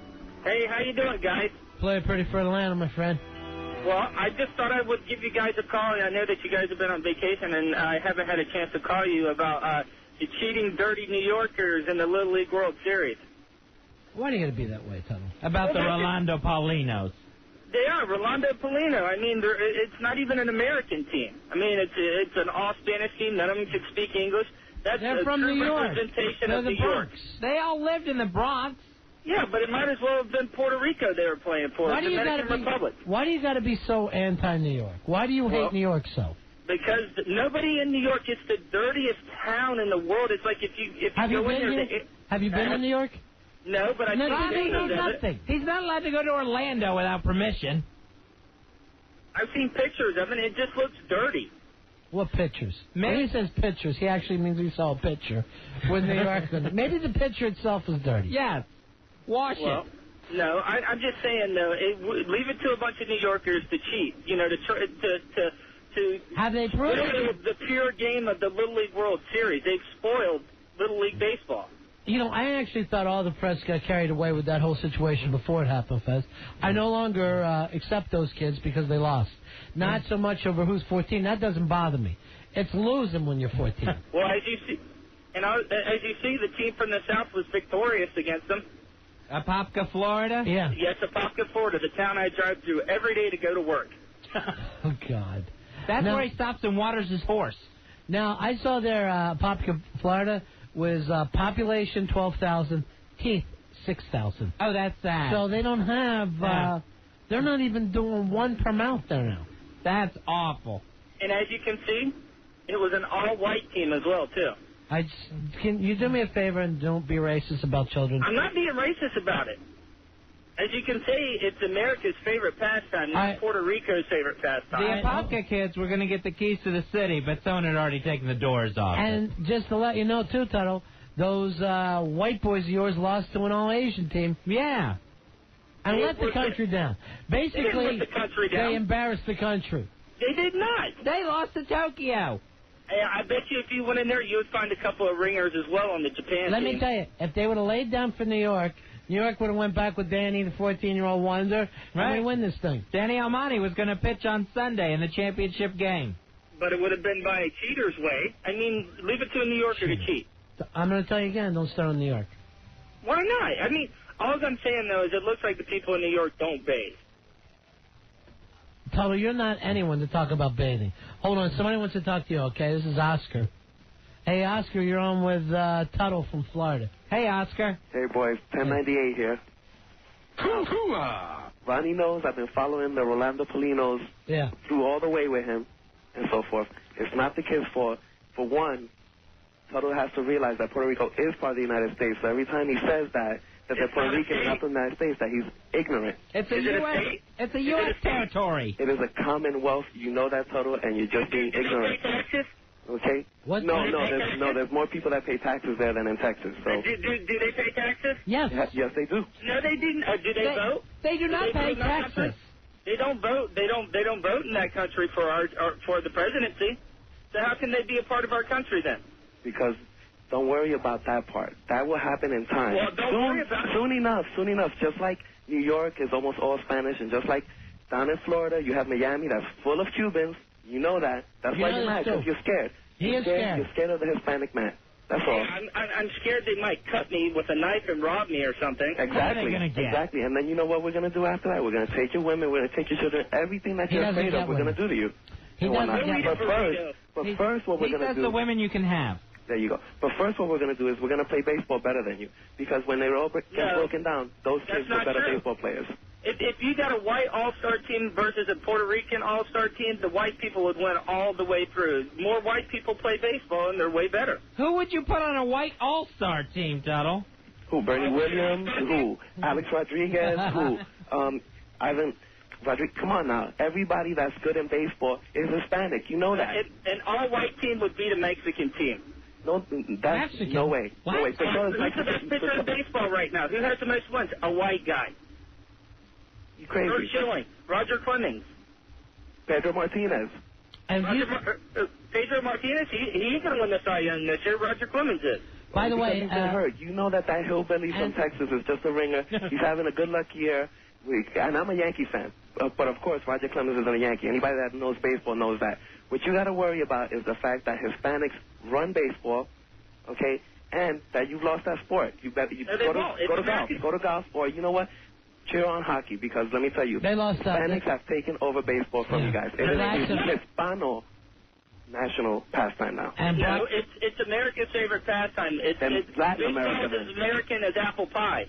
Hey, how you doing, guys? Play pretty for Atlanta, my friend. Well, I just thought I would give you guys a call. I know that you guys have been on vacation, and I haven't had a chance to call you about the cheating, dirty New Yorkers in the Little League World Series. Why are you going to be that way, Tuttle? About the Rolando Paulinos. They are, Rolando Paulino. I mean, it's not even an American team. I mean, it's an all-Spanish team. None of them can speak English. They're from New York. Representation They're of the New York. Bronx. They all lived in the Bronx. Yeah, but it might as well have been Puerto Rico they were playing for, Why do you Dominican gotta be, Republic. Why do you got to be so anti-New York? Why do you hate New York so? Because nobody in New York, it's the dirtiest town in the world. It's like if you Have you go in been there... here? Have you been to New York? No, but I've seen pictures of it. Nothing. He's not allowed to go to Orlando without permission. I've seen pictures of it, and it just looks dirty. What pictures? When he says pictures, he actually means he saw a picture with New York. Maybe the picture itself is dirty. Yes. Wash it. No, I'm just saying, though, leave it to a bunch of New Yorkers to cheat, you know, to have they proved the pure game of the Little League World Series. They've spoiled Little League Baseball. You know, I actually thought all the press got carried away with that whole situation before it happened, Fez. I no longer accept those kids because they lost. Not so much over who's 14. That doesn't bother me. It's losing when you're 14. Well, as you see... And as you see, the team from the South was victorious against them. Apopka, Florida? Yeah. Yes, Apopka, Florida, the town I drive through every day to go to work. Oh, God. That's Now- where he stops and waters his horse. Now, I saw their Apopka, Florida, was population 12,000, teeth 6,000. Oh, that's sad. So they don't have, they're not even doing one per mouth there now. That's awful. And as you can see, it was an all-white team as well, too. Can you do me a favor and don't be racist about children? I'm not being racist about it. As you can see, it's America's favorite pastime, not Puerto Rico's favorite The pastime. Apopka kids were going to get the keys to the city, but someone had already taken the doors off. And just to let you know, too, Tuttle, those white boys of yours lost to an all-Asian team. Yeah. And They let the were- country down. They didn't Basically, let the country down. they embarrassed the country. They did not. They lost to Tokyo. Hey, I bet you if you went in there, you would find a couple of ringers as well on the Japan Let team. me tell you, if they would have laid down for New York would have went back with Danny, the 14-year-old wonder, and we win this thing. Danny Almonte was going to pitch on Sunday in the championship game. But it would have been by a cheater's way. I mean, leave it to a New Yorker to cheat. I'm going to tell you again, don't start on New York. Why not? I mean, all I'm saying, though, is it looks like the people in New York don't bathe. Tuttle, you're not anyone to talk about bathing. Hold on, somebody wants to talk to you, okay? This is Oscar. Hey, Oscar, you're on with Tuttle from Florida. Hey, Oscar. Hey, boys. 1098 here. Ronnie knows I've been following the Rolando Polinos through all the way with him and so forth. It's not the kid's fault. For one, Tuttle has to realize that Puerto Rico is part of the United States. So every time he says that they're Puerto Rican and not from the United States, that he's ignorant. It's a U.S. territory. It is a commonwealth. You know that, Tuttle, and you're just being ignorant. Okay? What? There's more people that pay taxes there than in Texas. So Do they pay taxes? Yes. Yes, they do. No, they didn't. Do they vote? They do not pay vote in that taxes. country? They don't vote. They don't vote in that country for the presidency. So how can they be a part of our country then? Because don't worry about that part. That will happen in time. Well, don't worry about it. Soon enough. Just like New York is almost all Spanish, and just like down in Florida, you have Miami that's full of Cubans. You know that. That's why you're mad, because you're scared. You're scared of the Hispanic man. That's all. I'm scared they might cut me with a knife and rob me or something. Exactly. Exactly. And then you know what we're going to do after that? We're going to take your women, we're going to take your children, everything that you're afraid of, we're going to do to you. But first, what we're going to do... He says the women you can have. There you go. But first what we're going to do is we're going to play baseball better than you. Because when they all get broken down, those kids were better baseball players. If you got a white all-star team versus a Puerto Rican all-star team, the white people would win all the way through. More white people play baseball, and they're way better. Who would you put on a white all-star team, Tuttle? Who, Bernie Williams? Who? Alex Rodriguez? Who? Ivan Rodriguez? Come on now. Everybody that's good in baseball is Hispanic. You know that. An all-white team would beat a Mexican team. No, that's no way. What? No way. Who's the best pitcher in baseball right now? Who has the most wins? A white guy. You crazy. George Schilling, Roger Clemens, Pedro Martinez. Pedro Martinez, he's going to win the Cy Young this year. Roger Clemens is. By the way, he's been hurt. You know that hillbilly from Texas is just a ringer. He's having a good luck year. And I'm a Yankee fan. But, of course, Roger Clemens isn't a Yankee. Anybody that knows baseball knows that. What you got to worry about is the fact that Hispanics run baseball, okay, and that you've lost that sport. You go to golf, or you know what? Cheer on hockey, because let me tell you, they lost Hispanics have taken over baseball from you guys. It is Hispano national pastime now. And it's America's favorite pastime. It's Latin America. It's as American as apple pie.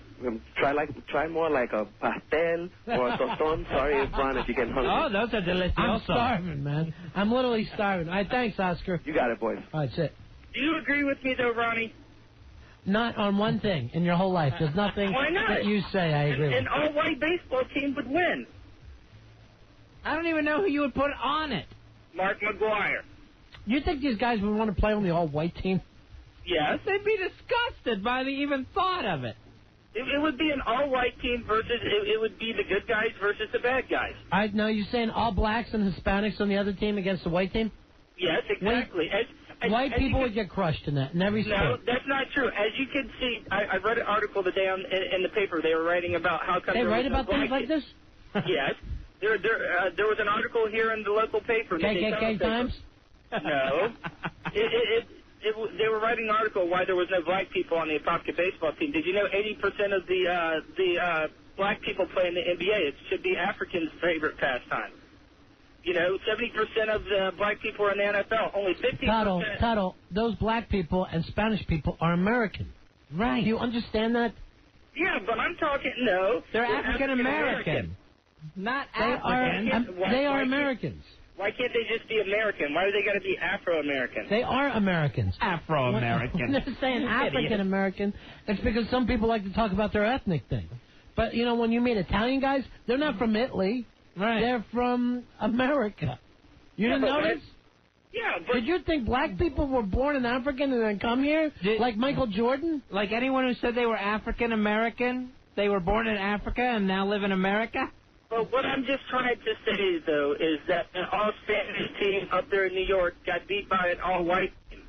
Try more like a pastel or a toston. Sorry, it's Ron if you get hungry. Oh, those are delicious. I'm starving, man. I'm literally starving. All right, thanks, Oscar. You got it, boys. All right, that's it. Do you agree with me, though, Ronnie? Not on one thing in your whole life. There's nothing that you say I agree with. An all-white baseball team would win. I don't even know who you would put on it. Mark McGuire. You think these guys would want to play on the all-white team? Yes. They'd be disgusted by the even thought of it. It would be an all-white team versus, it would be the good guys versus the bad guys. All right, now you're saying all blacks and Hispanics on the other team against the white team? Yes, exactly. White people would get crushed in that, in every sport. No, that's not true. As you can see, I read an article today in the paper. They were writing about how come they write about things like this? Yes. There was an article here in the local paper. KKK Times? No. they were writing an article why there was no black people on the Apopka baseball team. Did you know 80% of the black people play in the NBA? It should be Africans' favorite pastime. You know, 70% of the black people are in the NFL. Only 15%. Tuttle, those black people and Spanish people are American. Right. Do you understand that? Yeah, but I'm talking, no. They're African American. Not African. They are Americans. Why can't they just be American? Why do they got to be Afro-American? They are Americans. Afro-American. When they're saying African-American, it's because some people like to talk about their ethnic thing. But, you know, when you meet Italian guys, they're not from Italy. Right. They're from America. You didn't notice? Yeah, but... Did you think black people were born in Africa and then come here? Like Michael Jordan? Like anyone who said they were African-American, they were born in Africa and now live in America? Well, what I'm just trying to say, though, is that an all-Spanish team up there in New York got beat by an all-white team.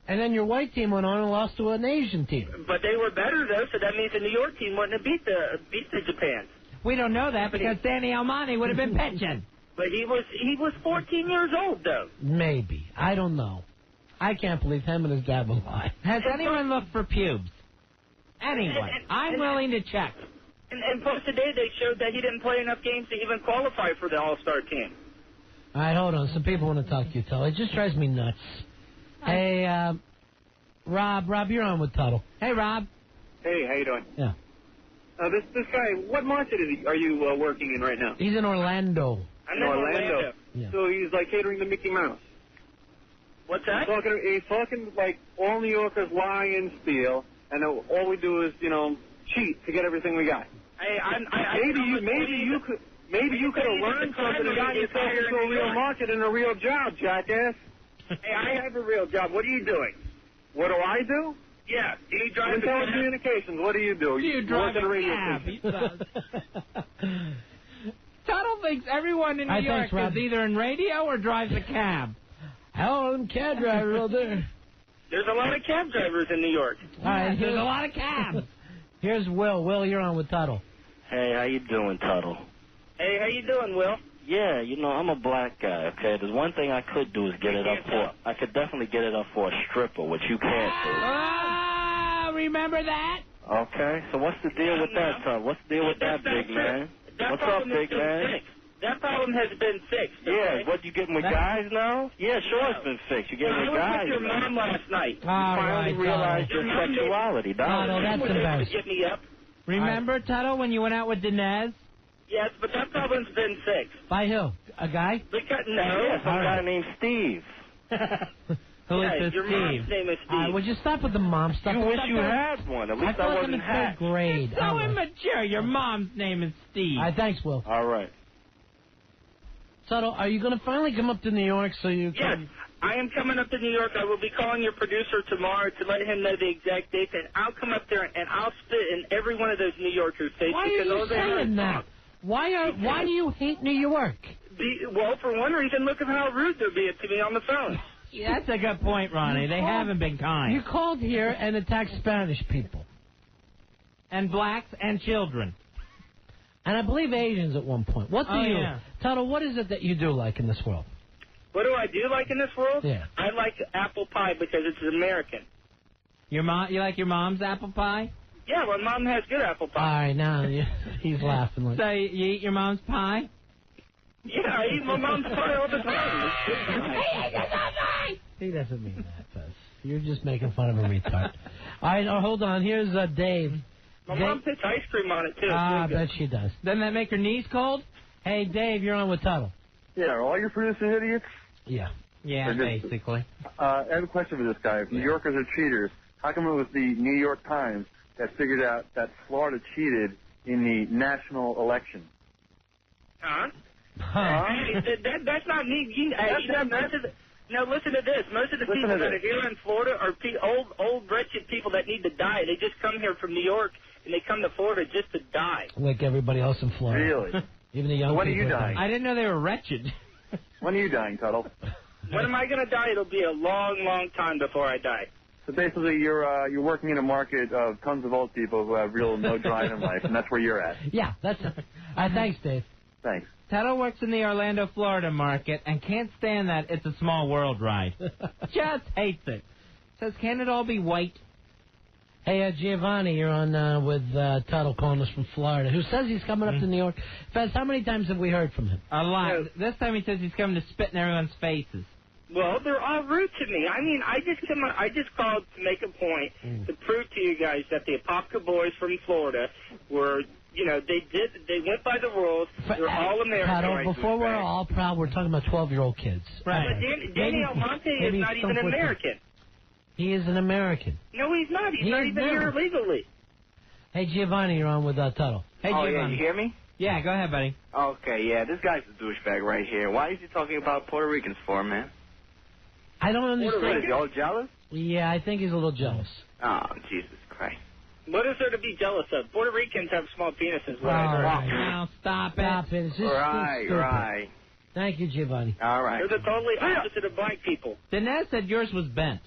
And then your white team went on and lost to an Asian team. But they were better, though, so that means the New York team wouldn't have beat the Japan. We don't know that because Danny Almani would have been pitching. But he was 14 years old, though. Maybe. I don't know. I can't believe him and his dad will lie. Has anyone looked for pubes? Anyone. I'm willing to check. And plus today they showed that he didn't play enough games to even qualify for the All-Star team. All right, hold on. Some people want to talk to you, Tuttle. It just drives me nuts. Hey, Rob, you're on with Tuttle. Hey, Rob. Hey, how you doing? Yeah. This guy, what market are you working in right now? He's in Orlando. I'm in Orlando. Yeah. So he's like catering to Mickey Mouse. What's that? He's talking like all New Yorkers lie and steal, and all we do is, you know, cheat to get everything we got. Maybe you could have learned something and gotten yourself into a real market and a real job, jackass. Hey, I have a real job. What are you doing? What do I do? Yeah, do you drive in telecommunications. What do you do? You drive work at a a radio cab. station. Tuttle thinks everyone in New York is either in radio or drives a cab. Hell, cab driver out there. There's a lot of cab drivers in New York. All right, there's a lot of cabs. Here's Will. Will, you're on with Tuttle. Hey, how you doing, Tuttle? Hey, how you doing, Will? Yeah, you know, I'm a black guy, okay? There's one thing I could do is get it up for... I could definitely get it up for a stripper, which you can't do. Ah, remember that? Okay, so what's the deal with that, Tuttle? What's the deal with that, big man? What's up, big man? That problem has been fixed. Yeah, what, you getting with guys now? Yeah, sure it's been fixed. You getting with guys. I was with your mom last night. You finally realized your sexuality, Tuttle, that's embarrassing. Get me up. Remember, Tuttle, when you went out with Dinez? Yes, but that problem's been fixed. By who? A guy? No. Yeah, some guy named Steve. Who is this your Steve? mom's name is Steve. Would you stop with the mom stuff? You wish you had one. At least I wasn't hacked. Grade. So immature. Your mom's name is Steve. All right, thanks, Will. All right. Tuttle, are you going to finally come up to New York so you can... Yes, I am coming up to New York. I will be calling your producer tomorrow to let him know the exact date, and I'll come up there and I'll spit in every one of those New Yorkers' faces. Why are you saying that? Why do you hate New York? Well, for one reason, look at how rude they're being to me on the phone. Yeah, that's a good point, Ronnie. They haven't been kind. You called here and attacked Spanish people. And blacks and children. And I believe Asians at one point. What do you... Yeah. Tuttle, what is it that you do like in this world? What do I do like in this world? Yeah. I like apple pie because it's American. Your mom? You like your mom's apple pie? Yeah, my mom has good apple pie. All right, now he's laughing. Like... So you eat your mom's pie? Yeah, I eat my mom's pie all the time. He doesn't mean that, Buzz. You're just making fun of a retard. All right, hold on. Here's Dave. My mom puts ice cream on it, too. I bet she does. Doesn't that make her knees cold? Hey, Dave, you're on with Tuttle. Yeah, are all your producers idiots? Yeah. Yeah, basically. I have a question for this guy. If New Yorkers are cheaters, how come it was the New York Times that figured out that Florida cheated in the national election? Huh? Hey, that's not me. Now, listen to this. Most of the people that are here in Florida are old, wretched people that need to die. They just come here from New York, and they come to Florida just to die. Like everybody else in Florida. Really? Even the young when people. When are you dying? I didn't know they were wretched. When are you dying, Tuttle? When am I going to die? It'll be a long, long time before I die. So basically, you're working in a market of tons of old people who have real no drive in life, and that's where you're at. Yeah, that's it. Thanks, Dave. Thanks. Tuttle works in the Orlando, Florida market and can't stand that It's a Small World ride. Just hates it. Says, can it all be white? Hey, Giovanni, you're on with Tuttle calling us from Florida, who says he's coming up to New York. Fez, how many times have we heard from him? A lot. This time he says he's coming to spit in everyone's faces. Well, they're all rude to me. I mean, I just called to make a point to prove to you guys that the Apopka boys from Florida were, you know, they went by the rules. They're all American. Tuttle, before we're all proud, we're talking about 12-year-old kids. Right. But Danny Almonte is not even American. He is an American. No, he's not. He's not even here illegally. Hey, Giovanni, you're on with Tuttle. Hey, Oh, Giovanni. yeah, you hear me? Yeah, go ahead, buddy. Okay, yeah, this guy's a douchebag right here. Why is he talking about Puerto Ricans for, man? I don't understand. What is he, all jealous? Yeah, I think he's a little jealous. Oh, Jesus Christ. What is there to be jealous of? Puerto Ricans have small penises. Now, stop it. Stop it. It's just Right. Thank you, Giovanni. All right. They're the totally opposite of black people. Dinesh said yours was bent.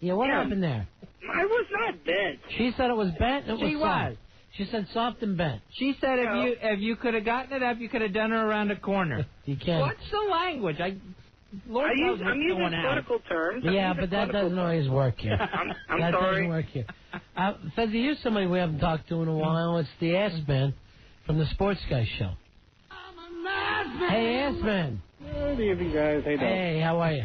Yeah, what happened there? I was not bent. She said it was bent. It She was was. soft. She said soft and bent. She said if you could have gotten it up, you could have done her around a corner. You can't. What's the language? Lord knows what's I'm using going on. political terms. Yeah, but that doesn't always work here. I'm that sorry. doesn't work here. Fezzy, here's somebody we haven't talked to in a while. It's the Ass Man from the Sports Guy Show. Hey, Ass Man. Good evening, guys. Hey, how are you?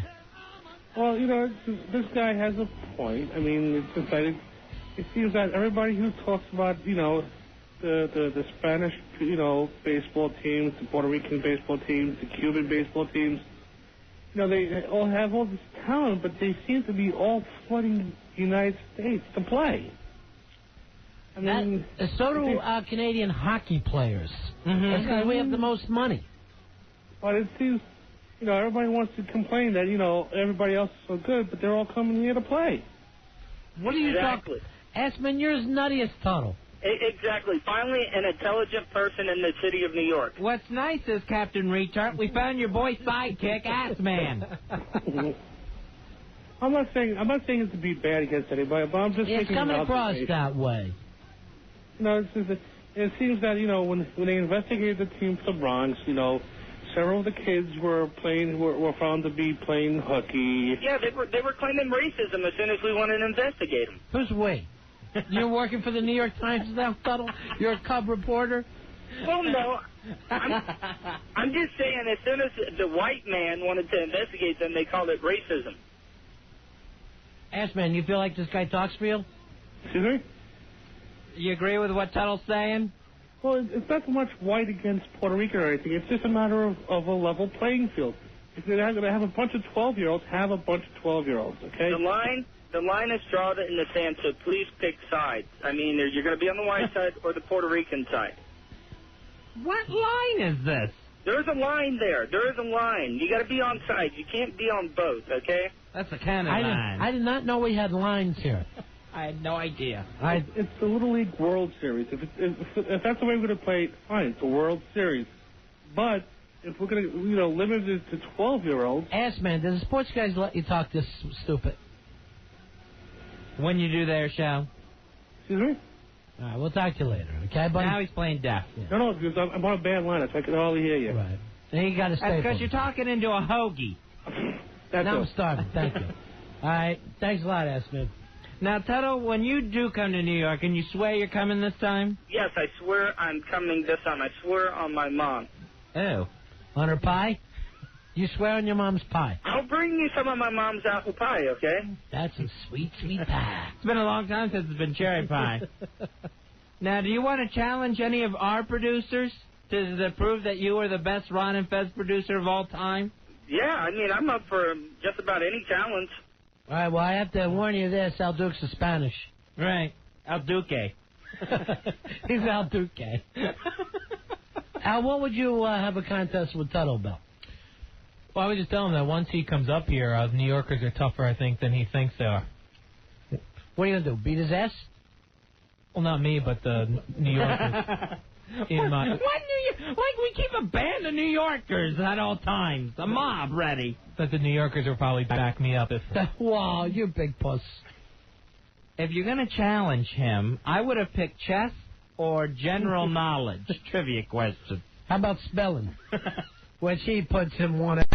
Well, you know, this guy has a point. I mean, it seems that everybody who talks about, you know, the Spanish, you know, baseball teams, the Puerto Rican baseball teams, the Cuban baseball teams, you know, they all have all this talent, but they seem to be all flooding the United States to play. I mean, so do Canadian hockey players. That's because we have the most money. But it seems, you know, everybody wants to complain that, you know, everybody else is so good, but they're all coming here to play. What are you talking? Assman, you're as nutty as Tuttle. Exactly. Finally, an intelligent person in the city of New York. What's nice is, Captain Retard, we found your boy sidekick, Ass Man. I'm not saying it to be bad against anybody, but I'm just It's making coming an across observation. that way. No, it seems that, you know, when they investigated the team for the Bronx, you know, several of the kids were found to be playing hooky. Yeah, they were claiming racism as soon as we wanted to investigate them. Who's we? You're working for the New York Times now, Tuttle? You're a cub reporter? Well, no. I'm just saying, as soon as the white man wanted to investigate them, they called it racism. Assman, you feel like this guy talks for you? Excuse me? You agree with what Tuttle's saying? Well, it's not so much white against Puerto Rican or anything. It's just a matter of a level playing field. If they're going to have a bunch of 12-year-olds, have a bunch of 12-year-olds, okay? The line is drawn in the sand, so please pick sides. I mean, you're going to be on the white side or the Puerto Rican side. What line is this? There's a line there. There is a line. You got to be on sides. You can't be on both, okay? That's the kind of line. I did not know we had lines here. I had no idea. It's the Little League World Series. If that's the way we're going to play it, fine. It's a World Series. But if we're going to, you know, limit it to 12-year-olds. Assman, does the sports guys let you talk this stupid? When you do their show. Excuse me? All right, we'll talk to you later, okay, buddy? Now he's playing deaf. Yeah. No, because I'm on a bad line, so I can hardly hear you. Right. Then you got to stay. That's because you're talking into a hoagie. Now I'm starving. Thank you. All right. Thanks a lot, Assman. Now, Tuttle, when you do come to New York, and you swear you're coming this time? Yes, I swear I'm coming this time. I swear on my mom. Oh. On her pie? You swear on your mom's pie? I'll bring you some of my mom's apple pie, okay? That's a sweet, sweet pie. It's been a long time since it's been cherry pie. Now, do you want to challenge any of our producers to prove that you are the best Ron and Fez producer of all time? Yeah, I mean, I'm up for just about any challenge. All right, well, I have to warn you this. El Duke's is Spanish. Right. El Duque. He's El Duque. Al, what would you have a contest with Tuttle about? Well, I would just tell him that once he comes up here, New Yorkers are tougher, I think, than he thinks they are. What are you going to do, beat his ass? Well, not me, but the New Yorkers. In my... Like we keep a band of New Yorkers at all times. A mob ready. That the New Yorkers will probably back me up if... Wow, you big puss. If you're going to challenge him, I would have picked chess or general knowledge trivia questions. How about spelling? When she puts him one out.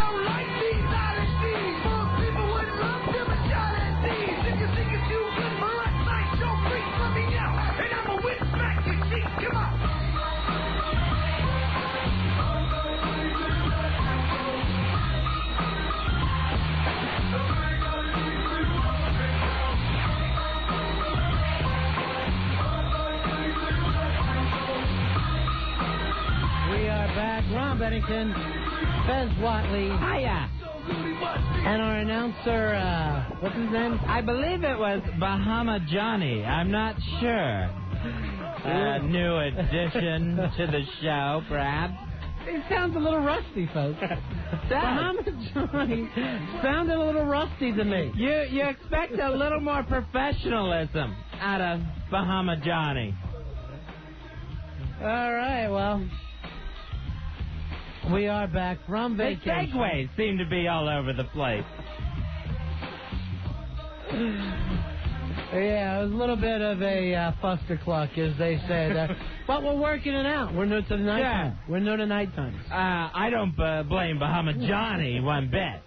Bennington, Fez Watley. Hiya. And our announcer, what's his name? I believe it was Bahama Johnny. I'm not sure. New addition to the show, perhaps. It sounds a little rusty, folks. Bahama Johnny sounded a little rusty to me. You expect a little more professionalism out of Bahama Johnny. All right, well, we are back from The vacation. segues seem to be all over the place. Yeah, it was a little bit of a fustercluck, as they said. But we're working it out. We're new to the nighttime. Yeah. We're new to nighttime. I don't blame Bahama Johnny one bit.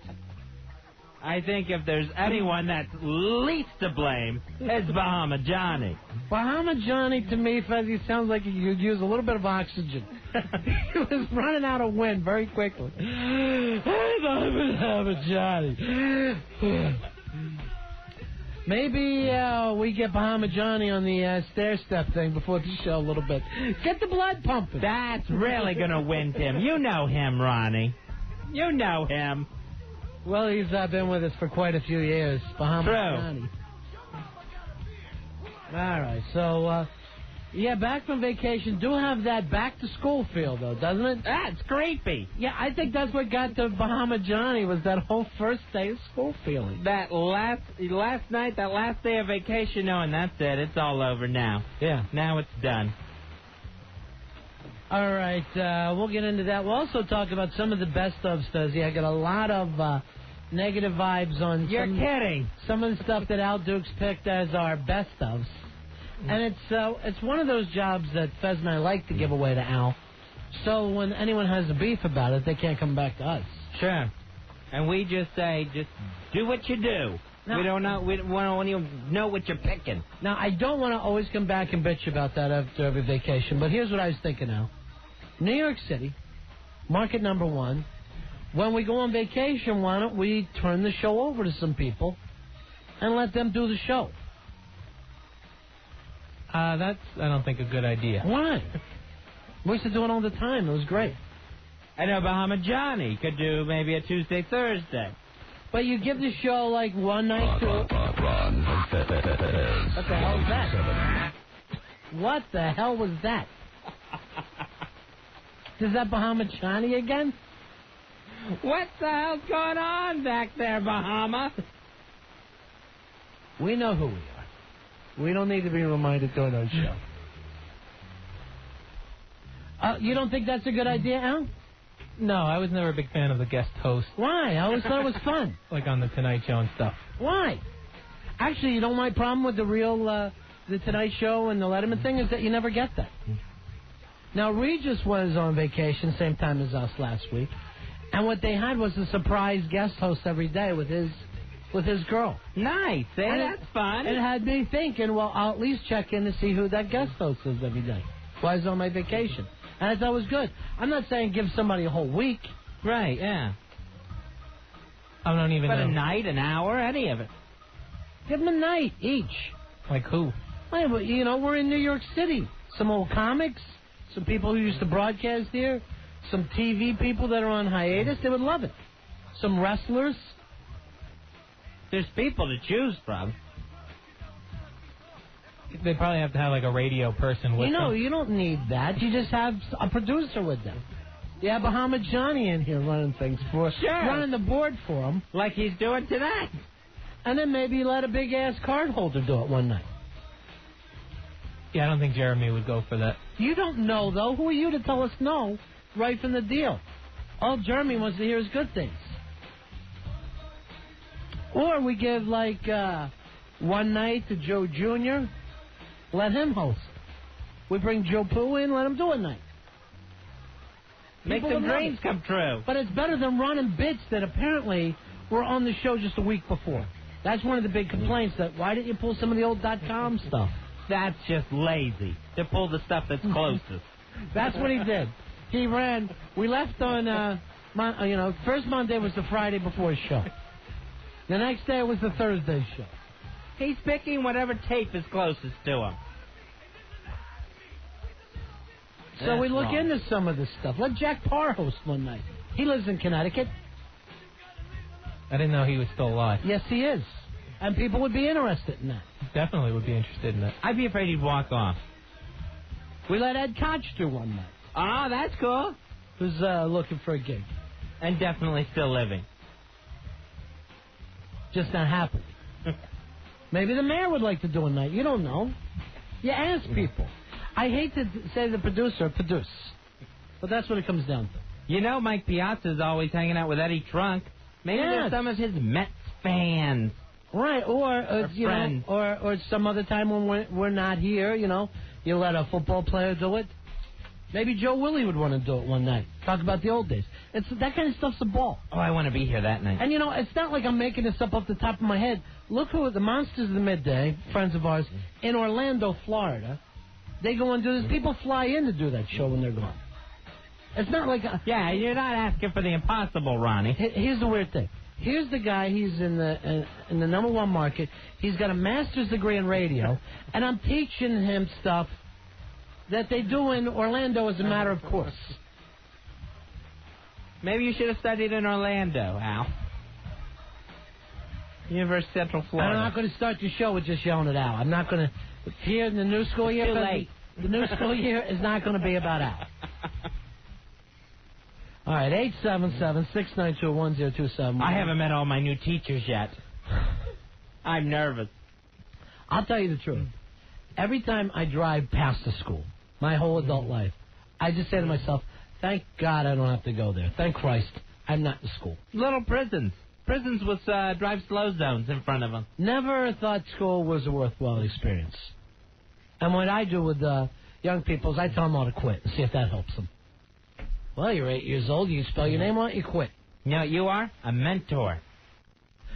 I think if there's anyone that's least to blame, it's Bahama Johnny. Bahama Johnny, to me, Fezzy, sounds like you could use a little bit of oxygen. He was running out of wind very quickly. Bahama Johnny. Maybe we get Bahama Johnny on the stair-step thing before the show a little bit. Get the blood pumping. That's really going to win him. You know him, Ronnie. You know him. Well, he's been with us for quite a few years. Bahama Johnny. All right, so, yeah, back from vacation. Do have that back-to-school feel, though, doesn't it? That's creepy. Yeah, I think that's what got to Bahama Johnny was that whole first day of school feeling. That last night, that last day of vacation, and that's it. It's all over now. Yeah. Now it's done. All right, we'll get into that. We'll also talk about some of the best of stuff. Yeah, I got a lot of negative vibes on. You're kidding. Some of the stuff that Al Dukes picked as our best ofs. And it's one of those jobs that Fez and I like to give away to Al. So when anyone has a beef about it, they can't come back to us. Sure. And we just say, just do what you do. No. We don't know. We don't even know what you're picking. Now, I don't want to always come back and bitch about that after every vacation, but here's what I was thinking now. New York City, market number one. When we go on vacation, why don't we turn the show over to some people and let them do the show? That's, I don't think, a good idea. Why? We used to do it all the time. It was great. I know Bahama Johnny could do maybe a Tuesday, Thursday. But you give the show like one night to... What the hell was that? What the hell was that? Is that Bahama Johnny again? What the hell's going on back there, Bahama? We know who we are. We don't need to be reminded during our show. You don't think that's a good idea, Al? No, I was never a big fan of the guest host. Why? I always thought it was fun. Like on the Tonight Show and stuff. Why? Actually, you know my problem with the real, the Tonight Show and the Letterman thing is that you never get that. Now, Regis was on vacation, same time as us last week, and what they had was a surprise guest host every day with his girl. Nice. And that's fun. It had me thinking, well, I'll at least check in to see who that guest host is every day while I was on my vacation. And I thought it was good. I'm not saying give somebody a whole week. Right, yeah. I don't even know. But a night, an hour, any of it. Give them a night each. Like who? Well, you know, we're in New York City. Some old comics, some people who used to broadcast here, some TV people that are on hiatus. They would love it. Some wrestlers. There's people to choose from. They probably have to have like a radio person with them. You don't need that. You just have a producer with them. You have Bahama Johnny in here running things running the board for them. Like he's doing tonight. And then maybe let a big-ass card holder do it one night. Yeah, I don't think Jeremy would go for that. You don't know, though. Who are you to tell us no right from the deal? All Jeremy wants to hear is good things. Or we give, like, one night to Joe Jr., let him host. We bring Joe Pooh in, let him do a night. Make some dreams come true. But it's better than running bits that apparently were on the show just a week before. That's one of the big complaints, that why didn't you pull some of the old .com stuff? That's just lazy, to pull the stuff that's closest. That's what he did. He ran. We left on, first Monday was the Friday before his show. The next day was the Thursday show. He's picking whatever tape is closest to him. So we look wrong. into some of this stuff. Let Jack Parr host one night. He lives in Connecticut. I didn't know he was still alive. Yes, he is. And people would be interested in that. Definitely would be interested in that. I'd be afraid he'd walk off. We let Ed Koch do one night. Oh, that's cool. Who's looking for a gig. And definitely still living. Just not happening. Maybe the mayor would like to do a night. You don't know. You ask people. I hate to say the producer, produce. But that's what it comes down to. You know, Mike Piazza's always hanging out with Eddie Trunk. Maybe there's some of his Mets fans. Right, or you know, or some other time when we're not here, you know, you let a football player do it. Maybe Joe Willie would want to do it one night. Talk about the old days. It's that kind of stuff's a ball. Oh, I want to be here that night. And you know, it's not like I'm making this up off the top of my head. Look who the Monsters of the Midday, friends of ours, in Orlando, Florida. They go and do this. People fly in to do that show when they're gone. It's not like yeah, you're not asking for the impossible, Ronnie. Here's the weird thing. Here's the guy. He's in the #1 market. He's got a master's degree in radio, and I'm teaching him stuff that they do in Orlando as a matter of course. Maybe you should have studied in Orlando, Al. University of Central Florida. I'm not going to start your show with just yelling at Al. I'm not going to. Here in the new school year, Too late. The new school year is not going to be about Al. All right, 877-692-1027. I haven't met all my new teachers yet. I'm nervous. I'll tell you the truth. Every time I drive past the school, my whole adult life, I just say to myself, thank God I don't have to go there. Thank Christ I'm not in school. Little prisons. Prisons with drive-slow zones in front of them. Never thought school was a worthwhile experience. And what I do with young people is I tell them all to quit and see if that helps them. Well, you're 8 years old. You spell your name, why don't you quit? You know what you are? A mentor.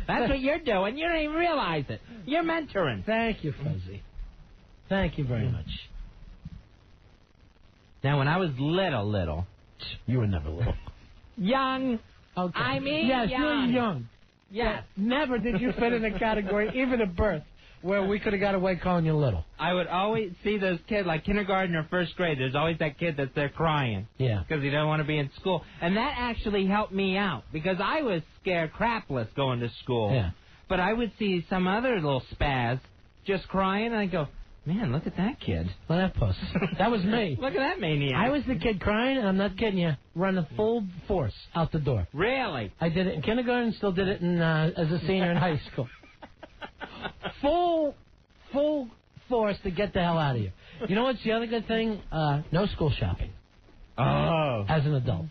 That's what you're doing. You don't even realize it. You're mentoring. Thank you, Fuzzy. Thank you very much. Now, when I was little... You were never little. Young. Okay. I mean yes, young. you're young. Yes. Never did you fit in a category, even at birth, where we could have got away calling you little. I would always see those kids, like kindergarten or first grade, there's always that kid that's there crying. Yeah. Because he doesn't want to be in school. And that actually helped me out, because I was scared crapless going to school. Yeah. But I would see some other little spaz just crying, and I'd go, man, look at that kid. Look at that puss. That was me. Look at that maniac. I was the kid crying, and I'm not kidding you, running full force out the door. Really? I did it in kindergarten, still did it in as a senior in high school. Full force to get the hell out of here. You know what's the other good thing? No school shopping. Oh. As an adult.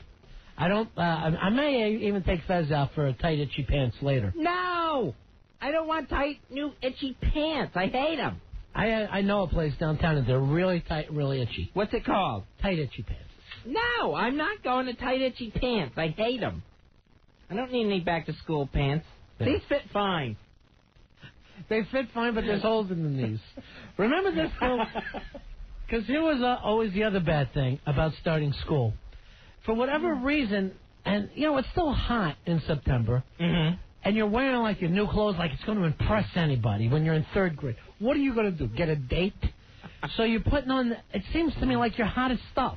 I don't. I may even take Fez out for a tight, itchy pants later. No! I don't want tight, new, itchy pants. I hate them. I know a place downtown that they're really tight, really itchy. What's it called? Tight, itchy pants. No, I'm not going to tight, itchy pants. I hate them. I don't need any back-to-school pants. Yeah. These fit fine. They fit fine, but there's holes in the knees. Remember this, though? Because here was always the other bad thing about starting school. For whatever reason, and, you know, it's still hot in September, and you're wearing, like, your new clothes like it's going to impress anybody when you're in third grade. What are you going to do, get a date? So you're putting on, it seems to me like your hottest stuff.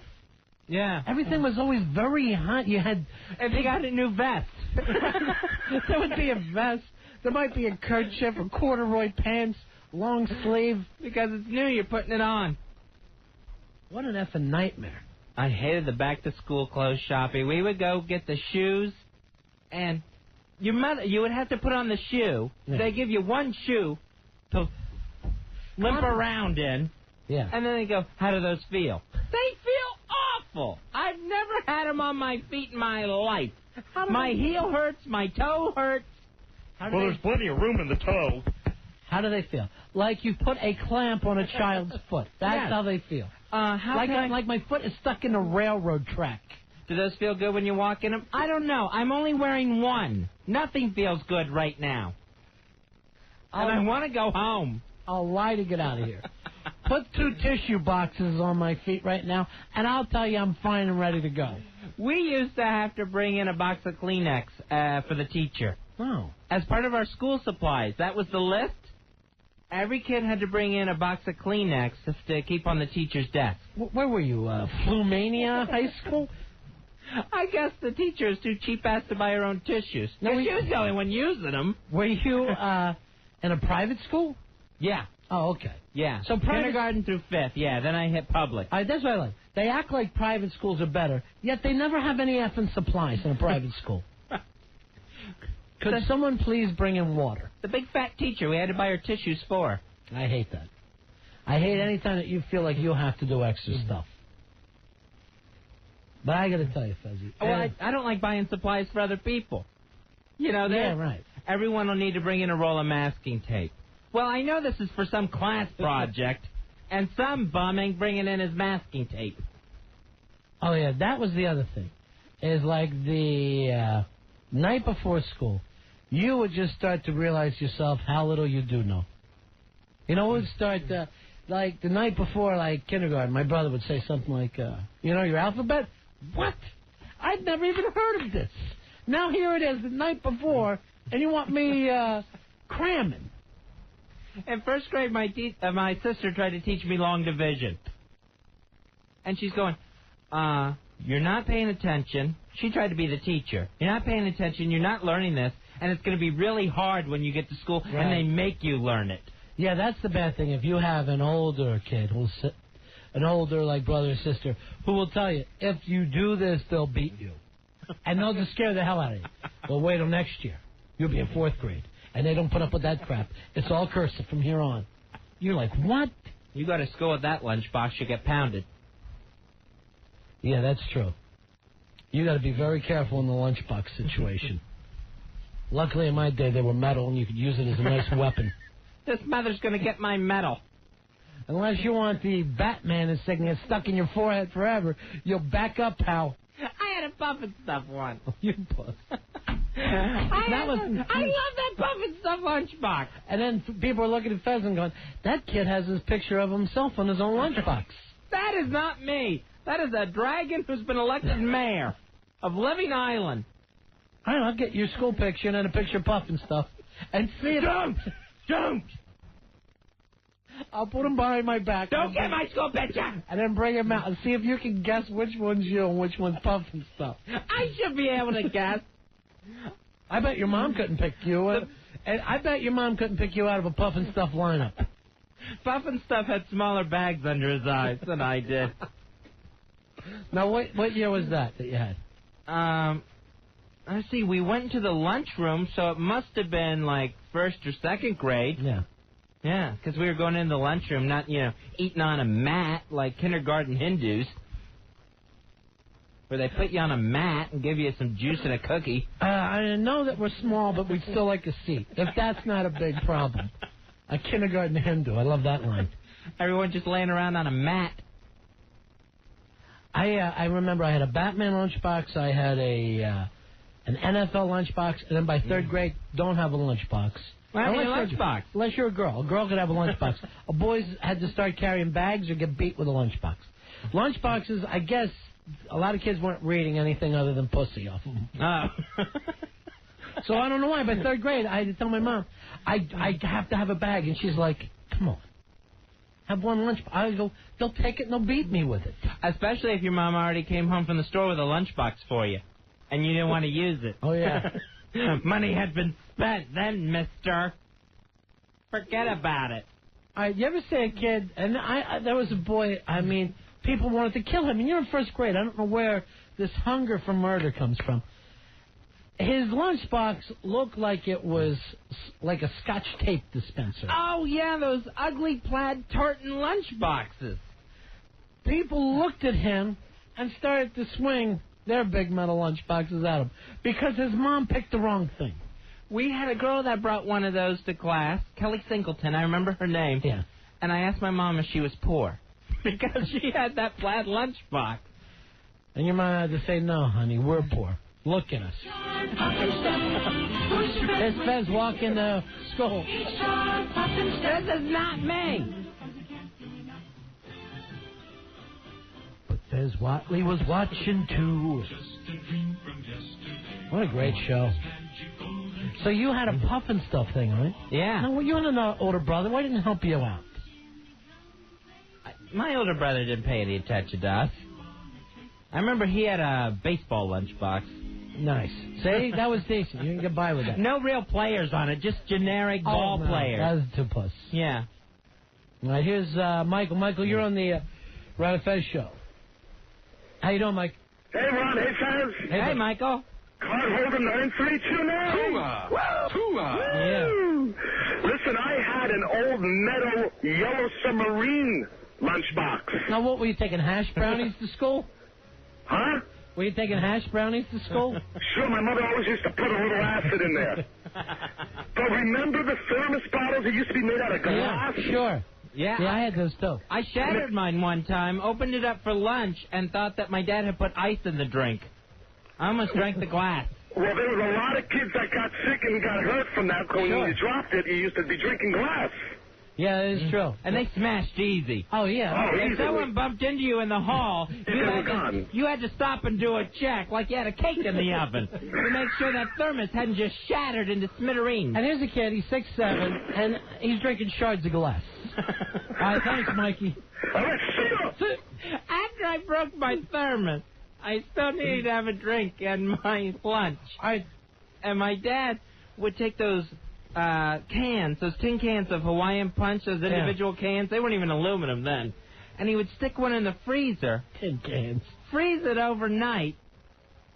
Yeah. Everything was always very hot. You had... And you got a new vest. There would be a vest. There might be a kerchief or corduroy pants, long sleeve. Because it's new, you're putting it on. What an effing nightmare. I hated the back-to-school clothes shopping. We would go get the shoes, and you would have to put on the shoe. Yeah. They give you one shoe to limp around in. Yeah. And then they go, how do those feel? They feel awful. I've never had them on my feet in my life. My heel hurts, my toe hurts. Well, there's plenty of room in the toe. How do they feel? Like you put a clamp on a child's foot. That's Yes. how they feel. Like my foot is stuck in a railroad track. Do those feel good when you walk in them? I don't know. I'm only wearing one. Nothing feels good right now. And I want to go home. I'll lie to get out of here. Put 2 tissue boxes on my feet right now, and I'll tell you I'm fine and ready to go. We used to have to bring in a box of Kleenex for the teacher. Oh. As part of our school supplies. That was the list. Every kid had to bring in a box of Kleenex to keep on the teacher's desk. Where were you, Flumania High School? I guess the teacher is too cheap-ass to buy her own tissues. No, She was the only one using them. Were you in a private school? Yeah. Oh, okay. Yeah. So private... kindergarten through 5th, yeah. Then I hit public. That's what I like. They act like private schools are better, yet they never have any effing supplies in a private school. Could someone please bring in water? The big fat teacher we had to buy her tissues for. I hate that. I hate any time that you feel like you'll have to do extra stuff. But I got to tell you, Fezzi. Well, I don't like buying supplies for other people. You know, yeah, right. Everyone will need to bring in a roll of masking tape. Well, I know this is for some class project, and some bumming bringing in his masking tape. Oh, yeah, that was the other thing. Is like the night before school, you would just start to realize yourself how little you do know. You know, it would start, like the night before, like kindergarten, my brother would say something like, you know, your alphabet? What? I'd never even heard of this. Now here it is the night before, and you want me cramming. In first grade, my sister tried to teach me long division. And she's going, you're not paying attention. She tried to be the teacher. You're not paying attention. You're not learning this. And it's going to be really hard when you get to school, right. And they make you learn it. Yeah, that's the bad thing. If you have an older kid, an older, like, brother or sister, who will tell you, if you do this, they'll beat you. And they'll just scare the hell out of you. Well, wait till next year. You'll be in 4th grade. And they don't put up with that crap. It's all cursive from here on. You're like, what? You go to school with that lunchbox, you get pounded. Yeah, that's true. You got to be very careful in the lunchbox situation. Luckily, in my day, they were metal, and you could use it as a nice weapon. This mother's going to get my medal. Unless you want the Batman insignia stuck in your forehead forever, you'll back up, pal. I had a Puffin Stuff one. You puss. I love that Puffin Stuff lunchbox. And then people are looking at Fez and going, that kid has his picture of himself on his own lunchbox. That is not me. That is a dragon who's been elected mayor of Living Island. All right, I'll get your school picture and then a picture of Puffin Stuff. And see it. Don't! I'll put them behind my back. Don't get my school picture! And then bring them out and see if you can guess which one's you and which one's Puffin Stuff. I should be able to guess. I bet your mom couldn't pick you. And I bet your mom couldn't pick you out of a Puffin Stuff lineup. Puffin Stuff had smaller bags under his eyes than I did. Now, what year was that you had? Let's see, we went into the lunchroom, so it must have been like 1st or 2nd grade. Yeah. Yeah, because we were going in the lunchroom, not, eating on a mat like kindergarten Hindus, where they put you on a mat and give you some juice and a cookie. I know that we're small, but we'd still like a seat, if that's not a big problem. A kindergarten Hindu, I love that line. Everyone just laying around on a mat. I remember I had a Batman lunchbox, I had an NFL lunchbox, and then by 3rd grade, don't have a lunchbox. Why have a lunchbox? Unless you're a girl. A girl could have a lunchbox. Boys had to start carrying bags or get beat with a lunchbox. Lunchboxes, I guess, a lot of kids weren't reading anything other than pussy off of them. Oh. So I don't know why. By 3rd grade, I had to tell my mom, I have to have a bag. And she's like, come on. Have one lunchbox. I go, they'll take it and they'll beat me with it. Especially if your mom already came home from the store with a lunchbox for you. And you didn't want to use it. Oh, yeah. Money had been spent then, mister. Forget about it. All right, you ever say a kid, and there was a boy, people wanted to kill him, and you're in 1st grade. I don't know where this hunger for murder comes from. His lunchbox looked like it was like a Scotch tape dispenser. Oh, yeah, those ugly plaid tartan lunchboxes. People looked at him and started to swing their big metal lunchboxes at him because his mom picked the wrong thing. We had a girl that brought one of those to class, Kelly Singleton. I remember her name. Yeah. And I asked my mom if she was poor because she had that plaid lunchbox. And your mom had to say, no, honey, we're poor. Look at us. There's Fez walking to school. This is not me. But Fez Whatley was watching too. What a great show. So you had a puff and stuff thing, right? Yeah. Now, you had an older brother. Why didn't he help you out? My older brother didn't pay any attention to us. I remember he had a baseball lunchbox. Nice. See, that was decent. You can get by with that. No real players on it, just generic ball players. That was too puss. Yeah. All right, here's Michael. Michael, you're on the Ron and Fez show. How you doing, Mike? Hey, Ron. Hey, Fez. Hey, Michael. Card holder 932 now. Yeah. Listen, I had an old metal yellow submarine lunchbox. Now, what were you taking, hash brownies to school? Huh? Were you taking hash brownies to school? Sure, my mother always used to put a little acid in there. But remember the thermos bottles that used to be made out of glass? Yeah, sure. Yeah, I had those too. I shattered mine one time, opened it up for lunch, and thought that my dad had put ice in the drink. I almost drank the glass. Well, there was a lot of kids that got sick and got hurt from that. When you dropped it, you used to be drinking glass. Yeah, that is true. And they smashed easy. Oh, yeah. Oh, if easily. someone bumped into you in the hall, you had to stop and do a check like you had a cake in the oven to make sure that thermos hadn't just shattered into smithereens. And here's a kid, he's 6'7", and he's drinking shards of glass. All right, thanks, Mikey. After I broke my thermos, I still needed to have a drink and my lunch. And my dad would take those cans, those tin cans of Hawaiian Punch, those individual cans. They weren't even aluminum then. And he would stick one in the freezer. Tin cans. Freeze it overnight,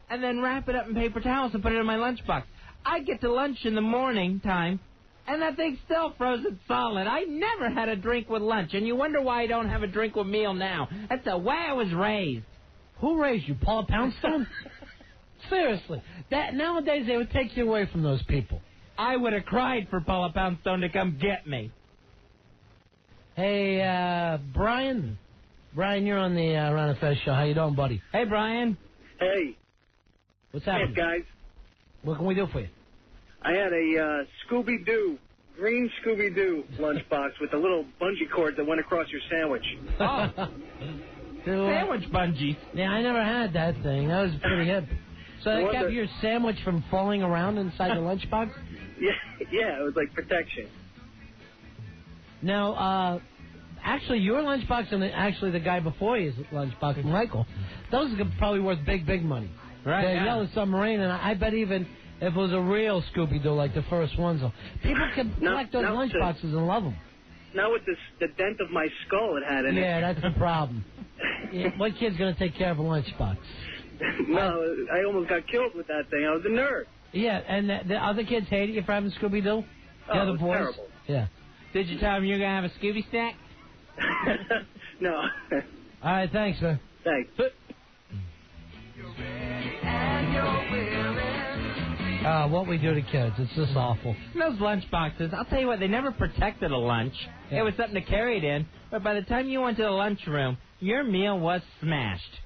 and then wrap it up in paper towels and put it in my lunchbox. I'd get to lunch in the morning time, and that thing's still frozen solid. I never had a drink with lunch, and you wonder why I don't have a drink with meal now. That's the way I was raised. Who raised you, Paula Poundstone? Seriously. Nowadays, they would take you away from those people. I would have cried for Paula Poundstone to come get me. Hey, Brian. Brian, you're on the Ron and Fez show. How you doing, buddy? Hey, Brian. Hey. What's happening? Hey, guys. What can we do for you? I had a Scooby-Doo, green Scooby-Doo lunchbox with a little bungee cord that went across your sandwich. Oh. Sandwich bungee. Yeah, I never had that thing. That was pretty hip. So they kept your sandwich from falling around inside the lunchbox? Yeah, it was like protection. Now, actually, your lunchbox and actually the guy before his lunchbox, Michael, those are probably worth big, big money. Right. The Yellow Submarine, and I bet even if it was a real Scooby-Doo like the first ones, people can collect those lunchboxes and love them. Now with the dent of my skull it had in it. Yeah, that's the problem. What kid's going to take care of a lunchbox? No, I almost got killed with that thing. I was a nerd. Yeah, and the other kids hated you for having Scooby-Doo? The other it was boys? terrible. Yeah. Did you tell them you're going to have a Scooby snack? No. All right, thanks, man. Thanks. What we do to kids, it's just awful. Those lunch boxes, I'll tell you what, they never protected a lunch. Yeah. It was something to carry it in, but by the time you went to the lunchroom, your meal was smashed.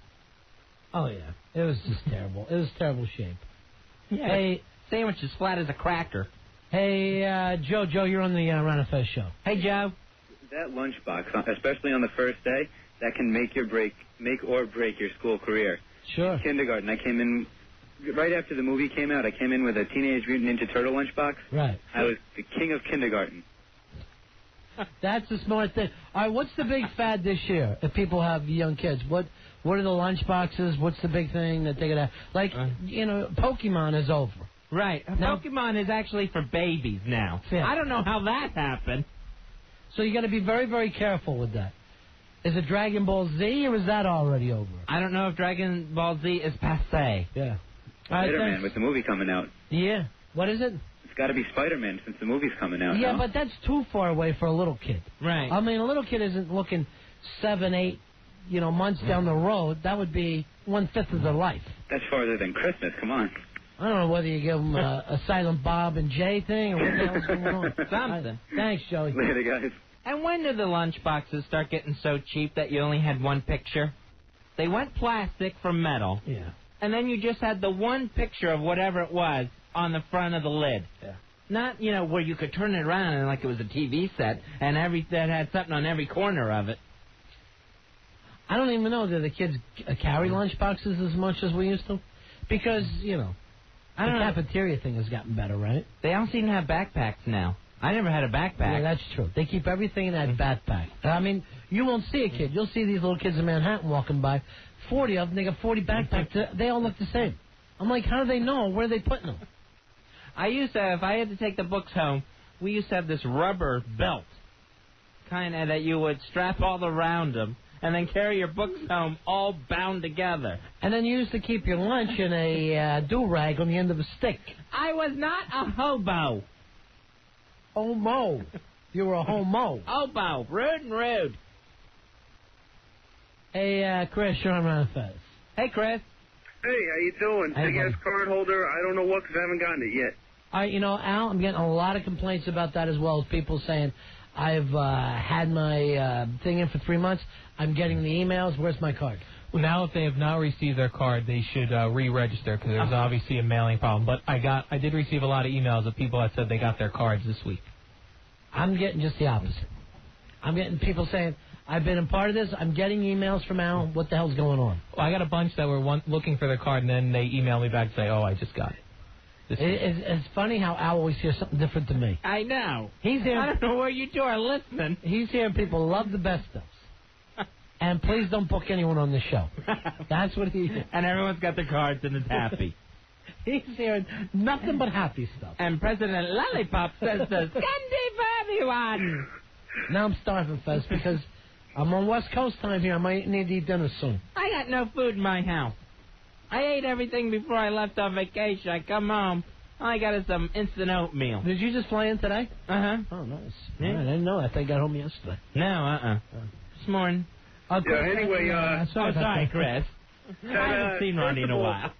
Oh, yeah. It was just terrible. It was terrible shape. Yeah, Hey, sandwich as flat as a cracker. Hey, Joe, you're on the Ron and Fez show. Hey, Joe. That lunchbox, especially on the first day, that can make or break your school career. Sure. Kindergarten, I came in right after the movie came out. I came in with a Teenage Mutant Ninja Turtle lunchbox. Right. I was the king of kindergarten. That's the smart thing. All right, what's the big fad this year? If people have young kids, what are the lunch boxes? What's the big thing that they're gonna like? Pokemon is over. Right. Pokemon is actually for babies now. Yeah. I don't know how that happened. So you got to be very, very careful with that. Is it Dragon Ball Z or is that already over? I don't know if Dragon Ball Z is passé. Yeah. All right, Spider-Man with the movie coming out. Yeah. What is it? It's got to be Spider-Man since the movie's coming out. Yeah, no? but that's too far away for a little kid. Right. I mean, a little kid isn't looking 7, 8, months down the road. That would be 1/5 of their life. That's farther than Christmas. Come on. I don't know whether you give them a Silent Bob and Jay thing or what the hell's going on. Something. Thanks, Joey. Later, guys. And when did the lunch boxes start getting so cheap that you only had one picture? They went plastic from metal. Yeah. And then you just had the one picture of whatever it was on the front of the lid. Yeah. Not, where you could turn it around and like it was a TV set and that had something on every corner of it. I don't even know that the kids carry lunch boxes as much as we used to. Because, I don't the know. cafeteria thing has gotten better, right? They all seem to have backpacks now. I never had a backpack. Yeah, that's true. They keep everything in that backpack. I mean, you won't see a kid. You'll see these little kids in Manhattan walking by. 40 of them, they got 40 backpacks. They all look the same. I'm like, how do they know? Where are they putting them? I used to, if I had to take the books home, we used to have this rubber belt, kind of that you would strap all around them, and then carry your books home all bound together. And then you used to keep your lunch in a do-rag on the end of a stick. I was not a hobo. Homo. You were a homo. Hobo. Rude and rude. Hey, Chris, you're on Ron Fez. Hey, Chris. Hey, how you doing? Hey, Big-ass card holder. I don't know what, because I haven't gotten it yet. All right, Al, I'm getting a lot of complaints about that as well as people saying, I've had my thing in for 3 months. I'm getting the emails. Where's my card? Well, now if they have not received their card, they should re-register because there's obviously a mailing problem. But I did receive a lot of emails of people that said they got their cards this week. I'm getting just the opposite. I'm getting people saying, I've been a part of this. I'm getting emails from Al. What the hell's going on? Well, I got a bunch that were looking for their card, and then they emailed me back and say, oh, I just got it. It's funny how Al always hears something different to me. I know. He's hearing, I don't know where you two are listening. He's hearing people love the best stuff. And please don't book anyone on the show. That's what he... And everyone's got their cards and is happy. He's hearing nothing but happy stuff. And President Lollipop says the candy for everyone. Now I'm starving, Fez, because I'm on West Coast time here. I might need to eat dinner soon. I got no food in my house. I ate everything before I left on vacation. I come home. All I got is some instant oatmeal. Did you just fly in today? Uh-huh. Oh, nice. Yeah. All right, I didn't know that. They got home yesterday. No, This morning. Anyway, sorry, Chris. I haven't seen Ronnie in a while.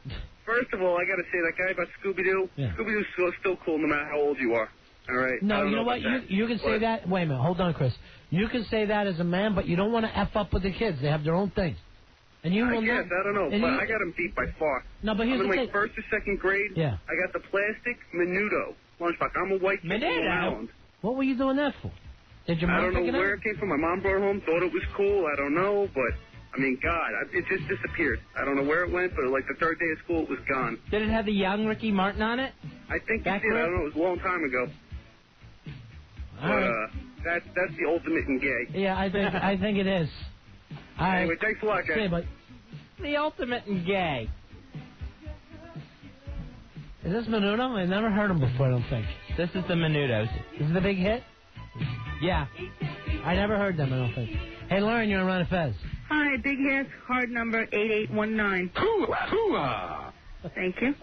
First of all, I got to say, that guy about Scooby-Doo, Yeah. Scooby-Doo's still cool no matter how old you are. All right? No, I don't you know what? about that. You can say that. Wait a minute. Hold on, Chris. You can say that as a man, but you don't want to F up with the kids. They have their own things. And you I will guess, not, I don't know, and but you- I got him beat by far. No, but here's I'm in the like thing. first or second grade. Yeah. I got the plastic Menudo lunchbox. I'm a white kid from Long Menudo? Island. What were you doing that for? Did your I mom don't know pick it where up? it came from. My mom brought it home, thought it was cool. I don't know, but I mean, God, it just disappeared. I don't know where it went, but like the third day of school, it was gone. Did it have the young Ricky Martin on it? I think it Back did. I row? don't know. It was a long time ago. All But right. that's the ultimate in gay. Yeah, I think it is. All right. Anyway, thanks a lot, guys. See, but The ultimate in gay. is this Menudo? I've never heard him before, I don't think. This is the Menudos. Is it a big hit? Yeah. I never heard them, I don't think. Hey, Lauren, you're on Ron and Fez. Hi, Big Hair, card number 8819. Thank you.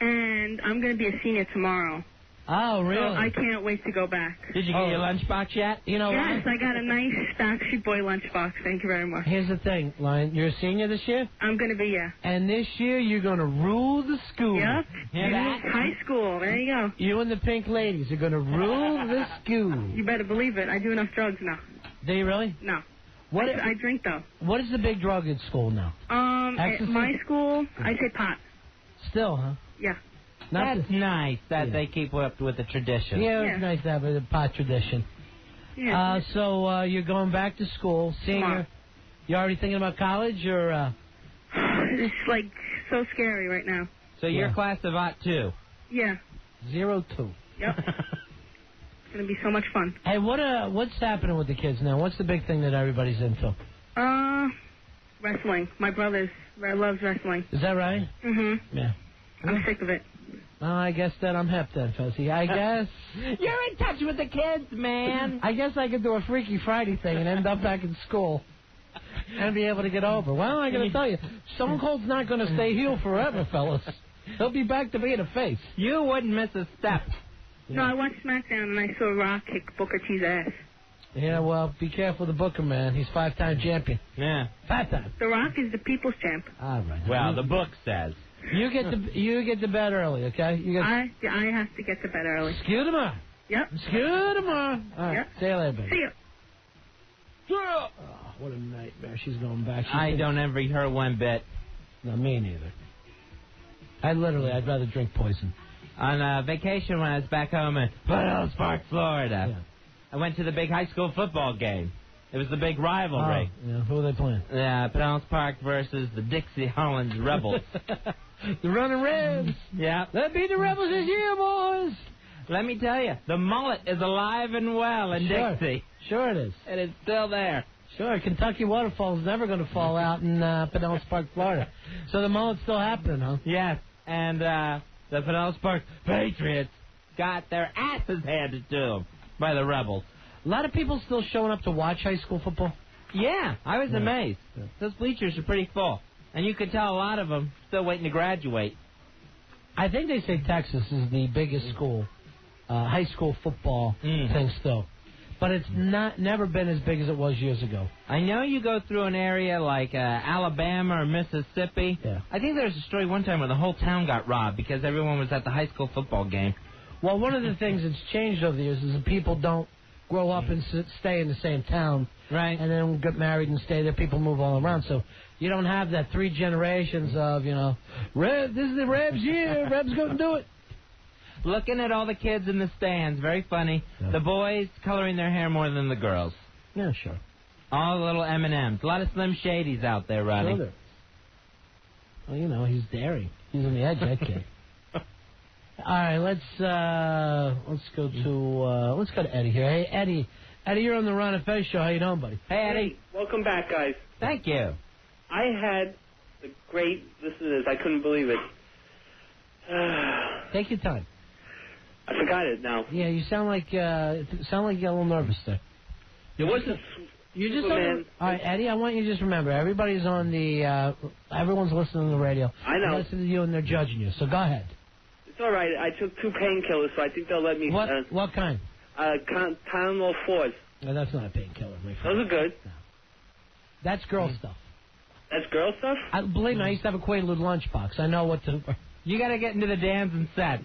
And I'm going to be a senior tomorrow. Oh, really? So I can't wait to go back. Did you get your lunchbox yet? You know, Yes, I got a nice Backstreet Boy lunchbox. Thank you very much. here's the thing, Lauren. You're a senior this year? I'm going to be, yeah. And this year, you're going to rule the school. Yep. Hear that? High school. There you go. You and the pink ladies are going to rule the school. You better believe it. I do enough drugs now. Do you really? No. What I drink, though. What is the big drug at school now? At Ecstasy? my school, I say pot. Still, huh? Yeah. Not That's nice that they keep up with the tradition. Yeah, it's nice to have a pot tradition. Yeah. So you're going back to school, senior. Tomorrow. You already thinking about college, or? It's like so scary right now. So your Yeah. class of ot too. Yeah. 02. Yep. It's going to be so much fun. Hey, what's happening with the kids now? What's the big thing that everybody's into? Wrestling. My brother loves wrestling. Is that right? Mm-hmm. Yeah. I'm sick of it. Well, I guess that I'm hep then, Fuzzy. I guess. You're in touch with the kids, man. I guess I could do a Freaky Friday thing and end up back in school and be able to get over. Well, I got to tell you, Stone Cold's not going to stay heel forever, fellas. He'll be back to being a face. You wouldn't miss a step. No, I watched SmackDown and I saw Rock kick Booker T's ass. Yeah, well, be careful of the Booker, man. He's 5-time champion. Yeah. 5-time. The Rock is the people's champ. All right. Well, the book says. You get to bed early, okay? I have to get to bed early. Skew tomorrow. Yep. Skew tomorrow. All right. Yep. See you later, baby. See ya. Oh, what a nightmare. She's going back. I don't envy her one bit. No, me neither. I'd rather drink poison. On vacation when I was back home in Pinellas Park, Florida, I went to the big high school football game. It was the big rivalry. Oh, yeah. Who are they playing? Pinellas Park versus the Dixie Hollands Rebels. The Running Rebs. Yeah. Let's beat the Rebels this year, boys. Let me tell you, the mullet is alive and well in Sure. Dixie. Sure it is. It is still there. Sure, Kentucky Waterfall is never going to fall out in Pinellas Park, Florida. So the mullet's still happening, huh? Yes, and the Pinellas Park Patriots got their asses handed to them by the Rebels. A lot of people still showing up to watch high school football. Yeah, I was amazed. Yeah. Those bleachers are pretty full. And you could tell a lot of them still waiting to graduate. I think they say Texas is the biggest school, high school football thing still. But it's never been as big as it was years ago. I know you go through an area like Alabama or Mississippi. Yeah. I think there was a story one time where the whole town got robbed because everyone was at the high school football game. Well, one of the things that's changed over the years is that people don't grow up and stay in the same town. Right. And then get married and stay there. People move all around. So you don't have that 3 generations of, Reb, this is the Rebs year. Rebs going to do it. Looking at all the kids in the stands, very funny. Yeah. The boys coloring their hair more than the girls. Yeah, sure. All the little M&Ms. A lot of Slim Shadys out there, Rodney. Sure. Well, he's daring. He's on the edge, that kid. All right, let's go to Eddie here. Hey, Eddie, you're on the Ron and Fez show. How you doing, buddy? Hey, Eddie. Welcome back, guys. Thank you. I had the great, listen to this, I couldn't believe it. Take your time. I forgot it now. Yeah, you sound like you got a little nervous there. It wasn't You just Superman. all right, Eddie. I want you to just remember, everybody's on the. Everyone's listening to the radio. I know. They're listening to you and they're judging you. So go ahead. It's all right. I took 2 painkillers, so I think they'll let me. What kind? Tylenol 4s. No, that's not a painkiller, my friend. Those are good. No. That's girl stuff. That's girl stuff? Believe me, I used to have a Quaalude lunchbox. I know what to. You got to get into the dams and sets.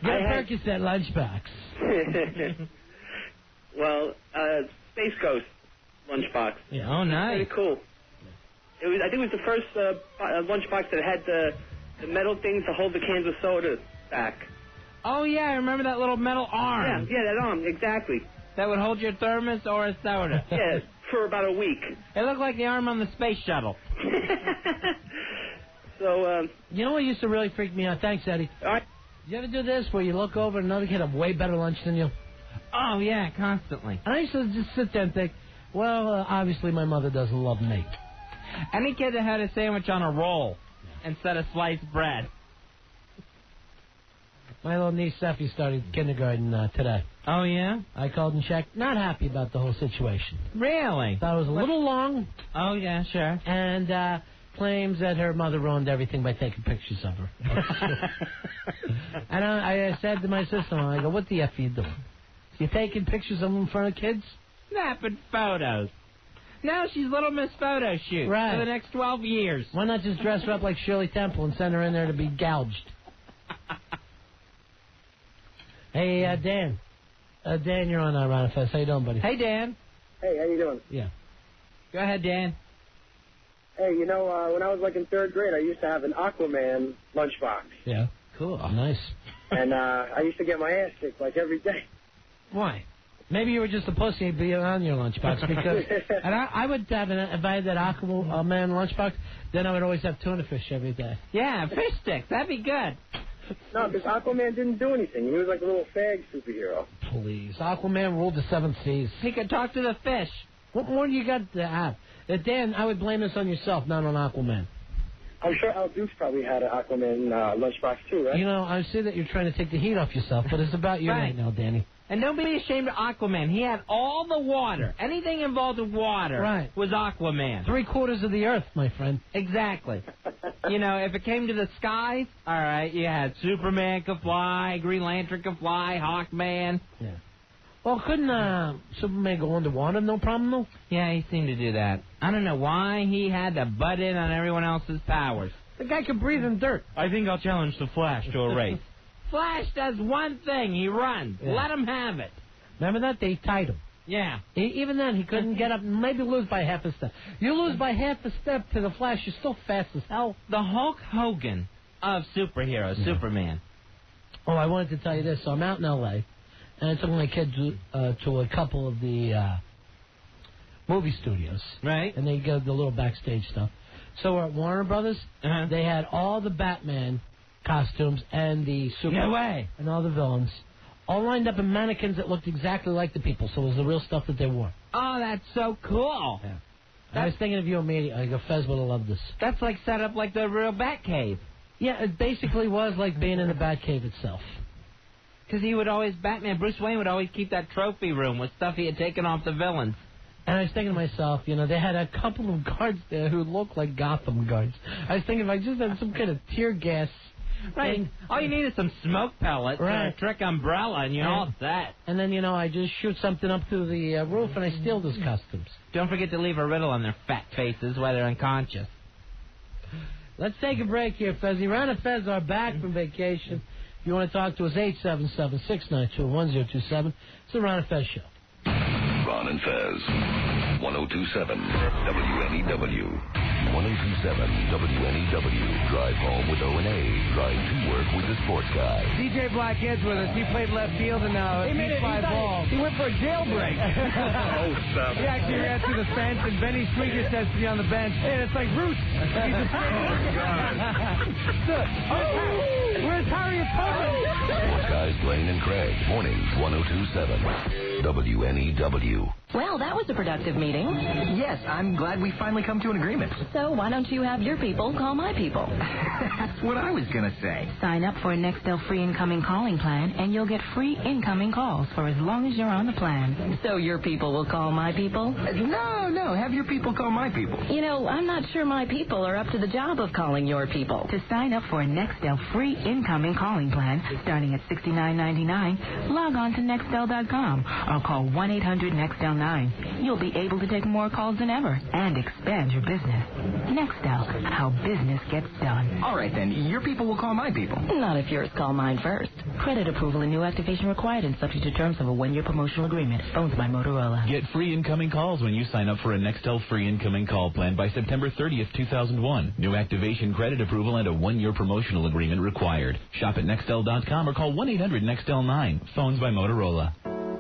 Get a Percocet lunchbox. Well, Space Ghost lunchbox. Yeah, oh, nice. Pretty cool. It was. I think it was the first lunchbox that had the metal thing to hold the cans of soda back. Oh, yeah, I remember that little metal arm. Yeah, that arm, exactly. That would hold your thermos or a soda. Yeah, for about a week. It looked like the arm on the space shuttle. So, you know what used to really freak me out? Thanks, Eddie. All right. You ever do this where you look over and another kid have way better lunch than you? Oh, yeah, constantly. And I used to just sit there and think, well, obviously my mother doesn't love me. Any kid that had a sandwich on a roll instead of sliced bread. My little niece, Steffi, started kindergarten today. Oh, yeah? I called and checked. Not happy about the whole situation. Really? Thought it was a little long. Oh, yeah, sure. And claims that her mother ruined everything by taking pictures of her. And I said to my sister-in-law, I go, what the F are you doing? You taking pictures of them in front of kids? Snapping photos. Now she's Little Miss Photo Shoot right. for the next 12 years. Why not just dress her up like Shirley Temple and send her in there to be gouged? Hey, Dan. Dan, you're on Ron Fest. How you doing, buddy? Hey, Dan. Hey, how you doing? Yeah. Go ahead, Dan. Hey, when I was like in 3rd grade, I used to have an Aquaman lunchbox. Yeah. Cool. Nice. And I used to get my ass kicked like every day. Why? Maybe you were just a pussy and be on your lunchbox because, and I would have if I had that Aquaman lunchbox, then I would always have tuna fish every day. Yeah, fish sticks. That'd be good. No, because Aquaman didn't do anything. He was like a little fag superhero. Please, Aquaman ruled the 7 seas. He could talk to the fish. What more do you got to have? Dan, I would blame this on yourself, not on Aquaman. I'm sure Al Dukes probably had an Aquaman lunchbox too, right? I see that you're trying to take the heat off yourself, but it's about you right now, Danny. And don't be ashamed of Aquaman. He had all the water. Anything involved with water was Aquaman. 3/4 of the earth, my friend. Exactly. If it came to the skies, all right, you had Superman could fly, Green Lantern could fly, Hawkman. Yeah. Well, couldn't Superman go underwater? No problem, though? Yeah, he seemed to do that. I don't know why he had to butt in on everyone else's powers. The guy could breathe in dirt. I think I'll challenge the Flash to a race. Flash does one thing. He runs. Yeah. Let him have it. Remember that? They tied him. Yeah. Even then, he couldn't get up. Maybe lose by half a step. You lose by half a step to the Flash, you're still fast as hell. The Hulk Hogan of superheroes, Superman. Oh, I wanted to tell you this. So I'm out in L.A., and I took my kids to a couple of the movie studios. Right. And they get the little backstage stuff. So we're at Warner Brothers. They had all the Batman costumes and the super No way. and all the villains all lined up in mannequins that looked exactly like the people. So it was the real stuff that they wore. Oh, that's so cool. Yeah. I was thinking of you immediately. I go, Fez would have loved this. That's like set up like the real Batcave. Yeah, it basically was like being in the Batcave itself. Because he would always, Bruce Wayne would always keep that trophy room with stuff he had taken off the villains. And I was thinking to myself, they had a couple of guards there who looked like Gotham guards. I was thinking if I just had some kind of tear gas thing. All you need is some smoke pellets or a trick umbrella, and you're all set. And then, I just shoot something up through the roof and I steal those costumes. Don't forget to leave a riddle on their fat faces while they're unconscious. Let's take a break here, Fezzy. Ron and Fez are back from vacation. If you want to talk to us, 877-692-1027. It's the Ron and Fez Show. Ron and Fez, 1027 WNEW. 1027 WNEW. Drive home with O&A. Drive to work with the sports guy. DJ Blackhead's with us. He played left field and now he's 5 balls. He went for a jailbreak. Oh, stop. He actually ran through the fence, and Benny Squeaker says to be on the bench, hey, it's like Roots. He's a Where's Harriet Tubman? Sports guys Blaine and Craig. Mornings 1027 WNEW. Well, that was a productive meeting. Yes, I'm glad we finally come to an agreement. So why don't you have your people call my people? That's what I was going to say. Sign up for a Nextel free incoming calling plan, and you'll get free incoming calls for as long as you're on the plan. So your people will call my people? No, have your people call my people. I'm not sure my people are up to the job of calling your people. To sign up for a Nextel free incoming calling plan, starting at $69.99, log on to Nextel.com or call 1-800-NEXTEL-9. You'll be able to take more calls than ever and expand your business. Nextel, how business gets done. All right, then. Your people will call my people. Not if yours call mine first. Credit approval and new activation required and subject to terms of a 1-year promotional agreement. Phones by Motorola. Get free incoming calls when you sign up for a Nextel free incoming call plan by September 30th, 2001. New activation, credit approval, and a 1-year promotional agreement required. Shop at Nextel.com or call 1-800-NEXTEL-9. Phones by Motorola.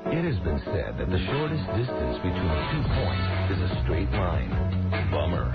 It has been said that the shortest distance between 2 points is a straight line. Bummer.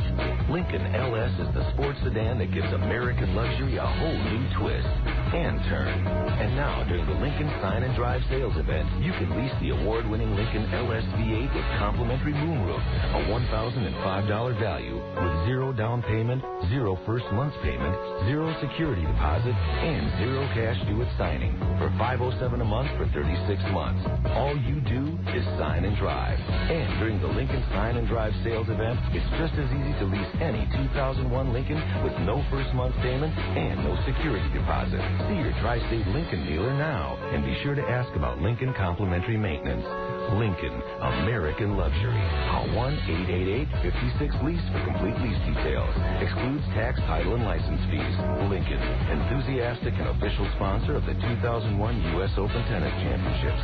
Lincoln LS is the sports sedan that gives American luxury a whole new twist and turn. And now, during the Lincoln Sign and Drive sales event, you can lease the award-winning Lincoln LS V8 with complimentary moonroof, a $1,005 value with 0 down payment, 0 first month's payment, 0 security deposit, and 0 cash due at signing for $507 a month for 36 months. All you do is sign and drive. And during the Lincoln Sign and Drive sales event, it's just as easy to lease any 2001 Lincoln with no first month payment and no security deposit. See your Tri-State Lincoln dealer now and be sure to ask about Lincoln complimentary maintenance. Lincoln, American luxury. Call 1-888-56-LEASE for complete lease details. Excludes tax, title, and license fees. Lincoln, enthusiastic and official sponsor of the 2001 U.S. Open Tennis Championships.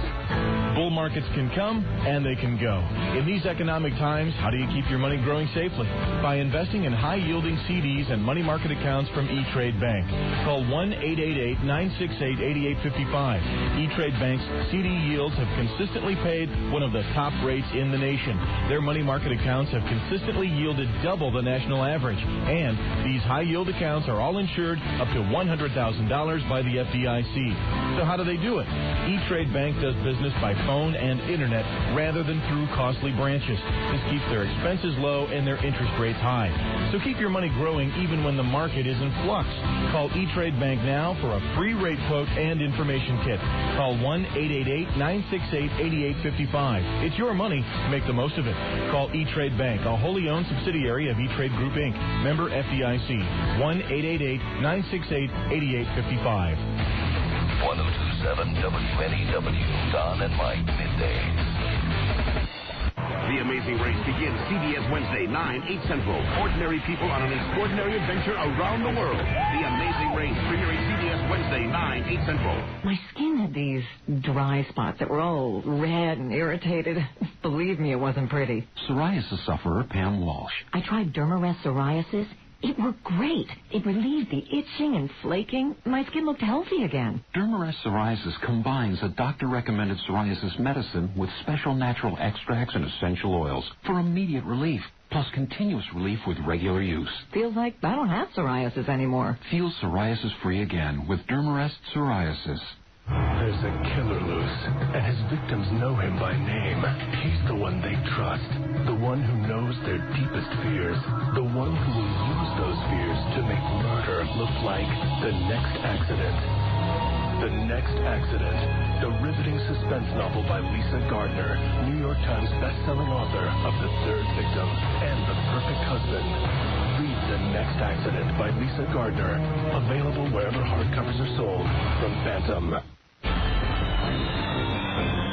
Bull markets can come and they can go. In these economic times, how do you keep your money growing safely? By investing in high-yielding CDs and money market accounts from E-Trade Bank. Call 1-888-968-8855. E-Trade Bank's CD yields have consistently paid one of the top rates in the nation. Their money market accounts have consistently yielded double the national average. And these high-yield accounts are all insured up to $100,000 by the FDIC. So how do they do it? E-Trade Bank does business by phone and internet rather than through costly branches. This keeps their expenses low and their interest rates high. So keep your money growing even when the market is in flux. Call E-Trade Bank now for a free rate quote and information kit. Call 1-888-968-8855. It's your money. Make the most of it. Call E-Trade Bank, a wholly owned subsidiary of E-Trade Group, Inc., member FDIC. 1-888-968-8855. 1027 WNEW. Don and Mike, middays. The Amazing Race begins CBS Wednesday, 9, 8 Central. Ordinary people on an extraordinary adventure around the world. The Amazing Race, premiering CBS Wednesday, 9, 8 Central. My skin had these dry spots that were all red and irritated. Believe me, it wasn't pretty. Psoriasis sufferer Pam Walsh. I tried Dermarest Psoriasis. It worked great. It relieved the itching and flaking. My skin looked healthy again. Dermarest Psoriasis combines a doctor-recommended psoriasis medicine with special natural extracts and essential oils for immediate relief, plus continuous relief with regular use. Feels like I don't have psoriasis anymore. Feel psoriasis-free again with Dermarest Psoriasis. There's a killer loose, and his victims know him by name. He's the one they trust, the one who knows their deepest fears, the one who will use those fears to make murder look like the next accident. The Next Accident, the riveting suspense novel by Lisa Gardner, New York Times best-selling author of The Third Victim and The Perfect Husband. Read The Next Accident by Lisa Gardner, available wherever hardcovers are sold from Phantom.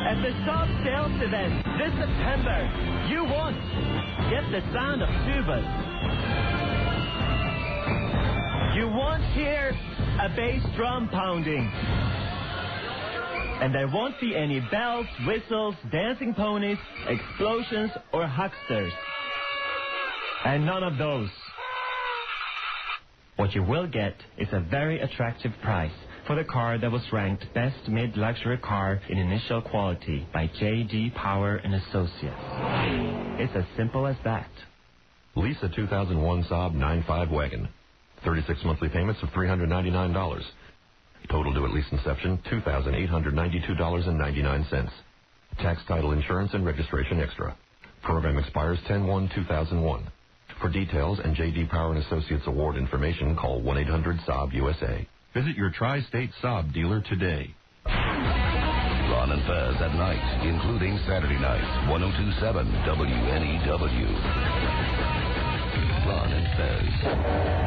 At the Sharp Sales event this September, you won't get the sound of tubas. You won't hear a bass drum pounding. And there won't be any bells, whistles, dancing ponies, explosions, or hucksters. And none of those. What you will get is a very attractive price for the car that was ranked Best Mid-Luxury Car in Initial Quality by J.D. Power and Associates. It's as simple as that. Lisa 2001 Saab 9.5 wagon. 36 monthly payments of $399. Total due at lease inception, $2,892.99. Tax, title, insurance, and registration extra. Program expires 10/1/2001. For details and J.D. Power and Associates award information, call 1-800-SAAB-USA. Visit your Tri-State Saab dealer today. Ron and Fez at night, including Saturday nights, 102.7 WNEW. Ron and Fez,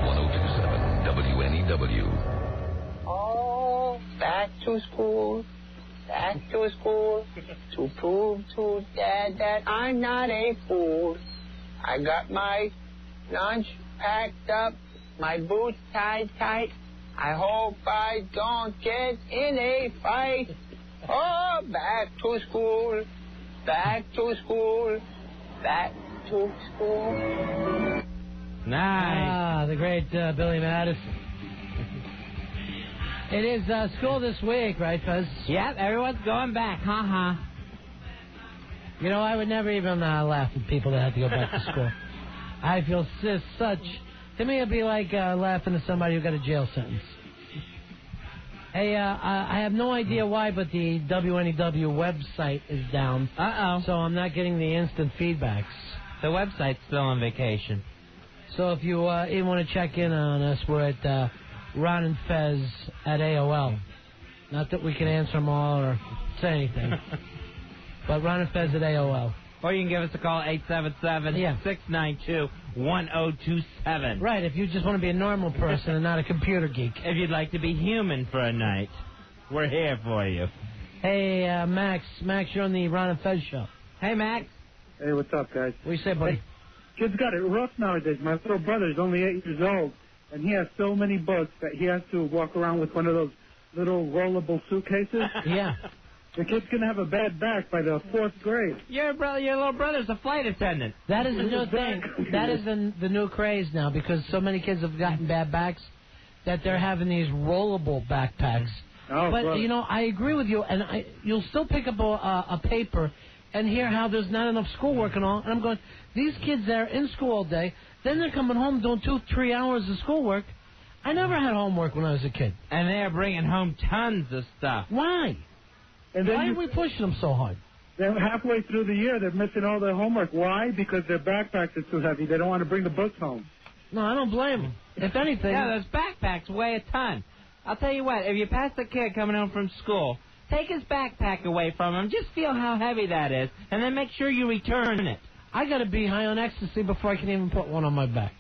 102.7 WNEW. Oh, back to school, to prove to Dad that I'm not a fool. I got my lunch packed up, my boots tied tight. I hope I don't get in a fight. Oh, back to school, back to school, back to school. Nice. Ah, the great Billy Madison. It is school this week, right, Fuzz? Yep, everyone's going back. Ha. You know, I would never even laugh at people that have to go back to school. I feel such... To me, it'd be like laughing at somebody who got a jail sentence. Hey, I have no idea why, but the WNEW website is down. Uh-oh. So I'm not getting the instant feedbacks. The website's still on vacation. So if you even want to check in on us, we're at Ron and Fez at AOL. Not that we can answer them all or say anything. But Ron and Fez at AOL. Or you can give us a call, 877-692-1027. Right, if you just want to be a normal person and not a computer geek. If you'd like to be human for a night, we're here for you. Hey, Max. Max, you're on the Ron and Fez show. Hey, Max. Hey, what's up, guys? What do you say, buddy? Hey, kids got it rough nowadays. My little brother's only 8 years old, and he has so many books that he has to walk around with one of those little rollable suitcases. Yeah. The kid's going to have a bad back by the 4th grade. Your little brother's a flight attendant. That is the new thing. That is the new craze now, because so many kids have gotten bad backs that they're having these rollable backpacks. Oh, but, brother. you know, I agree with you, and you'll still pick up a paper and hear how there's not enough schoolwork and all. And I'm going, these kids, they're in school all day. Then they're coming home doing 2-3 hours of schoolwork. I never had homework when I was a kid. And they're bringing home tons of stuff. Why? And then Why are we pushing them so hard? Then halfway through the year, they're missing all their homework. Why? Because their backpacks are too heavy. They don't want to bring the books home. No, I don't blame them. If anything... Yeah, those backpacks weigh a ton. I'll tell you what, if you pass the kid coming home from school, take his backpack away from him. Just feel how heavy that is, and then make sure you return it. I got to be high on ecstasy before I can even put one on my back.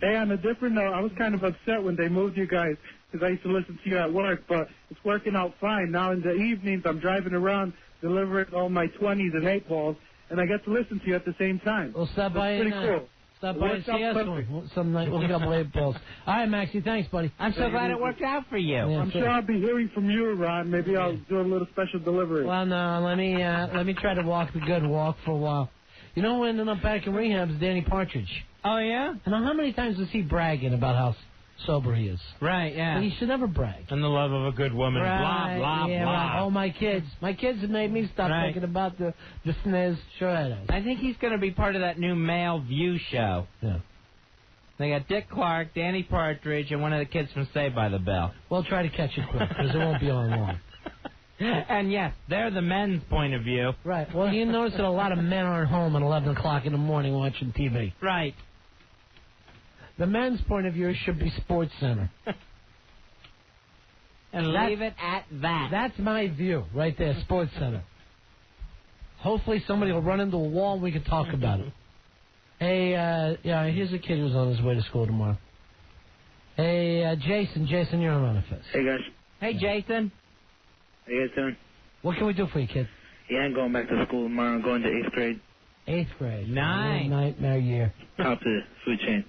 Hey, on a different note, I was kind of upset when they moved you guys, because I used to listen to you at work, but it's working out fine. Now in the evenings, I'm driving around delivering all my 20s and 8 balls, and I get to listen to you at the same time. We'll stop by It's pretty and cool. stop by and see us some night. We'll get up 8 balls. All right, Maxie, thanks, buddy. I'm so glad it worked out for you. Yeah, I'm sure I'll be hearing from you, Ron. Maybe I'll do a little special delivery. Well, no, let me try to walk the good walk for a while. You know who ended up back in rehab is Danny Partridge. Oh, yeah? And how many times is he bragging about how sober he is? Right, yeah. And he should never brag. And the love of a good woman. Right, Blah, blah, yeah, blah. Right. Oh, my kids. My kids have made me stop thinking about the SNES. Sure it is. I think he's going to be part of that new Male View show. Yeah. They got Dick Clark, Danny Partridge, and one of the kids from Saved by the Bell. We'll try to catch it quick, because it won't be on long. And yes, they're the men's point of view. Right. Well, you notice that a lot of men aren't home at 11 o'clock in the morning watching TV. Right. The men's point of view should be Sports Center. And leave it at that. That's my view, right there, Sports Center. Hopefully somebody will run into a wall and we can talk about it. Hey, here's a kid who's on his way to school tomorrow. Hey, Jason, you're on the fence. Hey, guys. Hey, Jason. How you guys doing? What can we do for you, kid? Yeah, I'm going back to school tomorrow. I'm going to 8th grade. 8th grade. Nice. Nightmare year. Top of the food chain.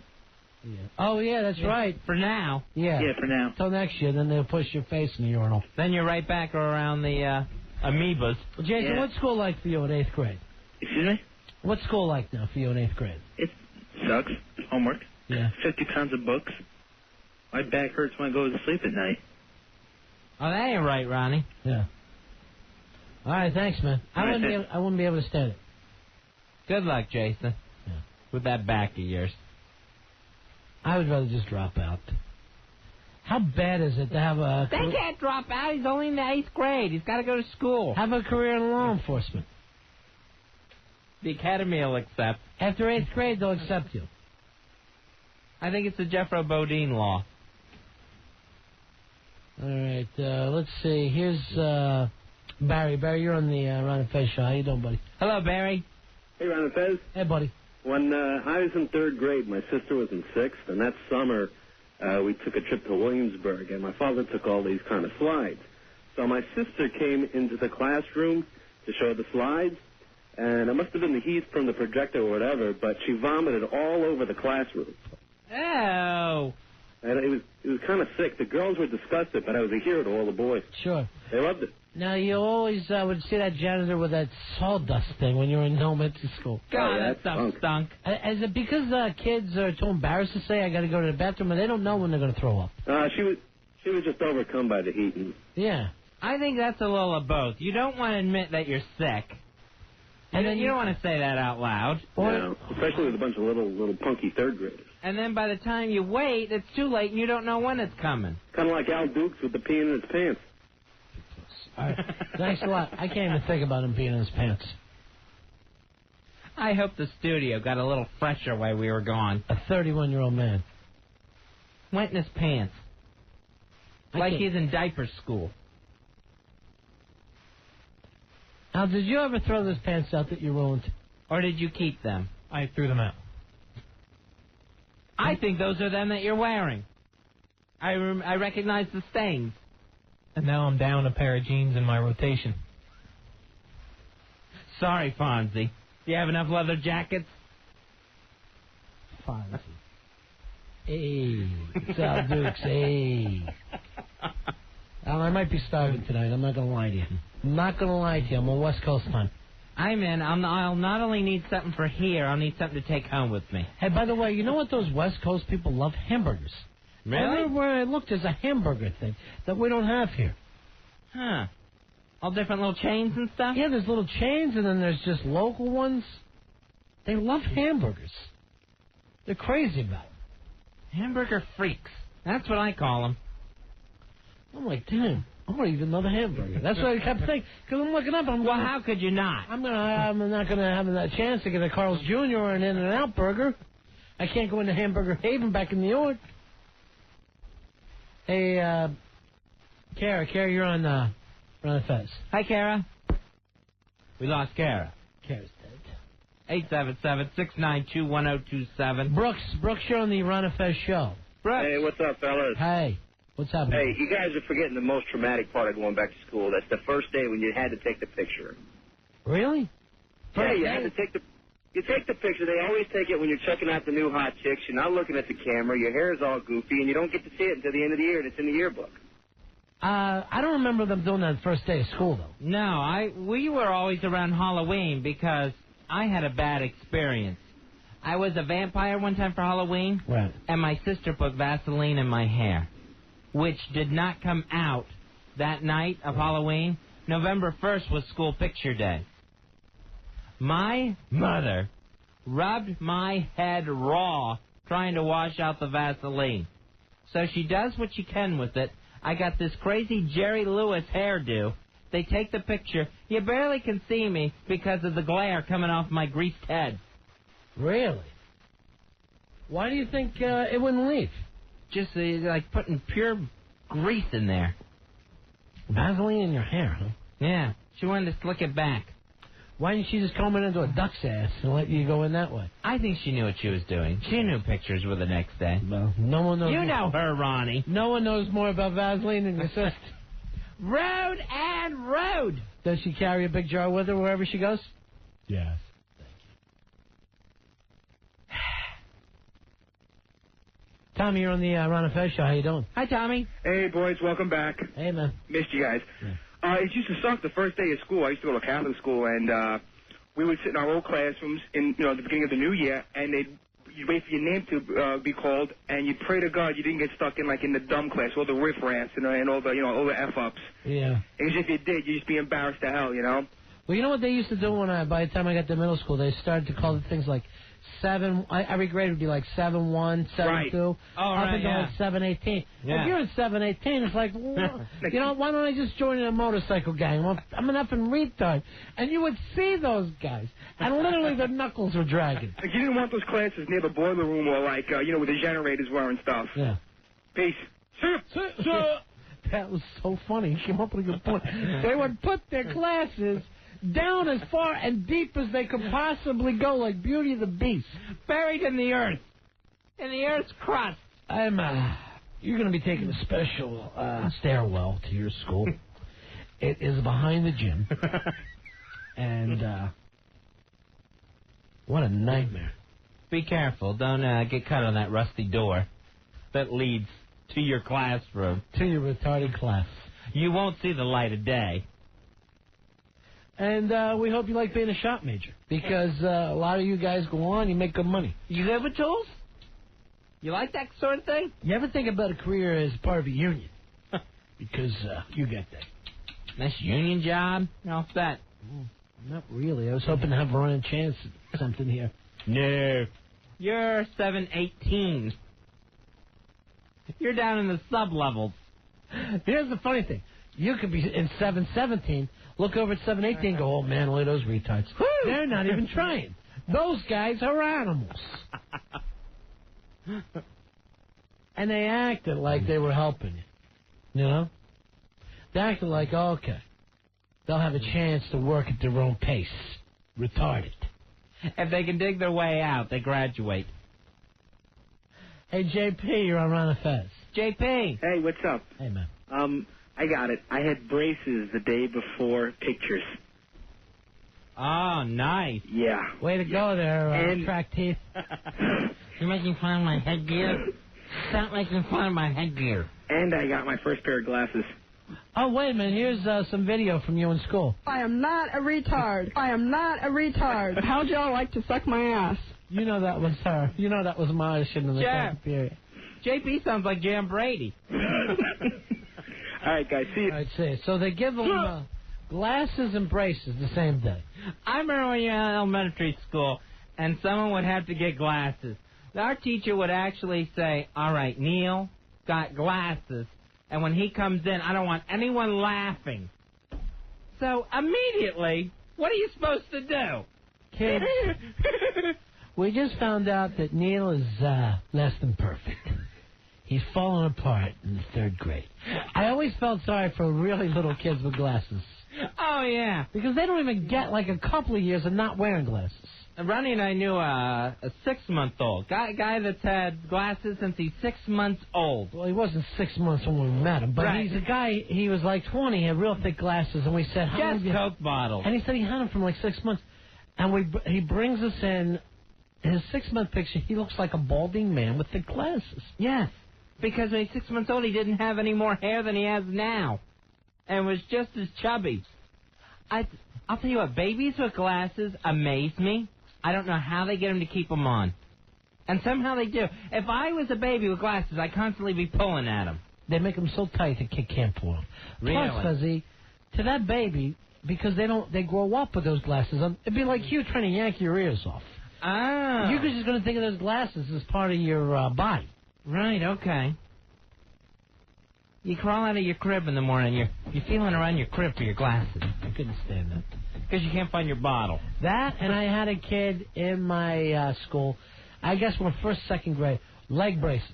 Yeah. Oh, yeah, that's right. For now. Yeah. Yeah, for now. Till next year, then they'll push your face in the urinal. Then you're right back around the amoebas. Well, Jason, what's school like for you in 8th grade? Excuse me? What's school like now for you in 8th grade? It sucks. Homework. Yeah. 50 pounds of books. My back hurts when I go to sleep at night. Oh, that ain't right, Ronnie. Yeah. All right, thanks, man. I wouldn't be able to stand it. Good luck, Jason. Yeah. With that back of yours. I would rather just drop out. How bad is it to have a... They can't drop out. He's only in the 8th grade. He's got to go to school. Have a career in law enforcement. The academy will accept. After 8th grade, they'll accept you. I think it's the Jeffro Bodine law. All right, let's see. Here's Barry. Barry, you're on the Ron and Fez show. How you doing, buddy? Hello, Barry. Hey, Ron and Fez. Hey, buddy. When I was in 3rd grade, my sister was in 6th, and that summer we took a trip to Williamsburg, and my father took all these kind of slides. So my sister came into the classroom to show the slides, and it must have been the heat from the projector or whatever, but she vomited all over the classroom. Oh. And it was kind of sick. The girls were disgusted, but I was a hero to all the boys. Sure. They loved it. Now, you always would see that janitor with that sawdust thing when you were in elementary school. God, that stuff stunk. Is it because kids are too embarrassed to say, I got to go to the bathroom, and they don't know when they're going to throw up? She was just overcome by the heat. Yeah. I think that's a little of both. You don't want to admit that you're sick. And then you don't want to say that out loud. No, especially with a bunch of little punky 3rd graders. And then by the time you wait, it's too late and you don't know when it's coming. Kind of like Al Dukes with the pee in his pants. All right. Thanks a lot. I can't even think about him peeing in his pants. I hope the studio got a little fresher while we were gone. A 31-year-old man. Went in his pants. Like he's in diaper school. Now, did you ever throw those pants out that you ruined? Or did you keep them? I threw them out. I think those are them that you're wearing. I recognize the stains. And now I'm down a pair of jeans in my rotation. Sorry, Fonzie. Do you have enough leather jackets? Fonzie. Hey, it's Al Dukes. Hey. I might be starving tonight. I'm not going to lie to you. I'm not going to lie to you. I'm on West Coast time. I'm in. I'll not only need something for here, I'll need something to take home with me. Hey, by the way, you know what those West Coast people love? Hamburgers. Really? Where I looked, there's a hamburger thing that we don't have here. Huh. All different little chains and stuff? Yeah, there's little chains, and then there's just local ones. They love hamburgers. They're crazy about it. Hamburger freaks. That's what I call them. I'm like, damn, I want to eat another hamburger. That's what I kept thinking. Because I'm looking up. How could you not? I'm not going to have a chance to get a Carl's Jr. or an In-N-Out burger. I can't go into Hamburger Haven back in New York. Hey, Kara, you're on the Fez. Hi, Kara. We lost Kara. Kara's dead. 877-692-1027. Brooks, you're on the Ron and Fez show. Brooks. Hey, what's up, fellas? Hey, what's happening? Hey, you guys are forgetting the most traumatic part of going back to school. That's the first day when you had to take the picture. Really? Yeah, you had to take the... You take the picture. They always take it when you're checking out the new hot chicks. You're not looking at the camera. Your hair is all goofy, and you don't get to see it until the end of the year, and it's in the yearbook. I don't remember them doing that the first day of school, though. No, we were always around Halloween because I had a bad experience. I was a vampire one time for Halloween, right, and my sister put Vaseline in my hair, which did not come out that night of Halloween. November 1st was school picture day. My mother rubbed my head raw trying to wash out the Vaseline. So she does what she can with it. I got this crazy Jerry Lewis hairdo. They take the picture. You barely can see me because of the glare coming off my greased head. Really? Why do you think it wouldn't leave? Just like putting pure grease in there. Vaseline in your hair, huh? Yeah. She wanted to slick it back. Why didn't she just comb it into a duck's ass and let you go in that way? I think she knew what she was doing. She knew pictures were the next day. Well, no one knows. You know her, Ronnie. No one knows more about Vaseline than your sister. Road and road. Does she carry a big jar with her wherever she goes? Yes. Tommy, you're on the Ron and Fez show. How you doing? Hi, Tommy. Hey, boys. Welcome back. Hey, man. Missed you guys. Yeah. It used to suck the first day of school. I used to go to Catholic school, and we would sit in our old classrooms in the beginning of the new year, and you'd wait for your name to be called, and you'd pray to God you didn't get stuck in the dumb class, all the riff-raffs and all the all the f-ups. Yeah. Because if you did, you'd just be embarrassed to hell, Well, you know what they used to do by the time I got to middle school? They started to call it things like 7. Every grade would be like 7-1, 7-2, right. up until like 7-18. Yeah. If you're in 7-18, it's like, well, why don't I just join a motorcycle gang? Well, I'm an effing retard. And you would see those guys, and literally their knuckles were dragging. You didn't want those classes near the boiler room or where the generators were and stuff. Yeah. Peace. That was so funny. He came up with a good point. They would put their classes down as far and deep as they could possibly go, like Beauty and the Beast. Buried in the earth. In the earth's crust. You're going to be taking a special stairwell to your school. It is behind the gym. And what a nightmare. Be careful. Don't get cut on that rusty door that leads to your classroom. To your retarded class. You won't see the light of day. And we hope you like being a shop major, because a lot of you guys go on, you make good money. You good with tools? You like that sort of thing? You ever think about a career as part of a union? Because you get that. Nice union job? How's that? Not really. I was hoping to have a running chance at something here. No. You're 718. You're down in the sub-levels. Here's the funny thing. You could be in 717, look over at 718 and go, oh, man, look at those retards. Woo! They're not even trying. Those guys are animals. And they acted like they were helping you. You know? They acted like, okay, they'll have a chance to work at their own pace. Retarded. If they can dig their way out, they graduate. Hey, JP, you're on Ron and Fez. JP. Hey, what's up? Hey, man. I got it. I had braces the day before pictures. Oh, nice. Yeah. Way to go there, track teeth. You're making fun of my headgear? Stop making fun of my headgear. And I got my first pair of glasses. Oh, wait a minute. Here's some video from you in school. I am not a retard. I am not a retard. How'd y'all like to suck my ass? You know that was her. You know that was my audition in the second period. JP sounds like Jan Brady. All right, guys. See you. All right, see. So they give them glasses and braces the same day. I remember when you were in elementary school, and someone would have to get glasses. Our teacher would actually say, all right, Neil got glasses, and when he comes in, I don't want anyone laughing. So immediately, what are you supposed to do? Kids, we just found out that Neil is less than perfect. He's fallen apart in the third grade. I always felt sorry for really little kids with glasses. Oh, yeah. Because they don't even get like a couple of years of not wearing glasses. Ronnie and I knew a 6-month-old guy that's had glasses since he's 6 months old. Well, he wasn't 6 months when we met him, but right. He's a guy, he was like 20, he had real thick glasses, and we said, how Just Coke bottle. And he said he had them from like 6 months. And he brings us in his 6-month picture. He looks like a balding man with thick glasses. Yes, because when he's 6 months old, he didn't have any more hair than he has now, and was just as chubby. I'll tell you what, babies with glasses amaze me. I don't know how they get them to keep them on. And somehow they do. If I was a baby with glasses, I'd constantly be pulling at them. They make them so tight the kid can't pull them. Really? Plus, Fuzzy, to that baby, because they grow up with those glasses on, it'd be like you trying to yank your ears off. Ah. You're just going to think of those glasses as part of your body. Right, okay. You crawl out of your crib in the morning, you're feeling around your crib for your glasses. I couldn't stand that. Because you can't find your bottle. That, and I had a kid in my school, I guess from first, second grade, leg braces.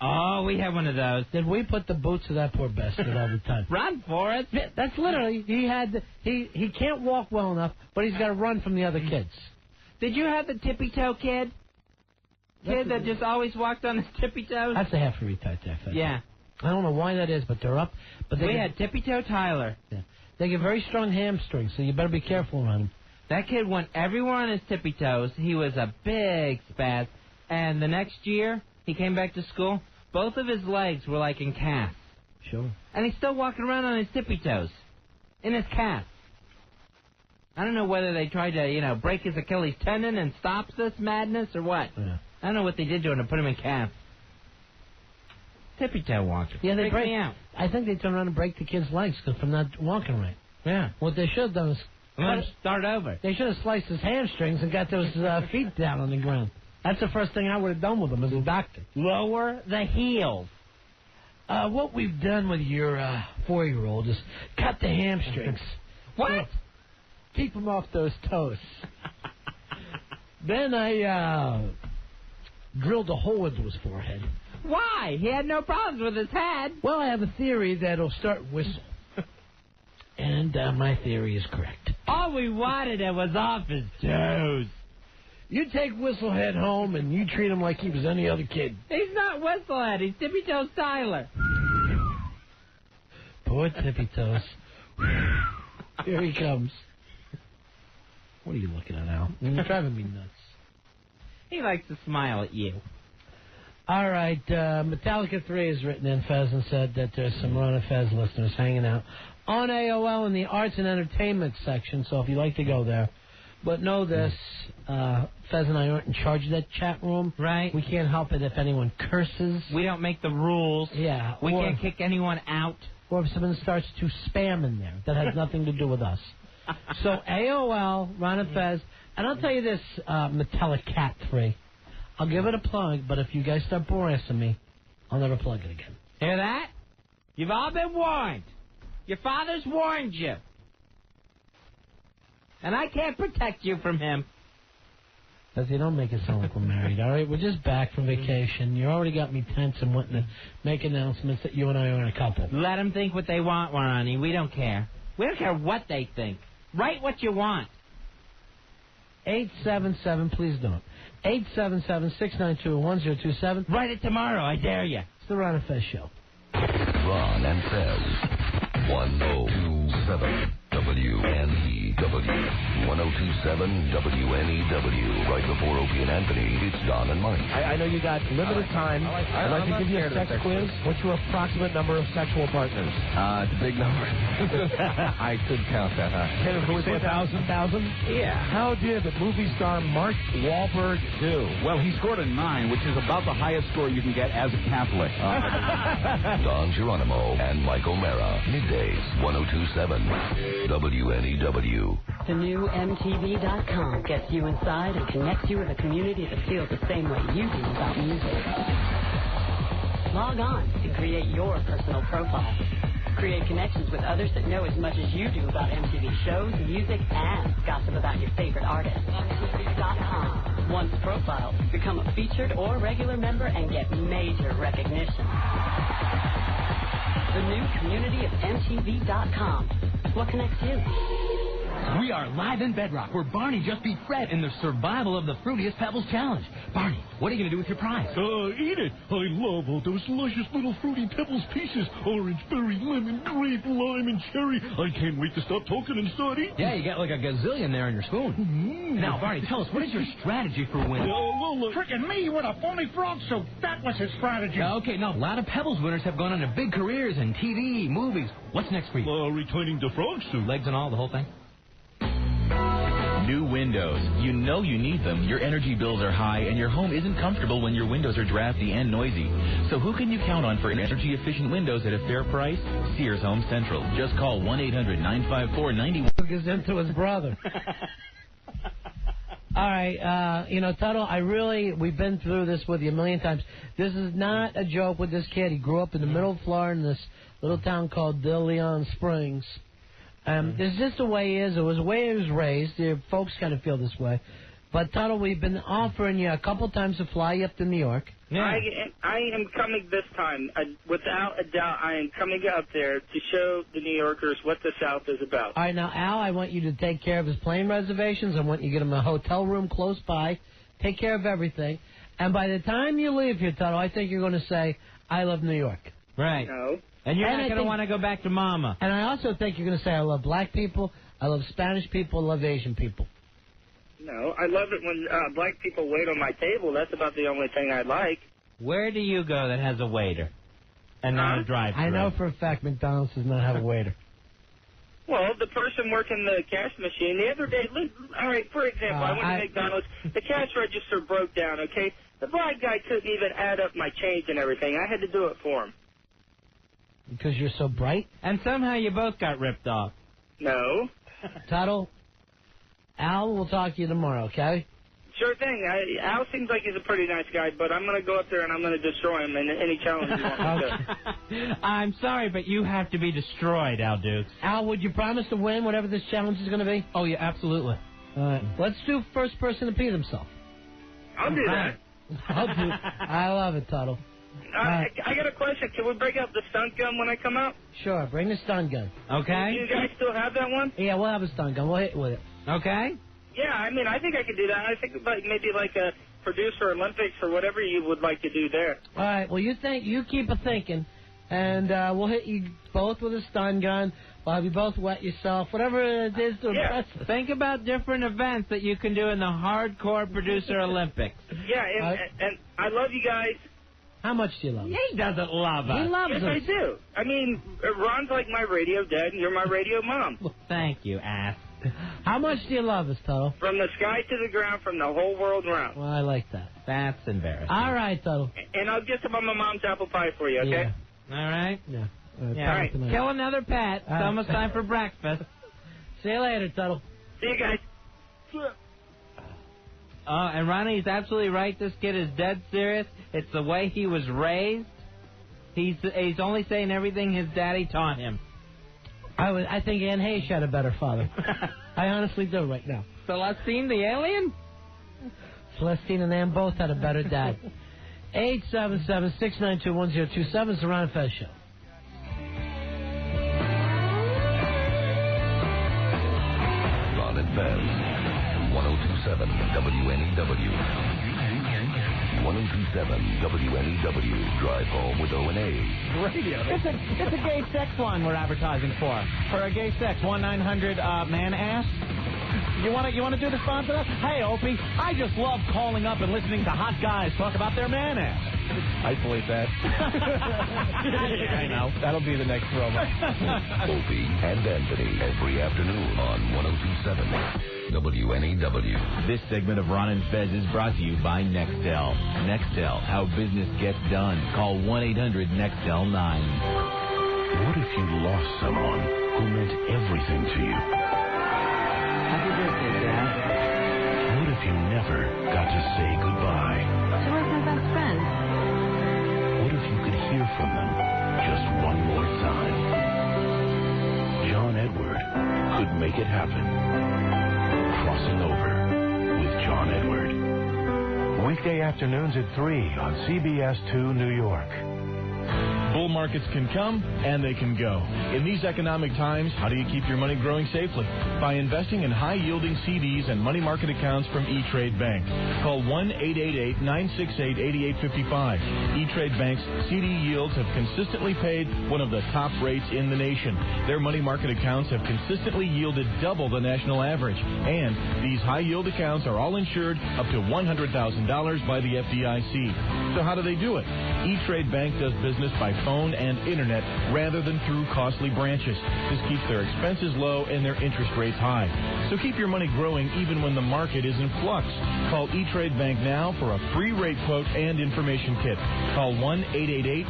Oh, we have one of those. Did we put the boots of that poor bastard all the time? Run for it. Yeah, that's literally, he can't walk well enough, but he's got to run from the other kids. Did you have the tippy-toe kid? Kid that just always walked on his tippy-toes? That's a half a retard there, Fez. Yeah. I don't know why that is, but they're up. But we had Tippy-Toe Tyler. Yeah. They get very strong hamstrings, so you better be careful around them. That kid went everywhere on his tippy-toes. He was a big spaz. And the next year, he came back to school. Both of his legs were like in casts. Sure. And he's still walking around on his tippy-toes. In his cast. I don't know whether they tried to, break his Achilles tendon and stop this madness or what. Yeah. I don't know what they did to him to put him in casts. Tippy-toe walking. Yeah, they break me out. I think they turn around and break the kid's legs from not walking right. Yeah. What they should have done is let him start over. They should have sliced his hamstrings and got those feet down on the ground. That's the first thing I would have done with him as a doctor. Lower the heels. What we've done with your 4-year-old is cut the hamstrings. What? So keep him off those toes. Then I drilled a hole into his forehead. Why? He had no problems with his head. Well, I have a theory that he'll start whistle. And my theory is correct. All we wanted was off his toes. You take Whistlehead home and you treat him like he was any other kid. He's not Whistlehead. He's Tippy-Toes Tyler. Poor Tippy-Toes. Here he comes. What are you looking at, Al? You're driving me nuts. He likes to smile at you. All right, Metallica 3 has written in, Fez, and said that there's some Ron and Fez listeners hanging out on AOL in the arts and entertainment section, so if you'd like to go there. But know this, Fez and I aren't in charge of that chat room. Right. We can't help it if anyone curses. We don't make the rules. Yeah. We can't kick anyone out. Or if someone starts to spam in there. That has nothing to do with us. So AOL, Ron and Fez, and I'll tell you this, Metallica 3. I'll give it a plug, but if you guys start harassing me, I'll never plug it again. Hear that? You've all been warned. Your father's warned you. And I can't protect you from him. Because you don't make it sound like we're married, all right? We're just back from vacation. You already got me tense and wanting to make announcements that you and I are a couple. Let them think what they want, Ronnie. We don't care. We don't care what they think. Write what you want. 877, please don't. 877-692-1027. Write it tomorrow, I dare you. It's the Ron and Fez Show. Ron and Fez. 1027 WNEW. 1027 WNEW. Right before Opie and Anthony, it's Don and Mike. I know you got limited time. I'd like to give you a sex quiz. What's your approximate number of sexual partners? It's a big number. I could count that, huh? Can we say 1,000? Yeah. How did the movie star Mark Wahlberg do? Well, he scored a 9, which is about the highest score you can get as a Catholic. Don Geronimo and Mike O'Mara. Middays, 1027 WNEW. The new MTV.com gets you inside and connects you with a community that feels the same way you do about music. Log on to create your personal profile. Create connections with others that know as much as you do about MTV shows, music, and gossip about your favorite artists. MTV.com. Once profiled, become a featured or regular member and get major recognition. The new community of MTV.com. What connects you? We are live in Bedrock, where Barney just beat Fred in the Survival of the Fruitiest Pebbles Challenge. Barney, what are you going to do with your prize? Eat it. I love all those luscious little Fruity Pebbles pieces. Orange, berry, lemon, grape, lime, and cherry. I can't wait to stop talking and start eating. Yeah, you got like a gazillion there in your spoon. Mm-hmm. Now, Barney, tell us, what is your strategy for winning? Frickin' me with a phony frog suit. That was his strategy. Okay, now, a lot of Pebbles winners have gone on to big careers in TV, movies. What's next for you? Returning the frog suit. Legs and all, the whole thing? windows. You know you need them. Your energy bills are high, and your home isn't comfortable when your windows are drafty and noisy. So who can you count on for energy-efficient windows at a fair price? Sears Home Central. Just call 1-800-954-91. Gets into his brother. All right, Tuttle, we've been through this with you a million times. This is not a joke with this kid. He grew up in the middle of Florida in this little town called De Leon Springs. It's just the way he is. It was the way he was raised. Your folks kind of feel this way. But, Tuttle, we've been offering you a couple times to fly you up to New York. Yeah. I am coming this time. Without a doubt, I am coming up there to show the New Yorkers what the South is about. All right, now, Al, I want you to take care of his plane reservations. I want you to get him a hotel room close by. Take care of everything. And by the time you leave here, Tuttle, I think you're going to say, I love New York. Right. No. And you're not going to want to go back to Mama. And I also think you're going to say, I love black people, I love Spanish people, I love Asian people. No, I love it when black people wait on my table. That's about the only thing I like. Where do you go that has a waiter and not a drive-thru? I know for a fact McDonald's does not have a waiter. Well, the person working the cash machine, the other day, all right, for example, I went to McDonald's. The cash register broke down, okay? The black guy couldn't even add up my change and everything. I had to do it for him. Because you're so bright? And somehow you both got ripped off. No. Tuttle, Al will talk to you tomorrow, okay? Sure thing. Al seems like he's a pretty nice guy, but I'm going to go up there and I'm going to destroy him in any challenge he wants to. I'm sorry, but you have to be destroyed, Al Dukes. Al, would you promise to win whatever this challenge is going to be? Oh, yeah, absolutely. All right. Let's do first person to pee themselves. I'll do that. I love it, Tuttle. I got a question. Can we break out the stunt gun when I come out? Sure, bring the stun gun. Okay. Do you guys still have that one? Yeah, we'll have a stun gun. We'll hit with it. Okay. Yeah, I mean, I think I could do that. I think maybe like a producer Olympics or whatever you would like to do there. All right, well, you keep a thinking, and we'll hit you both with a stun gun. We'll have you both wet yourself, whatever it is to impress us. Think about different events that you can do in the hardcore producer Olympics. Yeah, and I love you guys. How much do you love us? He doesn't love us. He loves us. Yes, I do. I mean, Ron's like my radio dad, and you're my radio mom. Thank you, ass. How much do you love us, Tuttle? From the sky to the ground, from the whole world round. Well, I like that. That's embarrassing. All right, Tuttle. And I'll get some of my mom's apple pie for you, okay? Yeah. All right? Yeah. All right. Kill another pet. It's almost time for breakfast. See you later, Tuttle. See you guys. And Ronnie's absolutely right. This kid is dead serious. It's the way he was raised. He's only saying everything his daddy taught him. I think Anne Hayes had a better father. I honestly do right now. Celestine the alien? Celestine and Anne both had a better dad. 877-692-1027 is the Ron and Fez Show. Ron and Fez, 1027 WNEW. 1027 WNEW. Drive home with O&A. Radio. It's a gay sex line we're advertising for. For a gay sex, 1-900-MAN-ASS. You want to do the sponsor? Hey, Opie, I just love calling up and listening to hot guys talk about their man ass. Isolate that. Yeah, I know. That'll be the next promo. Opie and Anthony every afternoon on 1027 WNEW. This segment of Ron and Fez is brought to you by Nextel. Nextel, how business gets done. Call 1-800-NEXTEL-9. What if you lost someone who meant everything to you? Happy birthday, Dad. What if you never got to say goodbye? She was my best friend. What if you could hear from them just one more time? John Edward could make it happen. Crossing Over with John Edward. Weekday afternoons at 3 on CBS 2 New York. Bull markets can come and they can go. In these economic times, how do you keep your money growing safely? By investing in high-yielding CDs and money market accounts from E-Trade Bank. Call 1-888-968-8855. E-Trade Bank's CD yields have consistently paid one of the top rates in the nation. Their money market accounts have consistently yielded double the national average. And these high-yield accounts are all insured up to $100,000 by the FDIC. So how do they do it? E-Trade Bank does business by phone and internet rather than through costly branches. This keeps their expenses low and their interest rates high. So keep your money growing even when the market is in flux. Call E-Trade Bank now for a free rate quote and information kit. Call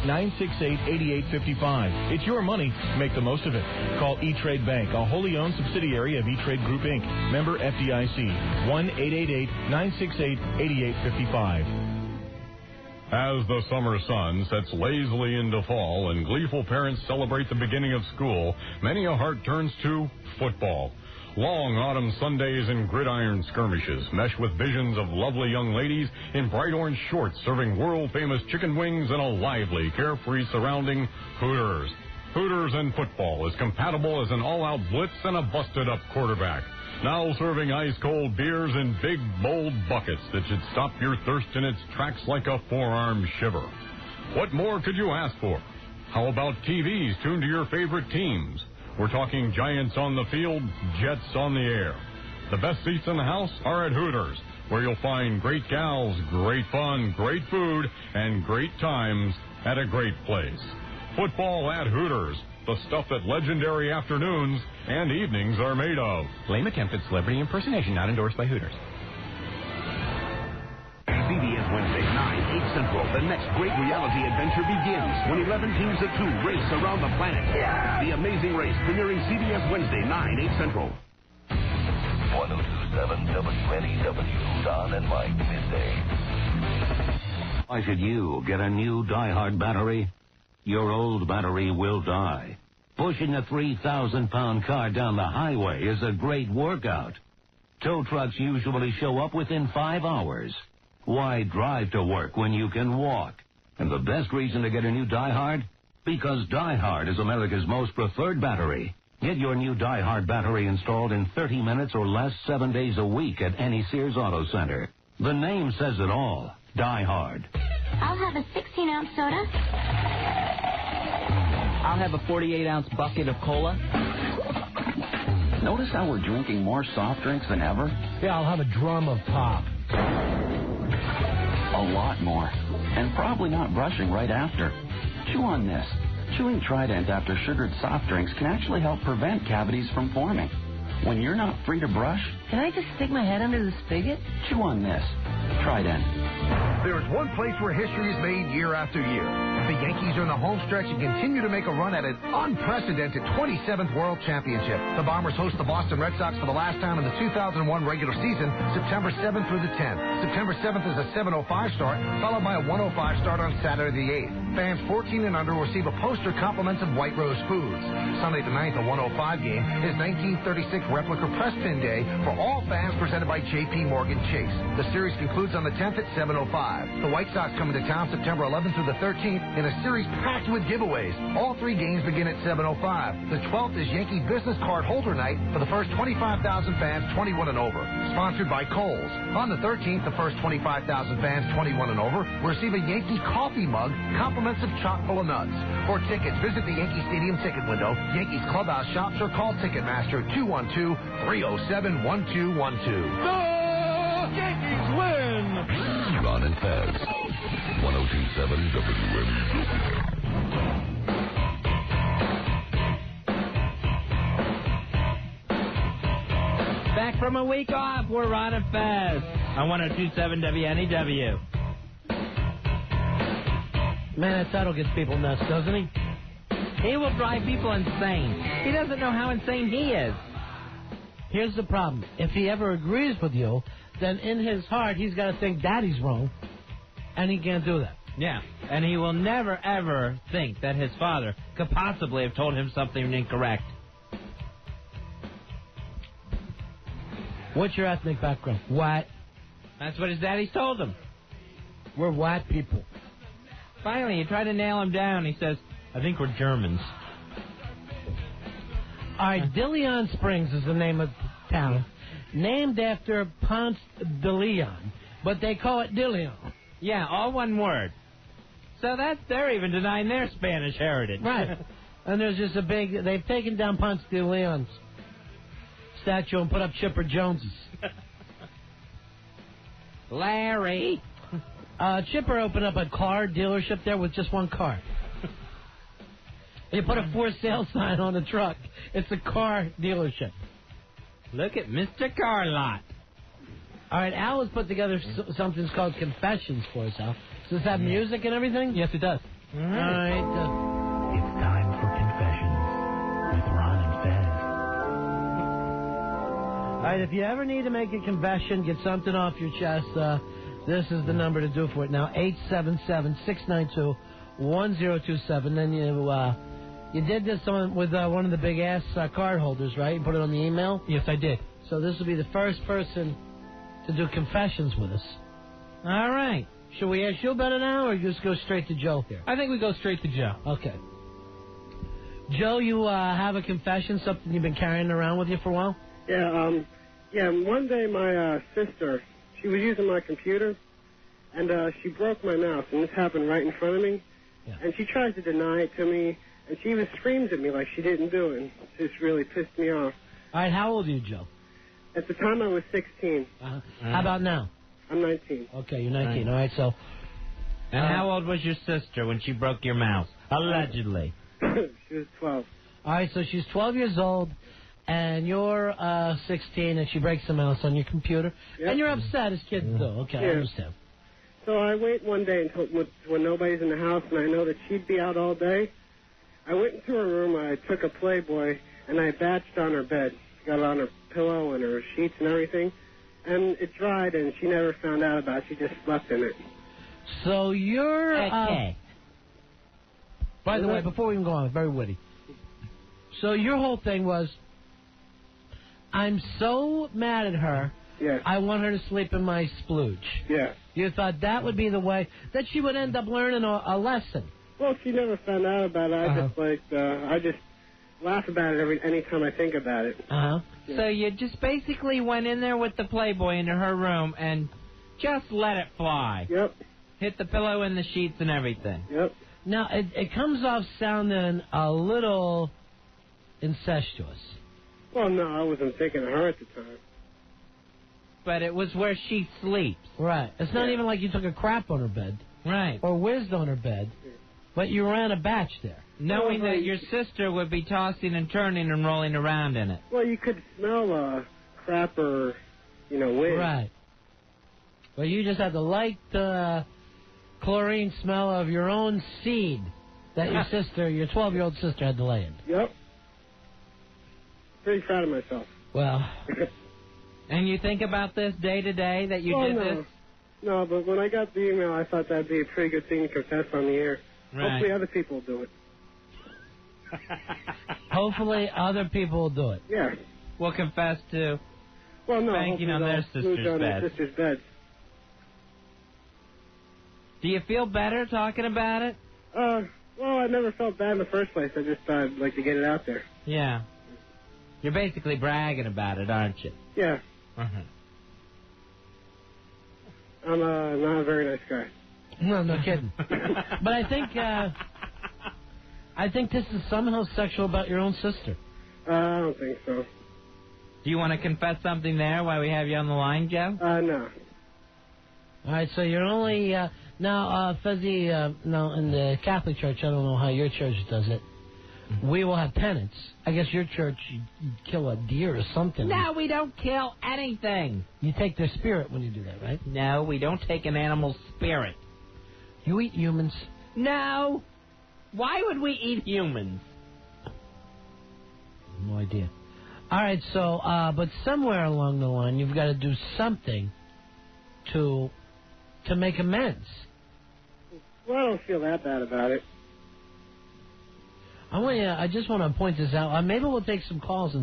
1-888-968-8855. It's your money. Make the most of it. Call E-Trade Bank, a wholly owned subsidiary of E-Trade Group, Inc., member FDIC. 1-888-968-8855. As the summer sun sets lazily into fall and gleeful parents celebrate the beginning of school, many a heart turns to football. Long autumn Sundays and gridiron skirmishes mesh with visions of lovely young ladies in bright orange shorts serving world-famous chicken wings in a lively, carefree surrounding Hooters. Hooters and football is compatible as an all-out blitz and a busted-up quarterback. Now serving ice-cold beers in big, bold buckets that should stop your thirst in its tracks like a forearm shiver. What more could you ask for? How about TVs tuned to your favorite teams? We're talking Giants on the field, Jets on the air. The best seats in the house are at Hooters, where you'll find great gals, great fun, great food, and great times at a great place. Football at Hooters, the stuff that legendary afternoons and evenings are made of. Lame attempt at celebrity impersonation, not endorsed by Hooters. CBS Wednesday, 9, 8 Central. The next great reality adventure begins when 11 teams of 2 race around the planet. The Amazing Race, premiering CBS Wednesday, 9, 8 Central. 1027 WNEW, Don and Mike, midday. Why should you get a new Die-Hard battery? Your old battery will die. Pushing a 3,000-pound car down the highway is a great workout. Tow trucks usually show up within 5 hours. Why drive to work when you can walk? And the best reason to get a new Die-Hard? Because Die-Hard is America's most preferred battery. Get your new Die-Hard battery installed in 30 minutes or less 7 days a week at any Sears Auto Center. The name says it all. Die-Hard. I'll have a 16-ounce soda. I'll have a 48-ounce bucket of cola. Notice how we're drinking more soft drinks than ever? Yeah, I'll have a drum of pop. A lot more. And probably not brushing right after. Chew on this. Chewing Trident after sugared soft drinks can actually help prevent cavities from forming. When you're not free to brush... Can I just stick my head under the spigot? Chew on this. Trident. There's one place where history is made year after year. The Yankees are in the home stretch and continue to make a run at an unprecedented 27th World Championship. The Bombers host the Boston Red Sox for the last time in the 2001 regular season, September 7th through the 10th. September 7th is a 7:05 start, followed by a 1:05 start on Saturday the 8th. Fans 14 and under receive a poster compliments of White Rose Foods. Sunday the 9th, a 1:05 game, is 1936 replica press pin day for all fans, presented by J.P. Morgan Chase. The series concludes on the 10th at 7:05. The White Sox come into town September 11th through the 13th in a series packed with giveaways. All 3 games begin at 7:05. The 12th is Yankee Business Card Holder Night for the first 25,000 fans 21 and over. Sponsored by Kohl's. On the 13th, the first 25,000 fans 21 and over receive a Yankee coffee mug, compliments of chock full of nuts. For tickets, visit the Yankee Stadium ticket window, Yankees clubhouse shops, or call Ticketmaster 212-307-1212. The Yankees win! Ron and Fez, 1027 WNEW. Back from a week off, we're Ron and Fez on 1027 WNEW. Man, that title gets people nuts, doesn't he? He will drive people insane. He doesn't know how insane he is. Here's the problem. If he ever agrees with you, then in his heart, he's got to think Daddy's wrong, and he can't do that. Yeah, and he will never, ever think that his father could possibly have told him something incorrect. What's your ethnic background? White. That's what his daddy's told him. We're white people. Finally, you try to nail him down. He says, I think we're Germans. All right, DeLeon Springs is the name of the town, named after Ponce de Leon, but they call it DeLeon. Yeah, all one word. So they're even denying their Spanish heritage. Right. And there's just a big, they've taken down Ponce de Leon's statue and put up Chipper Jones's. Larry. Chipper opened up a car dealership there with just one car. You put a for sale sign on the truck. It's a car dealership. Look at Mr. Carlot. All right, Al has put together something called Confessions for us, Al. Does this have music and everything? Yes, it does. All right. It's time for Confessions with Ron and All right, if you ever need to make a confession, get something off your chest, this is the number to do for it now, 877-692-1027. Then you did this with one of the big-ass card holders, right? You put it on the email? Yes, I did. So this will be the first person to do confessions with us. All right. Should we ask you better now, or just go straight to Joe here? I think we go straight to Joe. Okay. Joe, you have a confession, something you've been carrying around with you for a while? Yeah, one day my sister, she was using my computer, and she broke my mouse, and this happened right in front of me. Yeah. And she tries to deny it to me, and she even screams at me like she didn't do it, and it just really pissed me off. All right, how old are you, Joe? At the time, I was 16. How about now? I'm 19. Okay, you're 19. All right, so... And how old was your sister when she broke your mouse? Allegedly. She was 12. All right, so she's 12 years old, and you're 16, and she breaks the mouse on your computer, and you're upset as kids do. Okay, I understand. So I wait one day until when nobody's in the house, and I know that she'd be out all day. I went into her room, I took a Playboy, and I batched on her bed. Got it on her pillow and her sheets and everything. And it dried, and she never found out about it. She just slept in it. So you're... Okay. By the way, before we even go on, very witty. So your whole thing was, I'm so mad at her, I want her to sleep in my splooge. Yeah. You thought that would be the way that she would end up learning a lesson. Well, she never found out about it. I just laugh about it any time I think about it. Uh-huh. Yeah. So you just basically went in there with the Playboy into her room and just let it fly. Yep. Hit the pillow and the sheets and everything. Yep. Now, it comes off sounding a little incestuous. Well, no, I wasn't thinking of her at the time. But it was where she sleeps. Right. It's not even like you took a crap on her bed. Right. Or whizzed on her bed. But you ran a batch there. Knowing that your sister would be tossing and turning and rolling around in it. Well, you could smell crap or, wind. Right. Well, you just had the light chlorine smell of your own seed that your 12-year-old sister, had to lay in. Yep. Pretty proud of myself. Well. And you think about this day to day that you did this? No, but when I got the email, I thought that'd be a pretty good thing to confess on the air. Right. Hopefully other people will do it. Hopefully other people will do it. Yeah. Will confess to banking on their sister's bed. Do you feel better talking about it? Well, I never felt bad in the first place. I just thought I'd like to get it out there. Yeah. You're basically bragging about it, aren't you? Yeah. Uh-huh. I'm not a very nice guy. No kidding. But I think this is somehow sexual about your own sister. I don't think so. Do you want to confess something there while we have you on the line, Joe? No. All right, so you're only now, Fuzzy. No, in the Catholic Church, I don't know how your church does it. We will have penance. I guess your church, you kill a deer or something. No, we don't kill anything. You take their spirit when you do that, right? No, we don't take an animal's spirit. You eat humans. No. Why would we eat humans? No idea. All right, so, but somewhere along the line, you've got to do something to make amends. Well, I don't feel that bad about it. I just want to point this out. Maybe we'll take some calls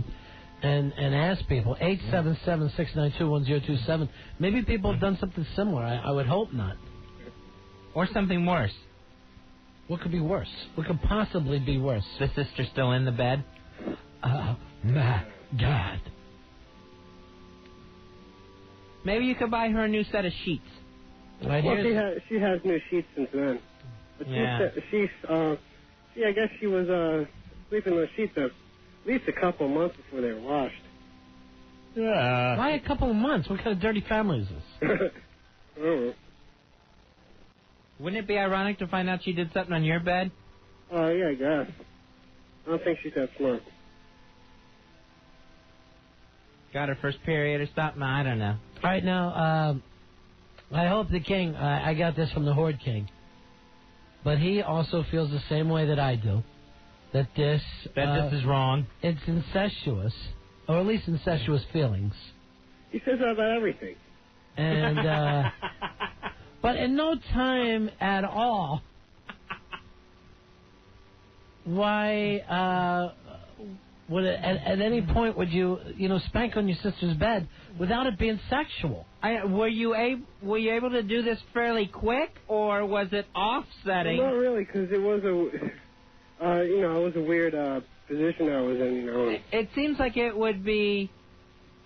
and ask people. 877-692-1027. Maybe people have done something similar. I would hope not. Or something worse. What could be worse? What could possibly be worse? The sister still in the bed? Oh, my God. Maybe you could buy her a new set of sheets. Well, she has new sheets since then. But I guess she was sleeping in those sheets at least a couple of months before they were washed. Why a couple of months? What kind of dirty family is this? I don't know. Wouldn't it be ironic to find out she did something on your bed? Yeah, I guess. don't think she's that smart. Got her first period or something? I don't know. All right, now, I hope the King, I got this from the Horde King, but he also feels the same way that I do, that this is wrong. It's incestuous, or at least incestuous feelings. He says that about everything. And, but in no time at all, why, would it, at any point would you spank on your sister's bed without it being sexual? Were you able to do this fairly quick, or was it offsetting? Well, not really, because it was it was a weird position I was in. It seems like it would be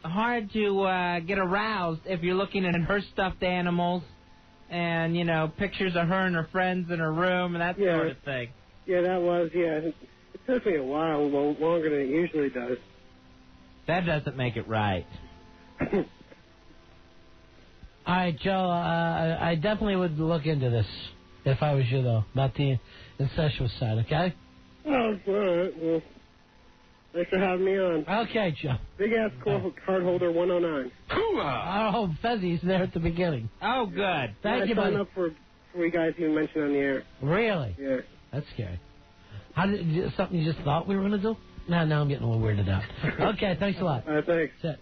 hard to get aroused if you're looking at her stuffed animals and, pictures of her and her friends in her room and that sort of thing. Yeah, that was, It took me a while, longer than it usually does. That doesn't make it right. All right, Joe, I definitely would look into this if I was you, though, about the incestuous side, okay? Oh, all right. Well, thanks for having me on. Okay, Joe. Big-ass card holder 109. Oh, Fezzi's there at the beginning. Oh, good. Thank you, I signed buddy. up for you guys you mentioned on the air. Really? Yeah. That's scary. Something you just thought we were going to do? No, I'm getting a little weirded out. Okay, thanks a lot. All right, thanks. That's it.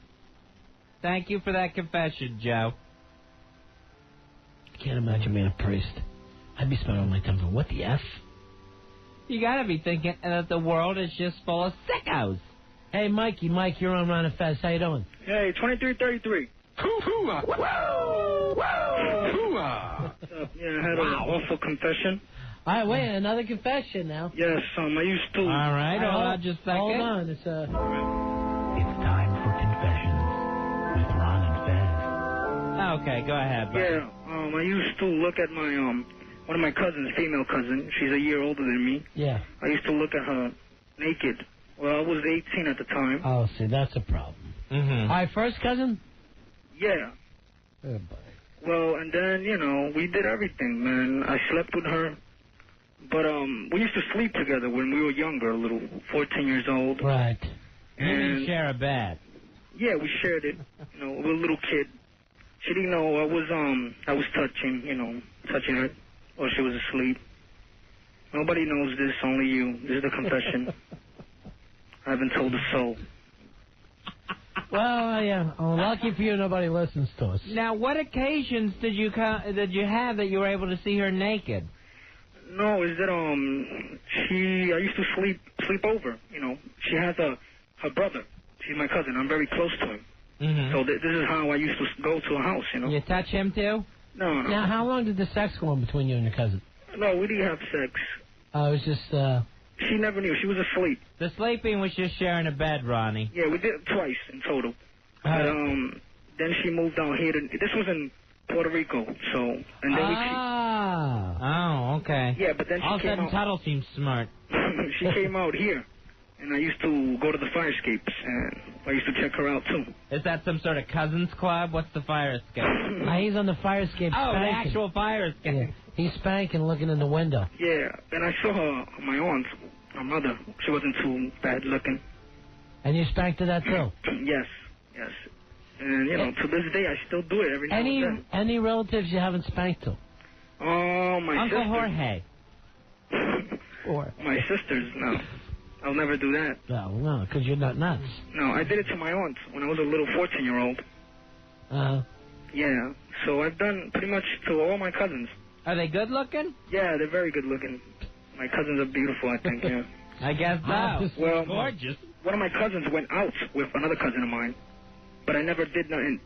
Thank you for that confession, Joe. I can't imagine being a priest. I'd be spending all my time going, what the F? You got to be thinking that the world is just full of sickos. Hey, Mike, you're on Ron and Fez. How you doing? Hey, 2333. Hoo-hoo-ah. Whoa! Whoa! Hoo-ah. Yeah, I had an awful confession. All right, wait, another confession now. Yes, I used to... All right, hold on just a second. Hold on, It's time for confessions with Ron and Fez. Okay, go ahead, buddy. Yeah, I used to look at my, one of my cousins, female cousin. She's a year older than me. Yeah. I used to look at her naked. Well, I was 18 at the time. Oh, see, that's a problem. Mm-hmm. All right, first cousin? Yeah. Oh, boy. Well, and then, we did everything, man. I slept with her. But we used to sleep together when we were younger, a little, 14 years old. Right. You didn't share a bed. Yeah, we shared it. We were a little kid. She didn't know I was touching her, or she was asleep. Nobody knows this, only you. This is the confession. I haven't told a soul. Well, yeah. Oh, lucky for you, nobody listens to us. Now, what occasions did you have that you were able to see her naked? No, is that I used to sleep over. She has her brother. She's my cousin. I'm very close to him. Mm-hmm. So this is how I used to go to a house. You touch him too? No. Now, how long did the sex go on between you and your cousin? No, we didn't have sex. It was just. She never knew. She was asleep. The sleeping was just sharing a bed, Ronnie. Yeah, we did it twice in total. But then she moved down here. This was in Puerto Rico. So and then Oh, okay. Yeah, but then she all of a came sudden out. Tuttle seems smart. She came out here, and I used to go to the fire escapes, and I used to check her out too. Is that some sort of cousins club? What's the fire escape? He's on the fire escape. Oh, spanking. the actual fire escape. Yeah. He's spanking, looking in the window. Yeah, and I saw her, my aunt, her mother. She wasn't too bad looking. And you spanked her that too? Yes. And to this day, I still do it every now and then. Any relatives you haven't spanked to? Oh, my Uncle sister. Jorge. Or my sisters, no. I'll never do that. No, because you're not nuts. No, I did it to my aunt when I was a little 14-year-old. Yeah, so I've done pretty much to all my cousins. Are they good looking? Yeah, they're very good looking. My cousins are beautiful, I think, yeah. I guess so. Well, gorgeous. One of my cousins went out with another cousin of mine, but I never did nothing,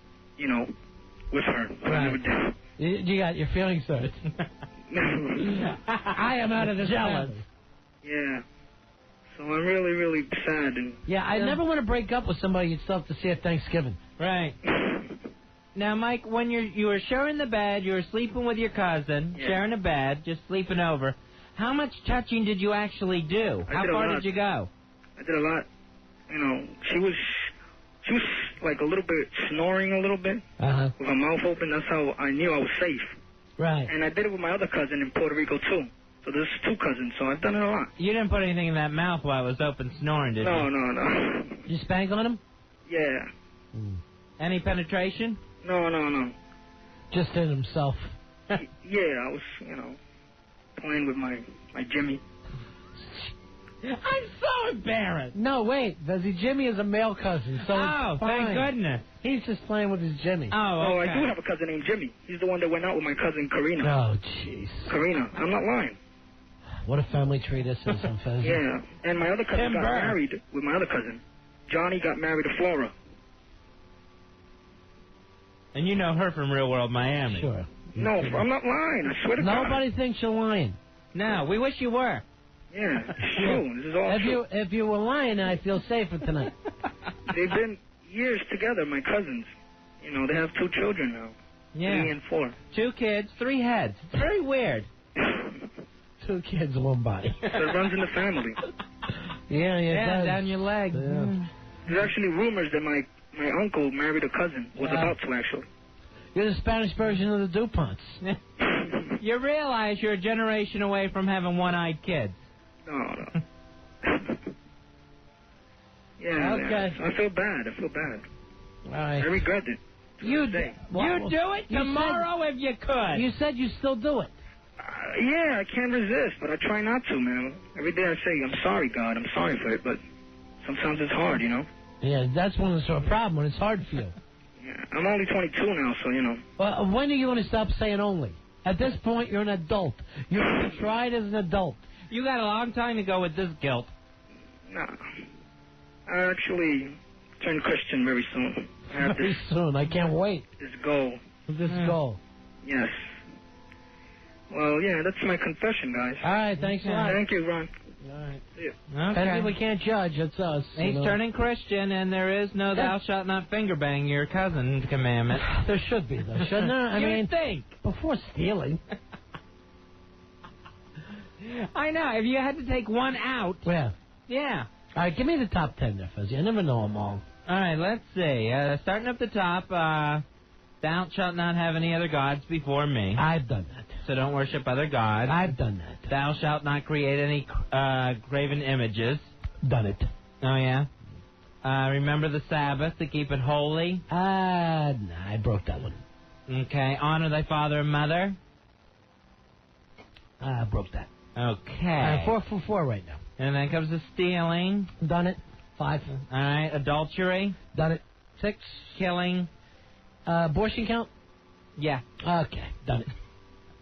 with her. Right. I never did. You got your feelings hurt. I am out of this jealous. Yeah. So I'm really, really sad. And yeah, I never want to break up with somebody you'd still have to see at Thanksgiving. Right. Now, Mike, when you were sharing the bed, you were sleeping with your cousin, sharing a bed, just sleeping over. How much touching did you actually do? How far did you go? I did a lot. She was like a little bit snoring a little bit with her mouth open. That's how I knew I was safe. Right. And I did it with my other cousin in Puerto Rico too. So there's 2 cousins, so I've done it a lot. You didn't put anything in that mouth while it was open snoring, did you? No. You spank on him? Yeah. Any penetration? No. Just in himself. Yeah, I was, playing with my Jimmy. I'm so embarrassed. No, wait. Jimmy is a male cousin, so it's fine. Thank goodness. He's just playing with his Jimmy. Oh, I do have a cousin named Jimmy. He's the one that went out with my cousin Karina. Oh, jeez. Karina. I'm not lying. What a family tree this is, I'm Fez. Yeah, and my other cousin got Burr. married with my other cousin. Johnny got married to Flora. And you know her from Real World Miami. Sure. No, I'm not lying. I swear to God. Nobody thinks you're lying. No, we wish you were. Yeah, it's true. This is all true. If you were lying, I feel safer tonight. They've been years together, my cousins. They have 2 children now. Yeah. 3 and 4. 2 kids, 3 heads. It's very weird. 2 kids, 1 body. So it runs in the family. Yeah, it does. Down your leg. Yeah. There's actually rumors that my uncle married a cousin. Was about to, actually. You're the Spanish version of the DuPonts. You realize you're a generation away from having one-eyed kids. No. Yeah, Okay. I feel bad. All right. I regret it. You do it tomorrow if you could. You said you still do it. Yeah, I can't resist, but I try not to, man. Every day I say, I'm sorry, God. I'm sorry for it, but sometimes it's hard, Yeah, that's when it's a problem, when it's hard for you. Yeah, I'm only 22 now, so, Well, when are you going to stop saying only? At this point, you're an adult. You're tried as an adult. You got a long time to go with this guilt. Nah. I actually turn Christian very soon. I have Very soon. I can't wait. This goal. This goal. Yes. Well, yeah, that's my confession, guys. All right, thanks a lot. Thank you, Ron. All right. See you. Okay. We can't judge. It's us. He's turning Christian, and there is no thou shalt not finger bang your cousin commandment. There should be, though, shouldn't there? I mean, think. Before stealing. I know. If you had to take one out. Yeah. Yeah. All right, give me the top 10 there, Fuzzy. I never know them all. All right, let's see. Starting up the top, thou shalt not have any other gods before me. I've done that. So don't worship other gods. I've done that. Thou shalt not create any graven images. Done it. Oh, yeah? Remember the Sabbath to keep it holy. Nah, I broke that one. Okay. Honor thy father and mother. I broke that. Okay. 4 for 4 right now. And then comes the stealing. Done it. 5. All right. Adultery. Done it. 6. Killing. Abortion count? Yeah. Okay. Done it.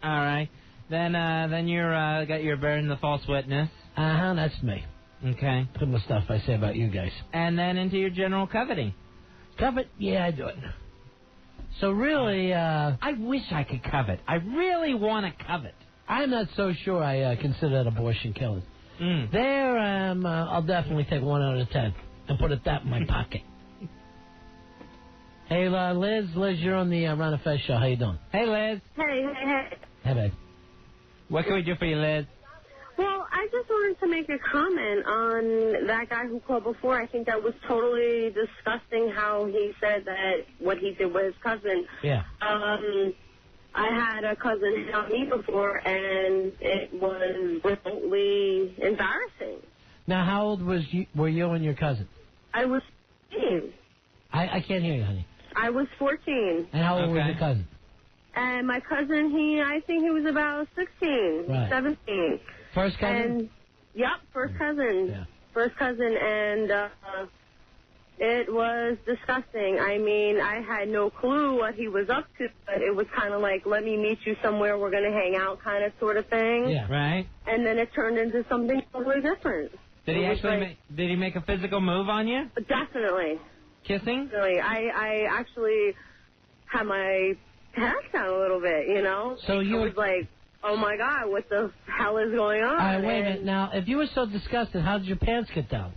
All right. Then you're got your bearing the false witness. That's me. Okay. Some of the stuff I say about you guys. And then into your general coveting. Covet? Yeah, I do it. So really, I wish I could covet. I really want to covet. I'm not so sure I consider that abortion killing. There, I'll definitely take 1 out of 10 and put that in my pocket. Hey, Liz. Liz, you're on the Ron and Fez show. How you doing? Hey, Liz. Hey. Hey, babe. What can we do for you, Liz? Well, I just wanted to make a comment on that guy who called before. I think that was totally disgusting how he said that what he did with his cousin. Yeah. I had a cousin help me before, and it was remotely embarrassing. Now, how old were you and your cousin? I was 14. I can't hear you, honey. I was 14. And how old was your cousin? And my cousin, I think he was about 16, Right. 17. First cousin? And, yep, first cousin. Yeah. First cousin, and it was disgusting. I mean, I had no clue what he was up to, but it was kind of like, let me meet you somewhere, we're going to hang out kind of sort of thing. Yeah. Right. And then it turned into something totally different. Did he actually did he make a physical move on you? Definitely. Kissing? Definitely. I actually had my pants down a little bit, So you was like, oh my God, what the hell is going on? All right, wait a minute. Now, if you were so disgusted, how did your pants get down?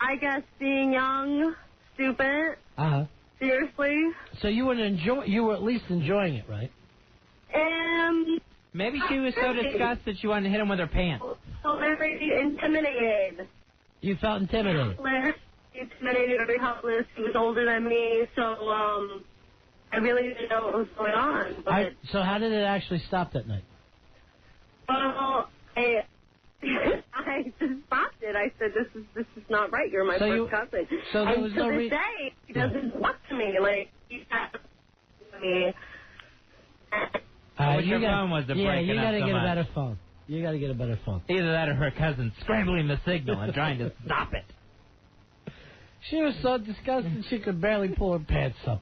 I guess being young, stupid. Seriously. So you were at least enjoying it, right? Maybe she was so disgusted she wanted to hit him with her pants. So very intimidated. You felt intimidated. Intimidated, very helpless. He was older than me, so I really didn't know what was going on. But So how did it actually stop that night? Well, I just stopped it. I said, "This is not right. You're my first cousin." So there and was to no this day, he doesn't talk to me. Like he's not to me. Your phone was breaking up you got to so get much. a better phone. You got to get a better phone. Either that or her cousin scrambling the signal and trying to stop it. She was so disgusted she could barely pull her pants up.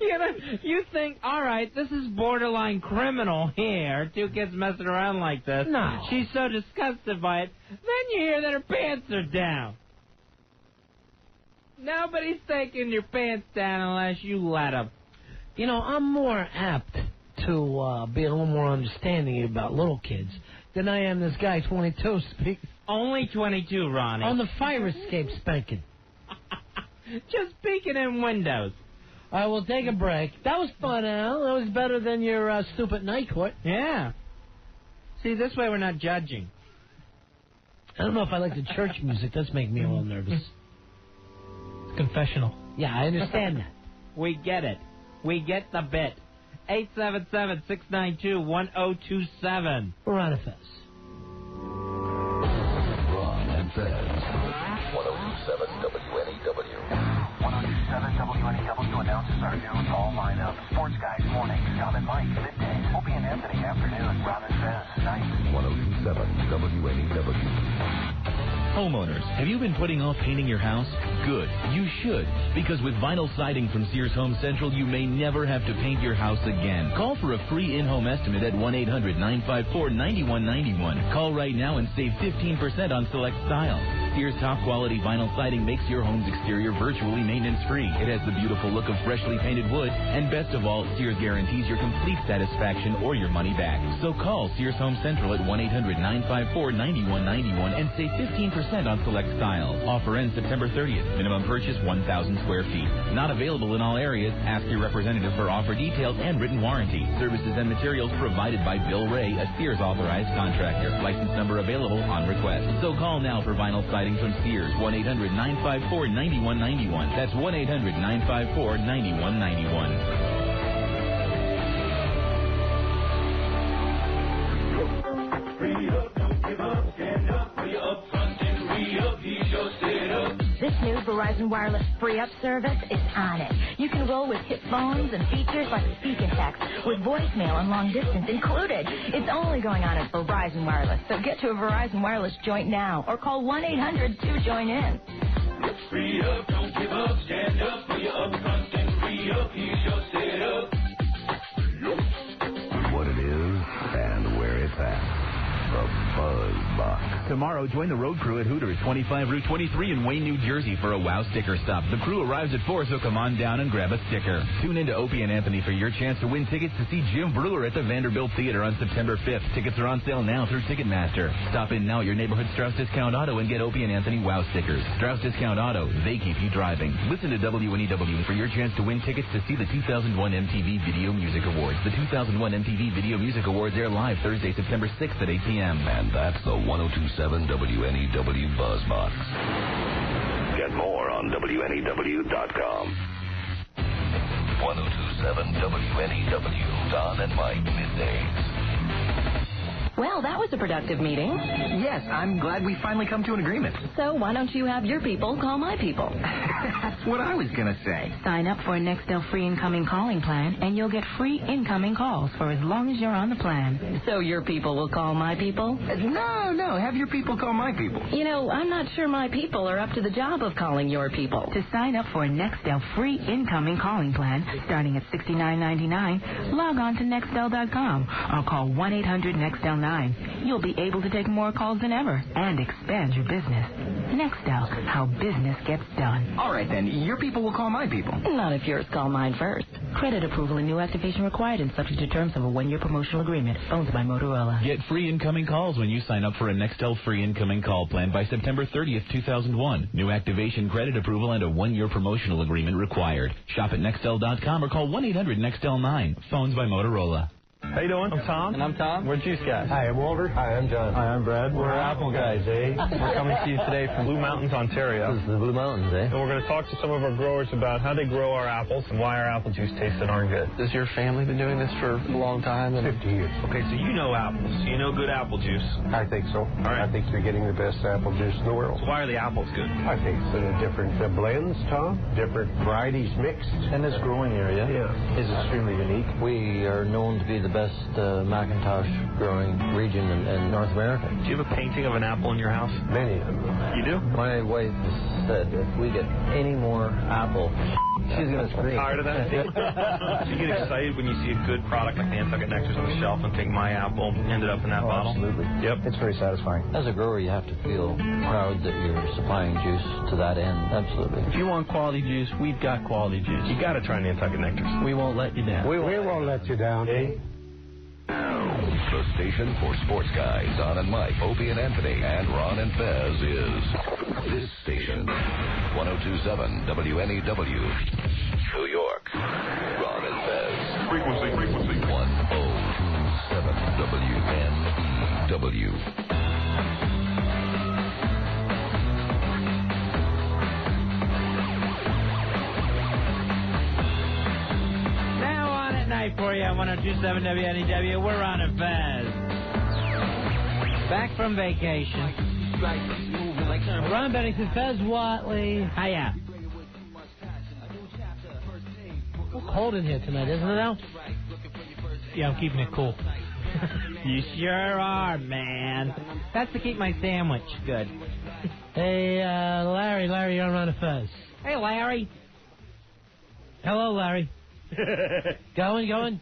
You know, you think, all right, this is borderline criminal here. Two kids messing around like this. No. She's so disgusted by it. Then you hear that her pants are down. Nobody's taking your pants down unless you let them. You know, I'm more apt to be a little more understanding about little kids than I am this guy, 22, speak. Only 22, Ronnie. On the fire escape spanking. Just peeking in windows. All right, we'll take a break. That was fun, Al. That was better than your stupid night court. Yeah. See, this way we're not judging. I don't know if I like the church music. That's making me a little nervous. It's confessional. Yeah, I understand that. We get it. We get the bit. 877-692-1027. We're on a fest. Ron and Fez. 1027 WNEW. 1027 WNEW announces our new fall lineup. Sports Guys morning, Tom and Mike midday, Opie and Anthony afternoon, Ron and Fez night. 1027 WNEW. Homeowners, have you been putting off painting your house? Good. You should, because with vinyl siding from Sears Home Central, you may never have to paint your house again. Call for a free in-home estimate at 1-800-954-9191. Call right now and save 15% on select styles. Sears top-quality vinyl siding makes your home's exterior virtually maintenance-free. It has the beautiful look of freshly painted wood, and best of all, Sears guarantees your complete satisfaction or your money back. So call Sears Home Central at 1-800-954-9191 and save 15% on select styles. Offer ends September 30th. Minimum purchase 1,000 square feet. Not available in all areas. Ask your representative for offer details and written warranty. Services and materials provided by Bill Ray, a Sears authorized contractor. License number available on request. So call now for vinyl siding from Sears. 1-800-954-9191. That's 1-800-954-9191. This new Verizon Wireless Free Up service is on it. You can roll with hip phones and features like Speak and Text with voicemail and long distance included. It's only going on at Verizon Wireless, so get to a Verizon Wireless joint now or call 1-800-2JOIN-IN. Free up, don't give up, stand up for your upfront and free up, here's your setup. What it is and where it's at. The Buzz Box. Tomorrow, join the road crew at Hooters, 25 Route 23 in Wayne, New Jersey for a WOW sticker stop. The crew arrives at 4, so come on down and grab a sticker. Tune in to Opie and Anthony for your chance to win tickets to see Jim Brewer at the Vanderbilt Theater on September 5th. Tickets are on sale now through Ticketmaster. Stop in now at your neighborhood Strauss Discount Auto and get Opie and Anthony WOW stickers. Strauss Discount Auto, they keep you driving. Listen to WNEW for your chance to win tickets to see the 2001 MTV Video Music Awards. The 2001 MTV Video Music Awards air live Thursday, September 6th at 8 p.m. And that's the 1027 WNEW Buzzbox. Get more on WNEW.com. 1027 WNEW, Don and Mike middays. Well, that was a productive meeting. Yes, I'm glad we finally come to an agreement. So why don't you have your people call my people? That's what I was going to say. Sign up for a Nextel free incoming calling plan, and you'll get free incoming calls for as long as you're on the plan. So your people will call my people? No, have your people call my people. You know, I'm not sure my people are up to the job of calling your people. To sign up for a Nextel free incoming calling plan, starting at $69.99, log on to Nextel.com or call 1-800-NEXTEL-9. You'll be able to take more calls than ever and expand your business. Nextel, how business gets done. All right, then. Your people will call my people. Not if yours call mine first. Credit approval and new activation required and subject to terms of a one-year promotional agreement. Owned by Motorola. Get free incoming calls when you sign up for a Nextel free incoming call plan by September 30th, 2001. New activation, credit approval, and a one-year promotional agreement required. Shop at Nextel.com or call 1-800-NEXTEL-9. Phones by Motorola. How you doing? I'm Tom. And I'm Tom. We're Juice Guys. Hi, I'm Walter. Hi, I'm John. Hi, I'm Brad. We're Apple Guys, eh? We're coming to you today from Blue Mountains, Ontario. This is the Blue Mountains, eh? And we're going to talk to some of our growers about how they grow our apples and why our apple juice tastes so darn good. Has your family been doing this for a long time? 50 years. Okay, so you know apples. So you know good apple juice. I think so. All right. I think you're getting the best apple juice in the world. So why are the apples good? I think it's different blends, Tom, different varieties mixed. And this growing area is extremely unique. We are known to be the best Macintosh growing region in North America. Do you have a painting of an apple in your house? Many of them. You do? My wife said if we get any more apple, she's going to scream. Tired of that? Do you get excited when you see a good product like Nantucket Nectars on the shelf and think my apple ended up in that bottle? Absolutely. Yep. It's very satisfying. As a grower, you have to feel proud that you're supplying juice to that end. Absolutely. If you want quality juice, we've got quality juice. You got to try Nantucket Nectars. We won't let you down. We won't let you down, eh? The station for sports guys, Don and Mike, Opie and Anthony, and Ron and Fez is this station, 102.7 WNEW, New York. Ron and Fez. Frequency. 102.7 WNEW. For you on 102.7 WNEW, we're on a Fez. Back from vacation. Ron Bennington, Fez Watley. Hiya. Cold in here tonight, isn't it now? Yeah, I'm keeping it cool. You sure are, man. That's to keep my sandwich good. Hey, Larry, you're on Ron and Fez. Hey, Larry. Hello, Larry. Going.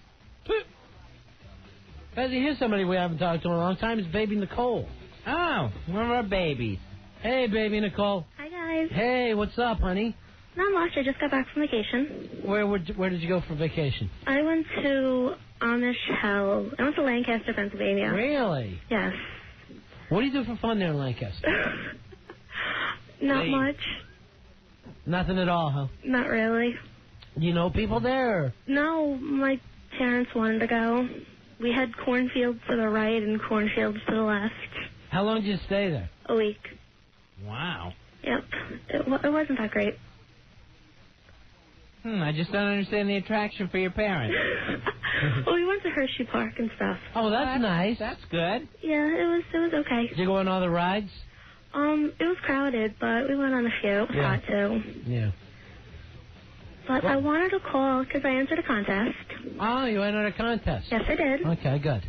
Fezzy, here's somebody we haven't talked to in a long time. It's Baby Nicole. Oh, one of our babies. Hey, Baby Nicole. Hi, guys. Hey, what's up, honey? Not much. I just got back from vacation. Where did you go for vacation? I went to Amish Hell. I went to Lancaster, Pennsylvania. Really? Yes. What do you do for fun there in Lancaster? Not much. Nothing at all, huh? Not really. You know people there? No, my parents wanted to go. We had cornfields to the right and cornfields to the left. How long did you stay there? A week. Wow. Yep. It wasn't that great. I just don't understand the attraction for your parents. Well, we went to Hershey Park and stuff. Oh, that's nice. That's good. Yeah, it was okay. Did you go on all the rides? It was crowded, but we went on a few. It was hot, too. Yeah. But I wanted to call because I entered a contest. Oh, you entered a contest? Yes, I did. Okay, good.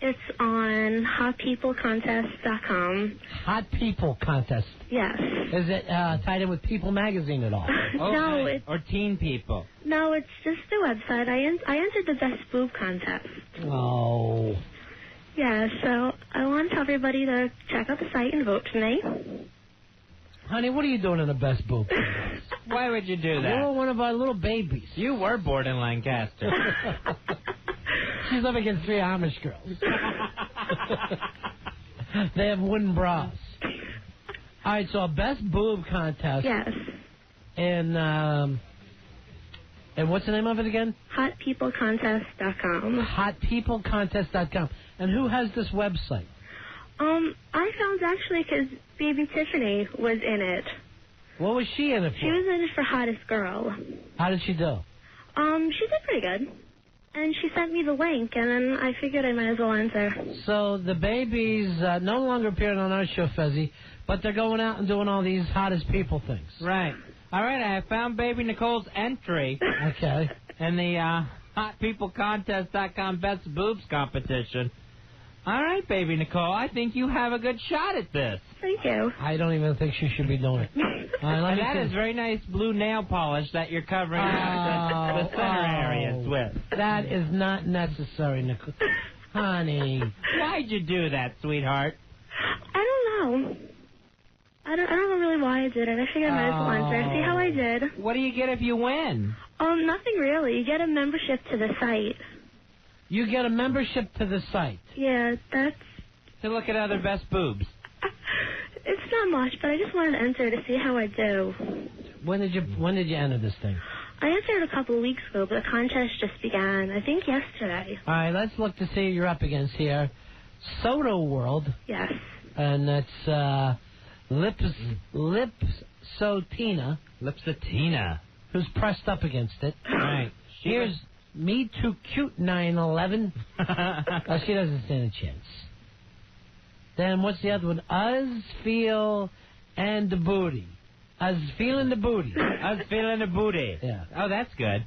It's on hotpeoplecontest.com. Hot People Contest. Yes. Is it tied in with People Magazine at all? No, or Teen People. No, it's just a website. I entered the Best Boob Contest. Oh. Yeah, so I want to tell everybody to check out the site and vote for me. Honey, what are you doing in the Best Boob? Why would you do that? You're one of our little babies. You were born in Lancaster. She's up against 3 Amish girls. They have wooden bras. All right, so a Best Boob Contest. Yes. And what's the name of it again? Hotpeoplecontest.com. Hotpeoplecontest.com. And who has this website? I found actually because Baby Tiffany was in it. What was she in it for? She was in it for Hottest Girl. How did she do? She did pretty good. And she sent me the link, and then I figured I might as well enter. So the babies no longer appearing on our show, Fezzy, but they're going out and doing all these hottest people things. Right. All right, I found Baby Nicole's entry. Okay. In the HotPeopleContest.com Best Boobs competition. All right, Baby Nicole, I think you have a good shot at this. Thank you. I don't even think she should be doing it. And that is very nice blue nail polish that you're covering the center areas with. That is not necessary, Nicole. Honey. Why'd you do that, sweetheart? I don't know. I don't know really why I did it. I figured I might as well enter. See how I did. What do you get if you win? Nothing really. You get a membership to the site. You get a membership to the site? Yeah, that's... To look at other best boobs. It's not much, but I just wanted to enter to see how I do. When did you enter this thing? I answered a couple of weeks ago, but the contest just began, I think, yesterday. All right, let's look to see who you're up against here. Soda World. Yes. And that's Lipsotina. Lipsotina. Who's pressed up against it. All right. Here's Me Too Cute 911. Oh, she doesn't stand a chance. Then what's the other one? Us Feel and the Booty. Us Feeling the Booty. Us Feeling the Booty. Yeah. Oh, that's good.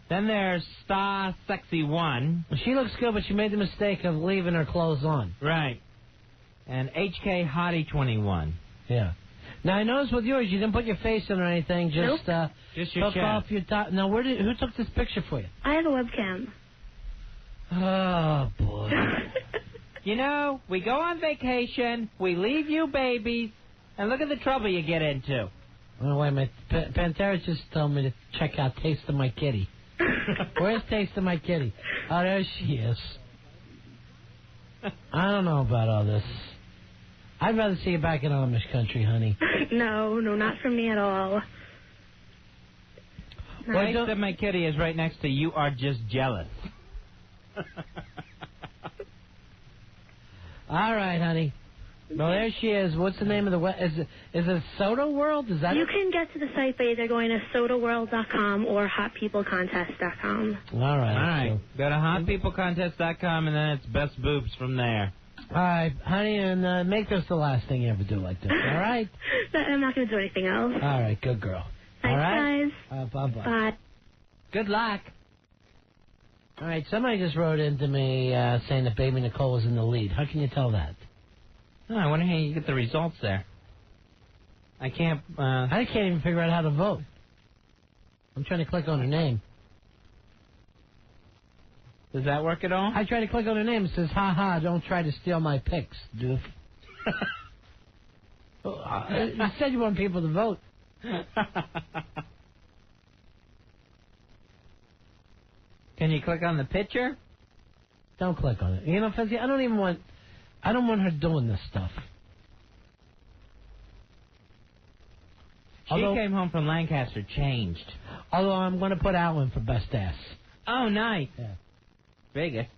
Then there's Star Sexy 1. Well, she looks good, but she made the mistake of leaving her clothes on. Right. And HK Hottie 21. Yeah. Now, I noticed with yours, you didn't put your face in or anything. Just, nope. Just your took chest. off your top. Now, who took this picture for you? I have a webcam. Oh, boy. You know, we go on vacation, we leave you babies, and look at the trouble you get into. Oh, wait a minute. Pantera just told me to check out Taste of My Kitty. Where's Taste of My Kitty? Oh, there she is. I don't know about all this. I'd rather see you back in Amish country, honey. No, not for me at all. Well, Taste of My Kitty is right next to You Are Just Jealous. All right, honey. Well, there she is. What's the name of the is it Soda World? Is that You it? can get to the site by either going to sodaworld.com or hotpeoplecontest.com. All right. All right. Go to hotpeoplecontest.com, and then it's best boobs from there. All right, honey, and make this the last thing you ever do like this, all right? I'm not going to do anything else. All right, good girl. Thanks, all right? guys. Bye-bye. Bye. Good luck. All right, somebody just wrote into me saying that Baby Nicole was in the lead. How can you tell that? Oh, I wonder how you get the results there. I can't even figure out how to vote. I'm trying to click on her name. Does that work at all? I try to click on her name. It says, ha, don't try to steal my picks, doof. You said you want people to vote. Can you click on the picture? Don't click on it. You know, Fezzi, I don't want her doing this stuff. She came home from Lancaster changed. Although I'm going to put Alan for best ass. Oh, nice. Yeah. Biggest.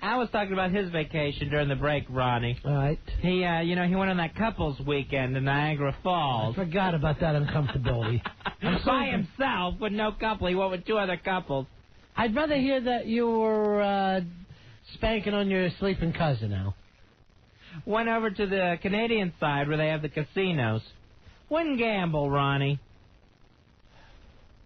I was talking about his vacation during the break, Ronnie. All right. He, he went on that couples weekend in Niagara Falls. I forgot about that uncomfortability. By himself with no couple. He went with two other couples. I'd rather hear that you were spanking on your sleeping cousin, Al. Went over to the Canadian side where they have the casinos. Wouldn't gamble, Ronnie.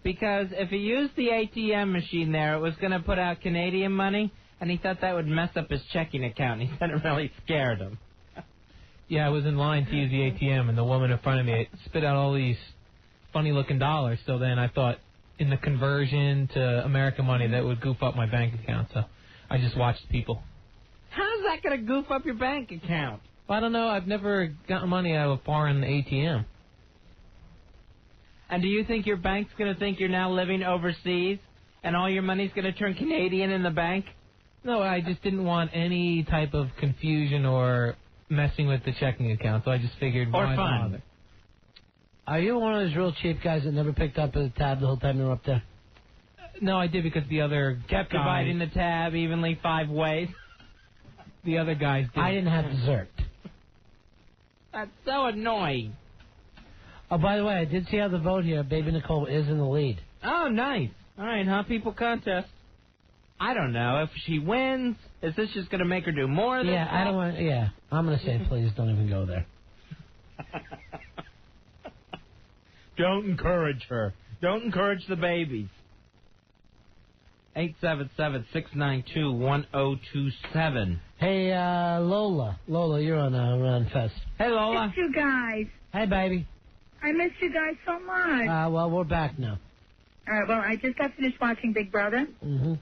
Because if he used the ATM machine there, it was going to put out Canadian money, and he thought that would mess up his checking account, and he said it really scared him. Yeah, I was in line to use the ATM, and the woman in front of me spit out all these funny-looking dollars, so then I thought in the conversion to American money that would goof up my bank account, so I just watched people. How's that going to goof up your bank account? Well, I don't know. I've never gotten money out of a foreign ATM. And do you think your bank's going to think you're now living overseas and all your money's going to turn Canadian in the bank? No, I just didn't want any type of confusion or messing with the checking account, so I just figured why fun. bother? Are you one of those real cheap guys that never picked up the tab the whole time you were up there? No, I did because the other kept dividing the tab evenly 5 ways. The other guys did. I didn't have dessert. That's so annoying. Oh, by the way, I did see how the vote here. Baby Nicole is in the lead. Oh, nice. All right, Hot People Contest. I don't know. If she wins, is this just going to make her do more of this? Yeah, I don't want. Yeah, I'm going to say please don't even go there. Don't encourage her. Don't encourage the babies. 877-692-1027. Hey, Lola. Lola, you're on Run Fest. Hey, Lola. Miss you guys. Hey, baby. I miss you guys so much. Well, we're back now. All right, well, I just got finished watching Big Brother. Mm-hmm.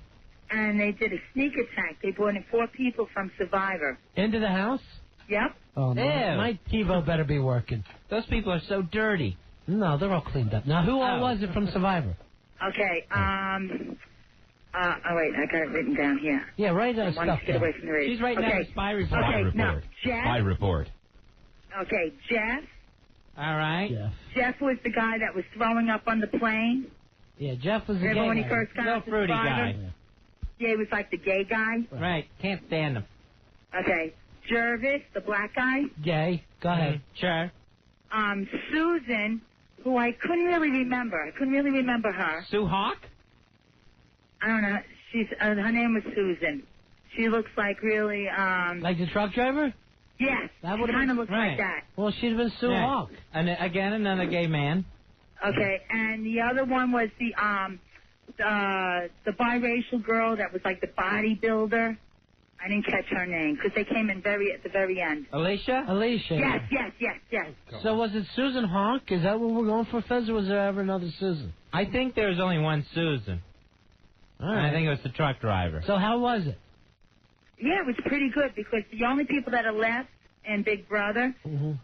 And they did a sneak attack. They brought in 4 people from Survivor. Into the house? Yep. Oh, no. Ew. My TiVo better be working. Those people are so dirty. No, they're all cleaned up. Now, who all was it from Survivor? Okay, oh, wait, I got it written down here. Yeah, write that I stuff wanted to get down. away from the radio. She's writing down a spy report. Okay, now, Jeff. Spy report. Okay, Jeff, All right. Jeff was the guy that was throwing up on the plane. Yeah, Jeff was the Remember gay when he guy. first got Real off the fruity driver? guy. Yeah, he was like the gay guy. Right. Can't stand him. Okay. Jervis, the black guy. Gay. Go ahead. Sure. Susan, who I couldn't really remember. I couldn't really remember her. Sue Hawk? I don't know. Her name was Susan. She looks like really, Like the truck driver? Yes. That She would've kind of been- looks right. like that. Well, she'd have been Sue Yeah. Hawk. And again, another gay man. Okay, and the other one was the biracial girl that was like the bodybuilder. I didn't catch her name because they came in at the very end. Alicia? Alicia. Yes. So was it Susan Hawk? Is that what we're going for, Fez, or was there ever another Susan? I think there was only one Susan. All And right. I think it was the truck driver. So how was it? Yeah, it was pretty good because the only people that are left in Big Brother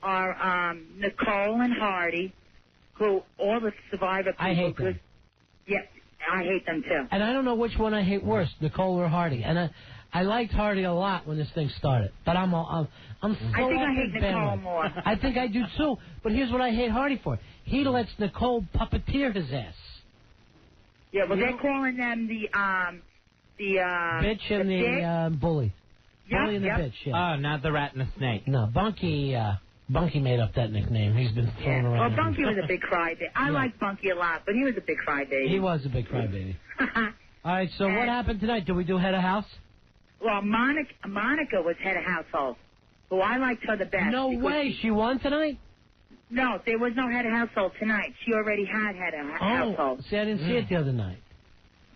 are Nicole and Hardy, who all the Survivor people. I hate them. Yep, I hate them too. And I don't know which one I hate worse, Nicole or Hardy. And I liked Hardy a lot when this thing started, but I'm so I think I off hate his Nicole bandwagon. more. I think I do too. But here's what I hate Hardy for: he lets Nicole puppeteer his ass. Yeah, well, they're calling them the Bitch and the bully. Yep, Bully and the yep. bitch. Yeah. Oh, not the rat and the snake. No, Bunky made up that nickname. He's been thrown Well, around. Bunky was a big crybaby. I like Bunky a lot, but he was a big crybaby. He was a big crybaby. All right, so what happened tonight? Did we do head of house? Well, Monica was head of household, who I liked her the best. No because way. She won tonight? No, there was no head of household tonight. She already had head of household. See, I didn't see it the other night.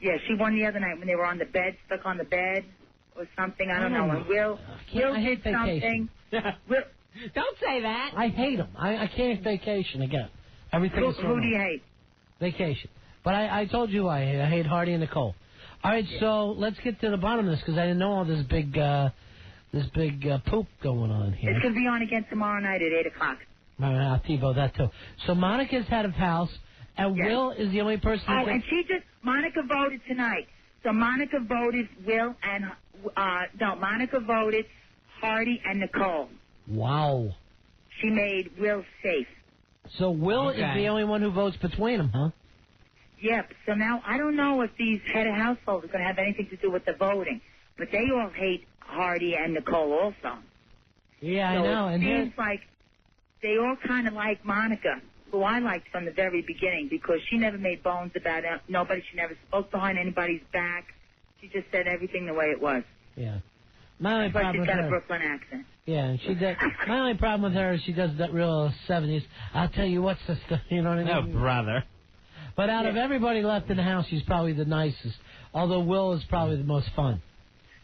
Yeah, she won the other night when they were on the bed, stuck on the bed or something. I don't know. And Will I hate did something. Don't say that. I hate them. I can't vacation again. Everything is Who do you hate? Vacation. But I told you I hate Hardy and Nicole. All right, so let's get to the bottom of this because I didn't know all this big poop going on here. It's going to be on again tomorrow night at 8 o'clock. I'll TiVo that too. So Monica's head of house, and Yes. Will is the only person. Oh, and Monica voted tonight. So Monica voted Will and, Monica voted Hardy and Nicole. Wow. She made Will safe. So Will is Okay. the only one who votes between them, huh? Yep. So now I don't know if these head of households are going to have anything to do with the voting, but they all hate Hardy and Nicole also. Yeah, so I know. It And seems like they all kind of like Monica, who I liked from the very beginning because she never made bones about it. Nobody. She never spoke behind anybody's back. She just said everything the way it was. yeah. My only But problem she's with got a her. Brooklyn accent. Yeah, and she does. My only problem with her is she does that real 70s. I'll tell you what, sister. You know what I mean? No, brother. But out of everybody left in the house, she's probably the nicest. Although Will is probably the most fun.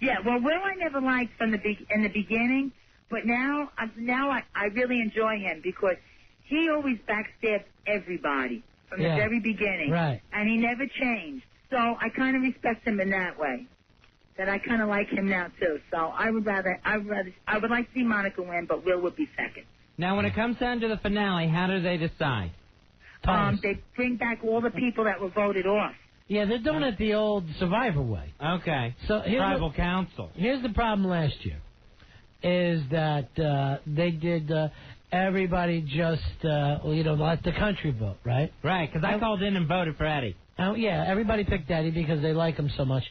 Yeah, well, Will I never liked from in the beginning, but now I really enjoy him because he always backstabbed everybody from the Yeah. very beginning, Right. and he never changed. So I kind of respect him in that way. That I kind of like him now too. So I would like to see Monica win, but Will would be second. Now, when it comes down to the finale, how do they decide? They bring back all the people that were voted off. Yeah, they're doing it the old Survivor way. Okay. So here's Tribal council. Here's the problem last year, is that they did everybody just let the country vote, right? Right, because I called in and voted for Eddie. Oh yeah, everybody picked Eddie because they like him so much.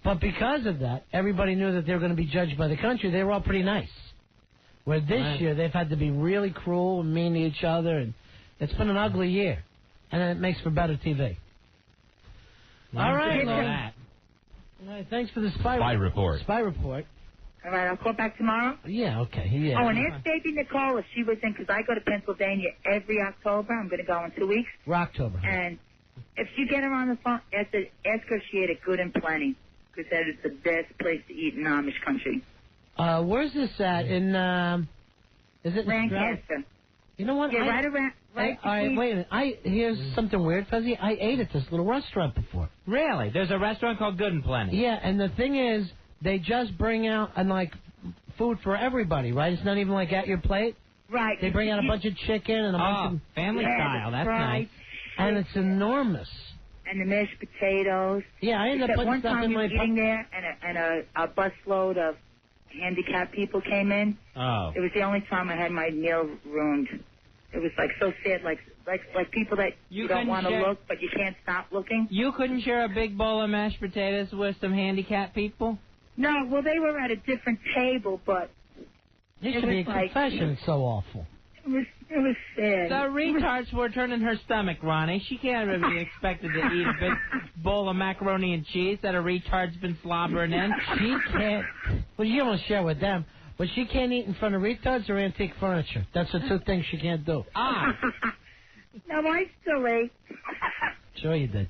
But because of that, everybody knew that they were going to be judged by the country. They were all pretty nice. Where this year they've had to be really cruel and mean to each other, and it's been an ugly year, and it makes for better TV. All right, Look at Lord. that. All right, thanks for the spy report. Spy report. All right, I'll call back tomorrow. Yeah, okay. Yeah. Oh, and ask baby Nicole if she was in, because I go to Pennsylvania every October. I'm going to go in 2 weeks. Rocktober. And if you get her on the phone, ask her if she ate a good and plenty, because that is the best place to eat in Amish country. Where's this at? In is it in Lancaster. Stroud? You know what? Yeah, right around. Right All right, between- wait a minute. Here's something weird, Fuzzy. I ate at this little restaurant before. Really? There's a restaurant called Good and Plenty. Yeah, and the thing is, they just bring out food for everybody, right? It's not even like at your plate. Right. They bring out a bunch of chicken and a bunch of family style. That's nice. And it's enormous. And the mashed potatoes. Yeah, I ended up Except putting one stuff time in we my were eating there, and a busload of handicapped people came in. Oh. It was the only time I had my meal ruined. It was like so sad, like people that you don't want to look, but you can't stop looking. You couldn't share a big bowl of mashed potatoes with some handicapped people? No, well, they were at a different table, but It should be a confession. It's so awful. It was sad. The retards were turning her stomach, Ronnie. She can't really be expected to eat a big bowl of macaroni and cheese that a retard's been slobbering in. She can't. Well, you don't share with them, but she can't eat in front of retards or antique furniture. That's the two things she can't do. Ah. No, I still ate. Sure you did.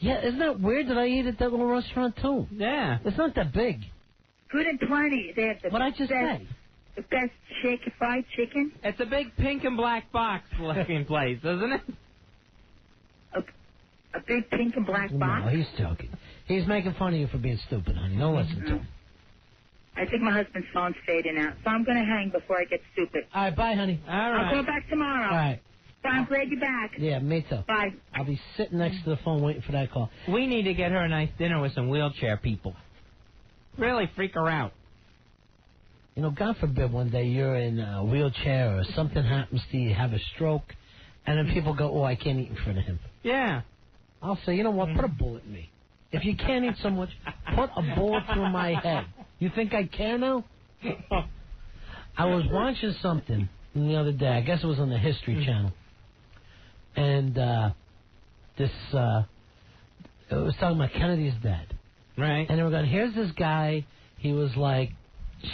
Yeah, isn't that weird that I eat at that little restaurant, too? Yeah. It's not that big. Good and plenty. They have the What I just said. The best fried chicken. It's a big pink and black box looking place, isn't it? A big pink and black box? No, he's joking. He's making fun of you for being stupid, honey. Don't listen to him. I think my husband's phone's fading out, so I'm going to hang before I get stupid. All right, bye, honey. All right. I'll go back tomorrow. All right. But I'm glad you're back. Yeah, me too. Bye. I'll be sitting next to the phone waiting for that call. We need to get her a nice dinner with some wheelchair people. Really freak her out. You know, God forbid one day you're in a wheelchair or something happens to you, have a stroke, and then people go, oh, I can't eat in front of him. Yeah. I'll say, you know what, put a bullet in me. If you can't eat so much, put a bullet through my head. You think I care now? I was watching something the other day. I guess it was on the History Channel. And it was talking about Kennedy's dead. Right. And they were going, here's this guy. He was like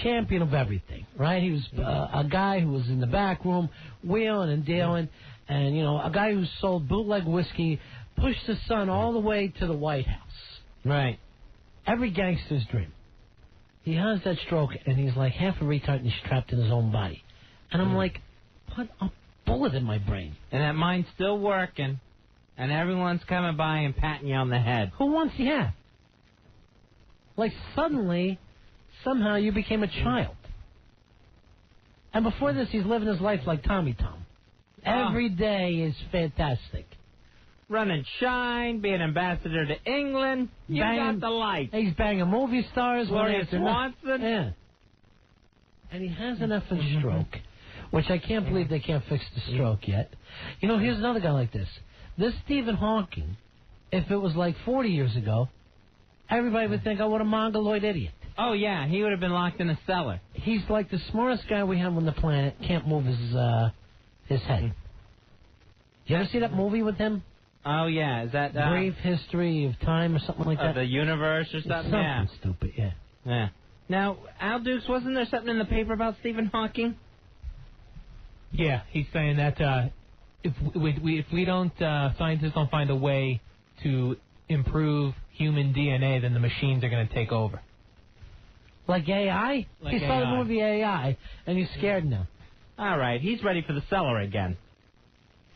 champion of everything, right? He was a guy who was in the back room wheeling and dealing. And, you know, a guy who sold bootleg whiskey, pushed his son all the way to the White House. Right. Every gangster's dream. He has that stroke, and he's like half a retard, and he's trapped in his own body. And I'm like, put a bullet in my brain. And that mind's still working, and everyone's coming by and patting you on the head. Who wants you? Yeah. Like, suddenly, somehow you became a child. And before this, he's living his life like Tommy Tom. Every day is fantastic. Run and shine, be an ambassador to England. You got the life. He's banging movie stars. Gloria Swanson. Yeah. And he has an effing stroke, which I can't believe they can't fix the stroke yet. You know, here's another guy like this. This Stephen Hawking, if it was like 40 years ago, everybody would think, oh, what a mongoloid idiot. Oh, yeah, he would have been locked in a cellar. He's like the smartest guy we have on the planet, can't move his head. You ever see that movie with him? Oh, yeah, is that... Brief History of Time or something like that? The universe or something? Yeah. Stupid, yeah. Yeah. Now, Al Dukes, wasn't there something in the paper about Stephen Hawking? Yeah, he's saying that if we don't, scientists don't find a way to improve human DNA, then the machines are going to take over. Like AI? He saw the movie AI, and he's scared now. All right, he's ready for the cellar again.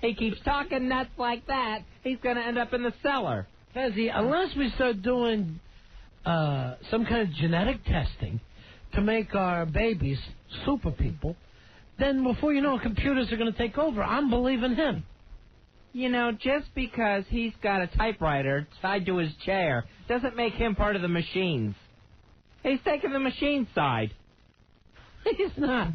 He keeps talking nuts like that, he's going to end up in the cellar. Fezzi, unless we start doing some kind of genetic testing to make our babies super people, then before you know it, computers are going to take over. I'm believing him. You know, just because he's got a typewriter tied to his chair doesn't make him part of the machines. He's taking the machine side. He's not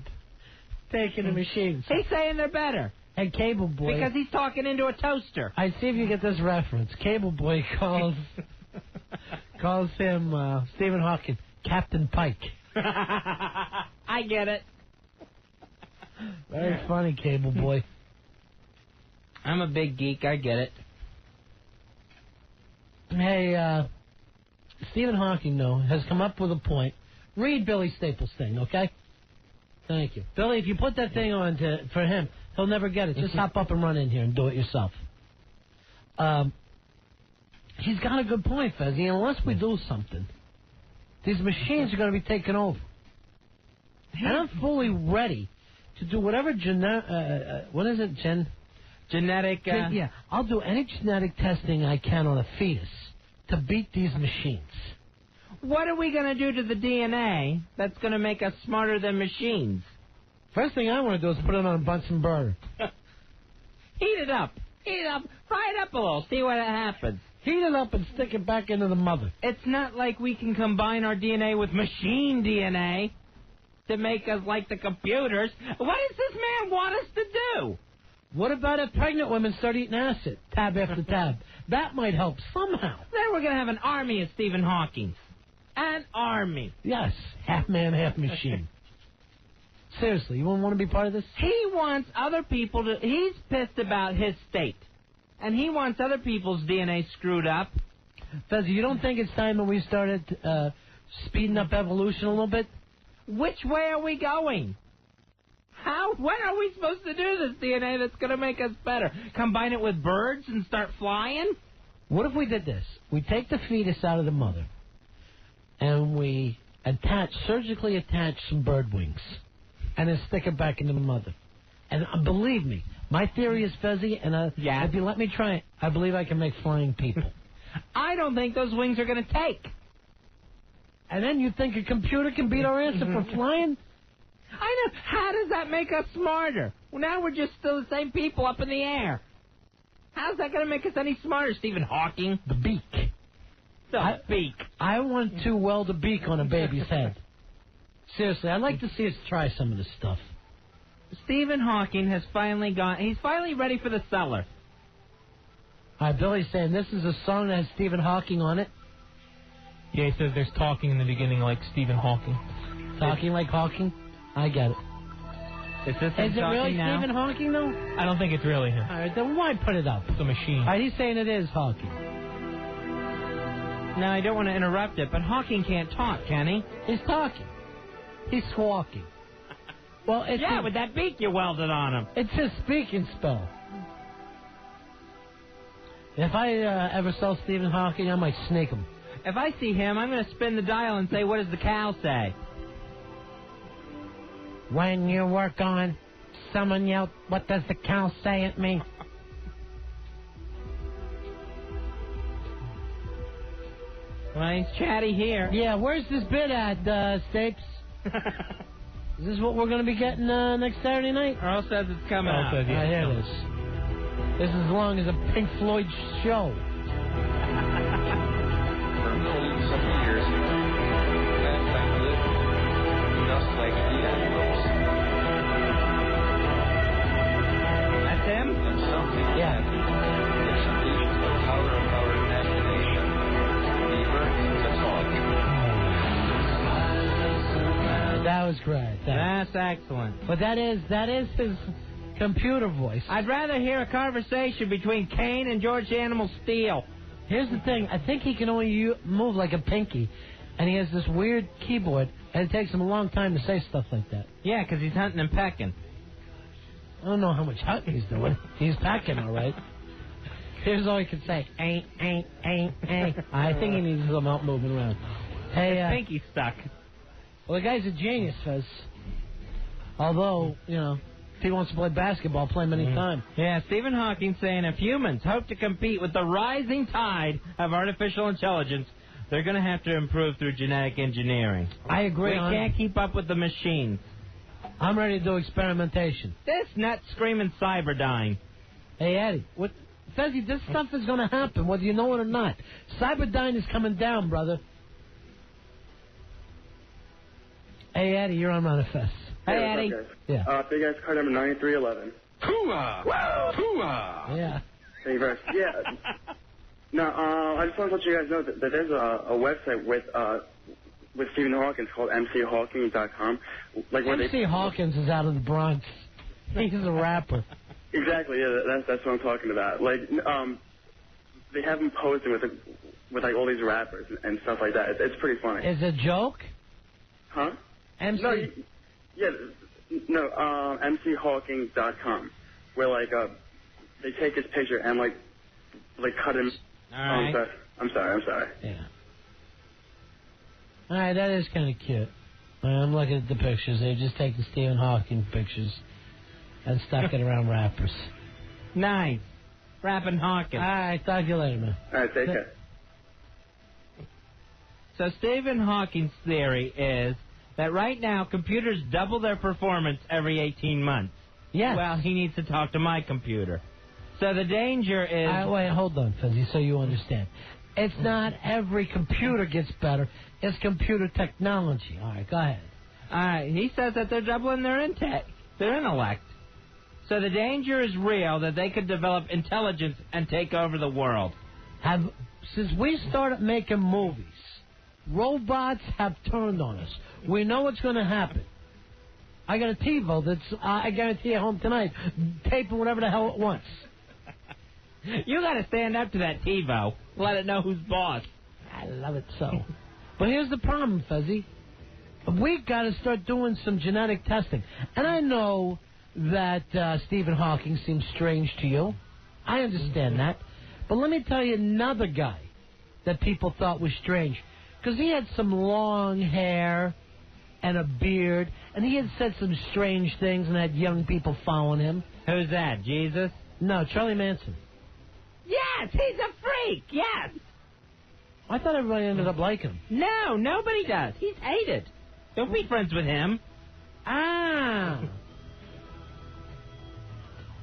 taking the machine side. He's saying they're better. Hey, Cable Boy. Because he's talking into a toaster. I see if you get this reference. Cable Boy calls him, Stephen Hawking, Captain Pike. I get it. Very funny, Cable Boy. I'm a big geek. I get it. Hey, Stephen Hawking, though, has come up with a point. Read Billy Staples' thing, okay? Thank you. Billy, if you put that thing on for him, he'll never get it. Just hop up and run in here and do it yourself. He's got a good point, Fezzi. Unless we do something, these machines are going to be taken over. And I'm fully ready to do whatever genetic... yeah, I'll do any genetic testing I can on a fetus to beat these machines. What are we going to do to the DNA that's going to make us smarter than machines? First thing I want to do is put it on a Bunsen burner. Heat it up. Fry it up a little. See what happens. Heat it up and stick it back into the mother. It's not like we can combine our DNA with machine DNA to make us like the computers. What does this man want us to do? What about if pregnant women start eating acid, tab after tab? That might help somehow. Then we're going to have an army of Stephen Hawkings. An army. Yes, half man, half machine. Seriously, you wouldn't want to be part of this? He wants other people to... He's pissed about his state. And he wants other people's DNA screwed up. Fezzi, you don't think it's time that we started speeding up evolution a little bit? Which way are we going? When are we supposed to do this DNA that's going to make us better? Combine it with birds and start flying? What if we did this? We take the fetus out of the mother, and we surgically attach some bird wings, and then stick it back into the mother. And believe me, my theory is Fezzi, and if you let me try it, I believe I can make flying people. I don't think those wings are going to take. And then you think a computer can beat our answer for flying? I know. How does that make us smarter? Well, now we're just still the same people up in the air. How's that going to make us any smarter, Stephen Hawking? The beak. The beak. I want to weld a beak on a baby's head. Seriously, I'd like to see us try some of this stuff. Stephen Hawking has finally he's finally ready for the cellar. All right, Billy's saying this is a song that has Stephen Hawking on it. Yeah, he says there's talking in the beginning like Stephen Hawking. Talking like Hawking? I get it. Is it really now? Stephen Hawking, though? I don't think it's really him. All right, then why put it up? It's a machine. All right, he's saying it is Hawking. No, I don't want to interrupt it, but Hawking can't talk, can he? He's talking. He's squawking. Well, it's with that beak you welded on him. It's his speaking spell. If I ever sell Stephen Hawking, I might snake him. If I see him, I'm going to spin the dial and say, what does the cow say? When you work on, someone yelled, what does the cow say at me? Well, he's chatty here. Yeah, where's this bit at, Stapes? Is this what we're going to be getting next Saturday night? Earl says it's coming out. Here it is. This is as long as a Pink Floyd show. For some years, last time I lived, just like the animals. That's him? And something Yeah. There's some leading to the power of our imagination. The earth to talk. That was great. That's excellent. But that is his computer voice. I'd rather hear a conversation between Kane and George the Animal Steel. Here's the thing. I think he can only move like a pinky, and he has this weird keyboard, and it takes him a long time to say stuff like that. Yeah, because he's hunting and pecking. I don't know how much hunting he's doing. He's pecking, all right. Here's all he can say. Ain't. I think he needs some help moving around. Hey, His pinky's stuck. Well, the guy's a genius, Fez. Although, if he wants to play basketball, play him anytime. Yeah, Stephen Hawking saying if humans hope to compete with the rising tide of artificial intelligence, they're going to have to improve through genetic engineering. I agree. We can't keep up with the machines. I'm ready to do experimentation. This nut screaming Cyberdyne. Hey, Eddie, Fezzi, this stuff is going to happen, whether you know it or not. Cyberdyne is coming down, brother. Hey, Eddie, you're on Manifest. Hey, Eddie. Yeah. Big Ass car number 9311. Hooah! Wow! Hooah! Yeah. Thank you very much. Yeah. No, I just want to let you guys know that there's a website with Stephen Hawkins called mchawkins.com. MC Hawkins is out of the Bronx. He's a rapper. Exactly. Yeah, that's what I'm talking about. They have him posing with like all these rappers and stuff like that. It's pretty funny. Is it a joke? Huh? MC. mchawkins.com, where they take his picture and cut him. All right. I'm sorry. Yeah. All right, that is kind of cute. I'm looking at the pictures. They've just taken Stephen Hawking pictures and stuck it around rappers. Nice. Rapping Hawkins. All right, talk to you later, man. All right, take care. So Stephen Hawking's theory is that right now computers double their performance every 18 months. Yes. Well, he needs to talk to my computer. So the danger is... wait, hold on, Fuzzy, so you understand. It's not every computer gets better. It's computer technology. All right, go ahead. All right, he says that they're doubling their intellect. So the danger is real that they could develop intelligence and take over the world. Since we started making movies, robots have turned on us. We know what's going to happen. I got a TiVo that's, I guarantee you, home tonight, taping whatever the hell it wants. You got to stand up to that TiVo. Let it know who's boss. I love it so. But here's the problem, Fuzzy. We've got to start doing some genetic testing. And I know that Stephen Hawking seems strange to you. I understand that. But let me tell you another guy that people thought was strange. Because he had some long hair and a beard, and he had said some strange things and had young people following him. Who's that, Jesus? No, Charlie Manson. Yes, he's a freak, yes. I thought everybody ended up liking him. No, nobody does. He's hated. Don't be friends with him. So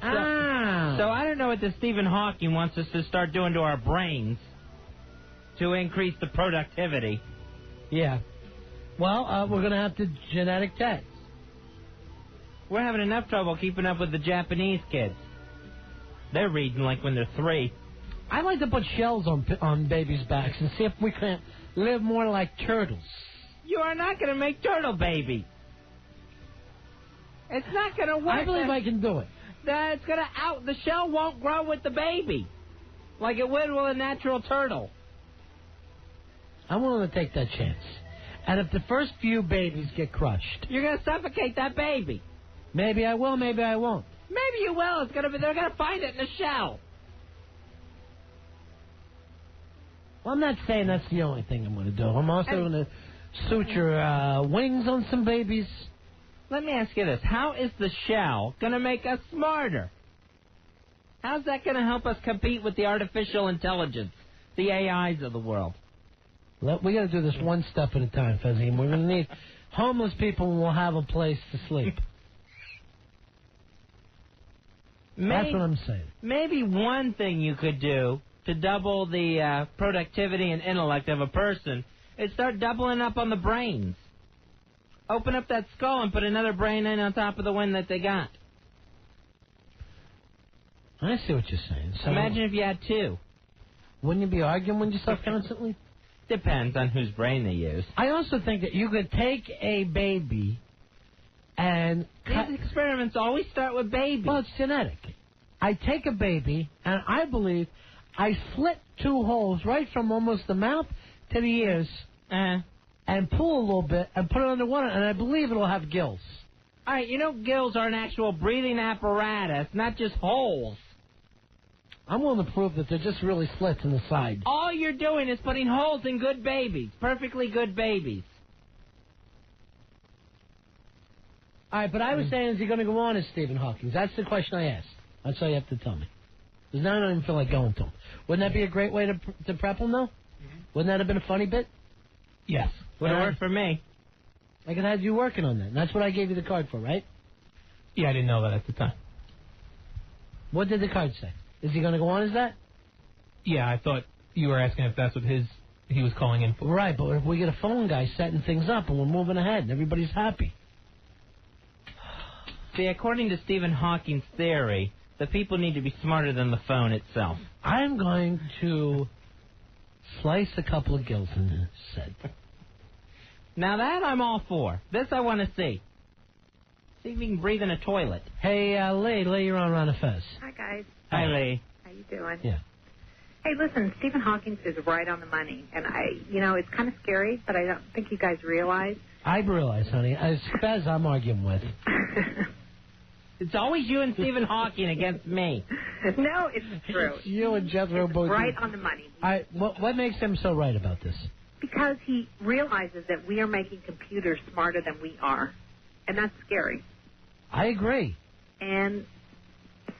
I don't know what this Stephen Hawking wants us to start doing to our brains to increase the productivity. Yeah. Well, we're going to have to genetic test. We're having enough trouble keeping up with the Japanese kids. They're reading like when they're 3. I like to put shells on babies' backs and see if we can live more like turtles. You are not going to make turtle baby. It's not going to work. I believe I can do it. It's going to the shell won't grow with the baby like it would with a natural turtle. I'm willing to take that chance. And if the first few babies get crushed, you're going to suffocate that baby. Maybe I will, maybe I won't. Maybe you will. They're going to find it in the shell. Well, I'm not saying that's the only thing I'm going to do. I'm also going to suture wings on some babies. Let me ask you this. How is the shell going to make us smarter? How's that going to help us compete with the artificial intelligence, the AIs of the world? We got to do this one step at a time, Fezzy. We're going to need homeless people and we'll have a place to sleep. That's what I'm saying. Maybe one thing you could do to double the productivity and intellect of a person is start doubling up on the brains. Open up that skull and put another brain in on top of the one that they got. I see what you're saying. So imagine if you had 2. Wouldn't you be arguing with yourself constantly? Depends on whose brain they use. I also think that you could take a baby and... These experiments always start with babies. Well, it's genetic. I take a baby, and I believe I slit 2 holes right from almost the mouth to the ears, and pull a little bit, and put it under water, and I believe it'll have gills. All right, gills are an actual breathing apparatus, not just holes. I'm willing to prove that they're just really slits in the side. All you're doing is putting holes in good babies, perfectly good babies. All right, but I was saying, is he going to go on as Stephen Hawking? That's the question I asked. That's all you have to tell me. Because now I don't even feel like going to him. Wouldn't that be a great way to prep him, though? Mm-hmm. Wouldn't that have been a funny bit? Yes. Would have worked for me. I could have you working on that. And that's what I gave you the card for, right? Yeah, I didn't know that at the time. What did the card say? Is he going to go on as that? Yeah, I thought you were asking if that's what he was calling in for. Right, but if we get a phone guy setting things up and we're moving ahead and everybody's happy. See, according to Stephen Hawking's theory, the people need to be smarter than the phone itself. I'm going to slice a couple of gills in his head. Now that I'm all for. This I want to see. See if you can breathe in a toilet. Hey, Lee, you're on Ron and Fez. Hi, guys. Hi, Lee. How you doing? Yeah. Hey, listen, Stephen Hawking is right on the money. And it's kind of scary, but I don't think you guys realize. I realize, honey. As Fez, I'm arguing with. It's always you and Stephen Hawking against me. No, it's true. It's you and Jethro both. Right on the money. What makes him so right about this? Because he realizes that we are making computers smarter than we are. And that's scary. I agree. And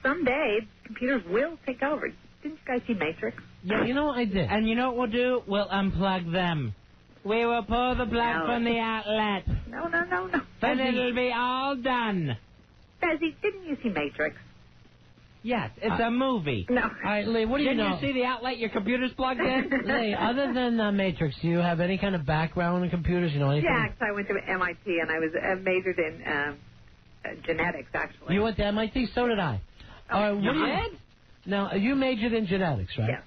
someday, computers will take over. Didn't you guys see Matrix? Yeah, I did. And you know what we'll do? We'll unplug them. We will pull the plug from the outlet. No. And it'll be all done. Fezzy, didn't you see Matrix? Yes, it's a movie. No. All right, Lee, what do you know? Didn't you see the outlet your computer's plugged in? Lee, other than Matrix, do you have any kind of background in computers? You know anything? Yes, I went to MIT and I was majored in genetics, actually. You went to MIT? So did I. What do you did? Now, you majored in genetics, right? Yeah.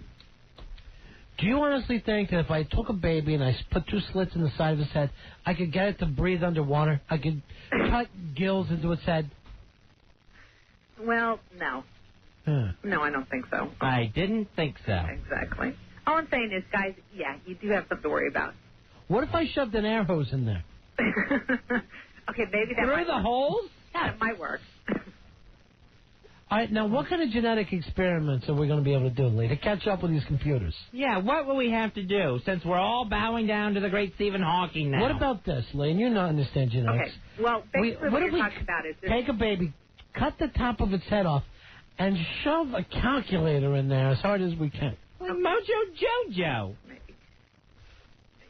Do you honestly think that if I took a baby and I put 2 slits in the side of his head, I could get it to breathe underwater? I could cut gills into its head? Well, no. No, I don't think so. I didn't think so. Exactly. All I'm saying is, guys, yeah, you do have something to worry about. What if I shoved an air hose in there? Okay, maybe that Through might the work. holes? Yeah, it might work. All right, now what kind of genetic experiments are we going to be able to do, Lee, to catch up with these computers? Yeah, what will we have to do since we're all bowing down to the great Stephen Hawking now? What about this, Lee? And you not understand genetics. Okay, well, basically what if you're we talking about is this. take a baby, cut the top of its head off, and shove a calculator in there as hard as we can. Like Mojo Jojo.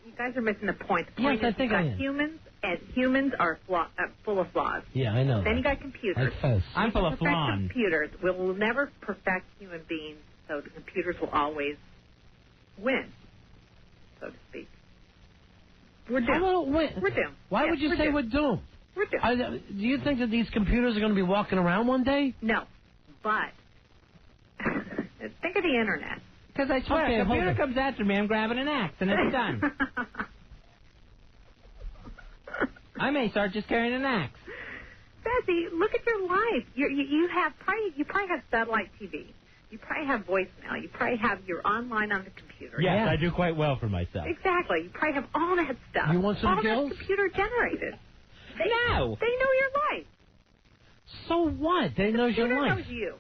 You guys are missing the point. The point Yes, is I think you've I got am. humans, and humans are full of flaws. Yeah, I know. Then you that. got computers. Like Fez. I'm full of Perfect flan. computers will never perfect human beings, so the computers will always win, so to speak. We're doomed. We're doomed. Why Yes, would you we're say doomed. we're doomed? We're doomed. Do you think that these computers are going to be walking around one day? No, but think of the internet. Because I swear, Okay, a computer hold on. comes after me, I'm grabbing an axe, and it's done. I may start just carrying an axe. Bessie, look at your life. You probably have satellite TV. You probably have voicemail. You probably have you're online on the computer. Yes, I do quite well for myself. Exactly. You probably have all that stuff. You want some all gills? that's computer generated. No. They know your life. So what? They know your Computer life. knows you.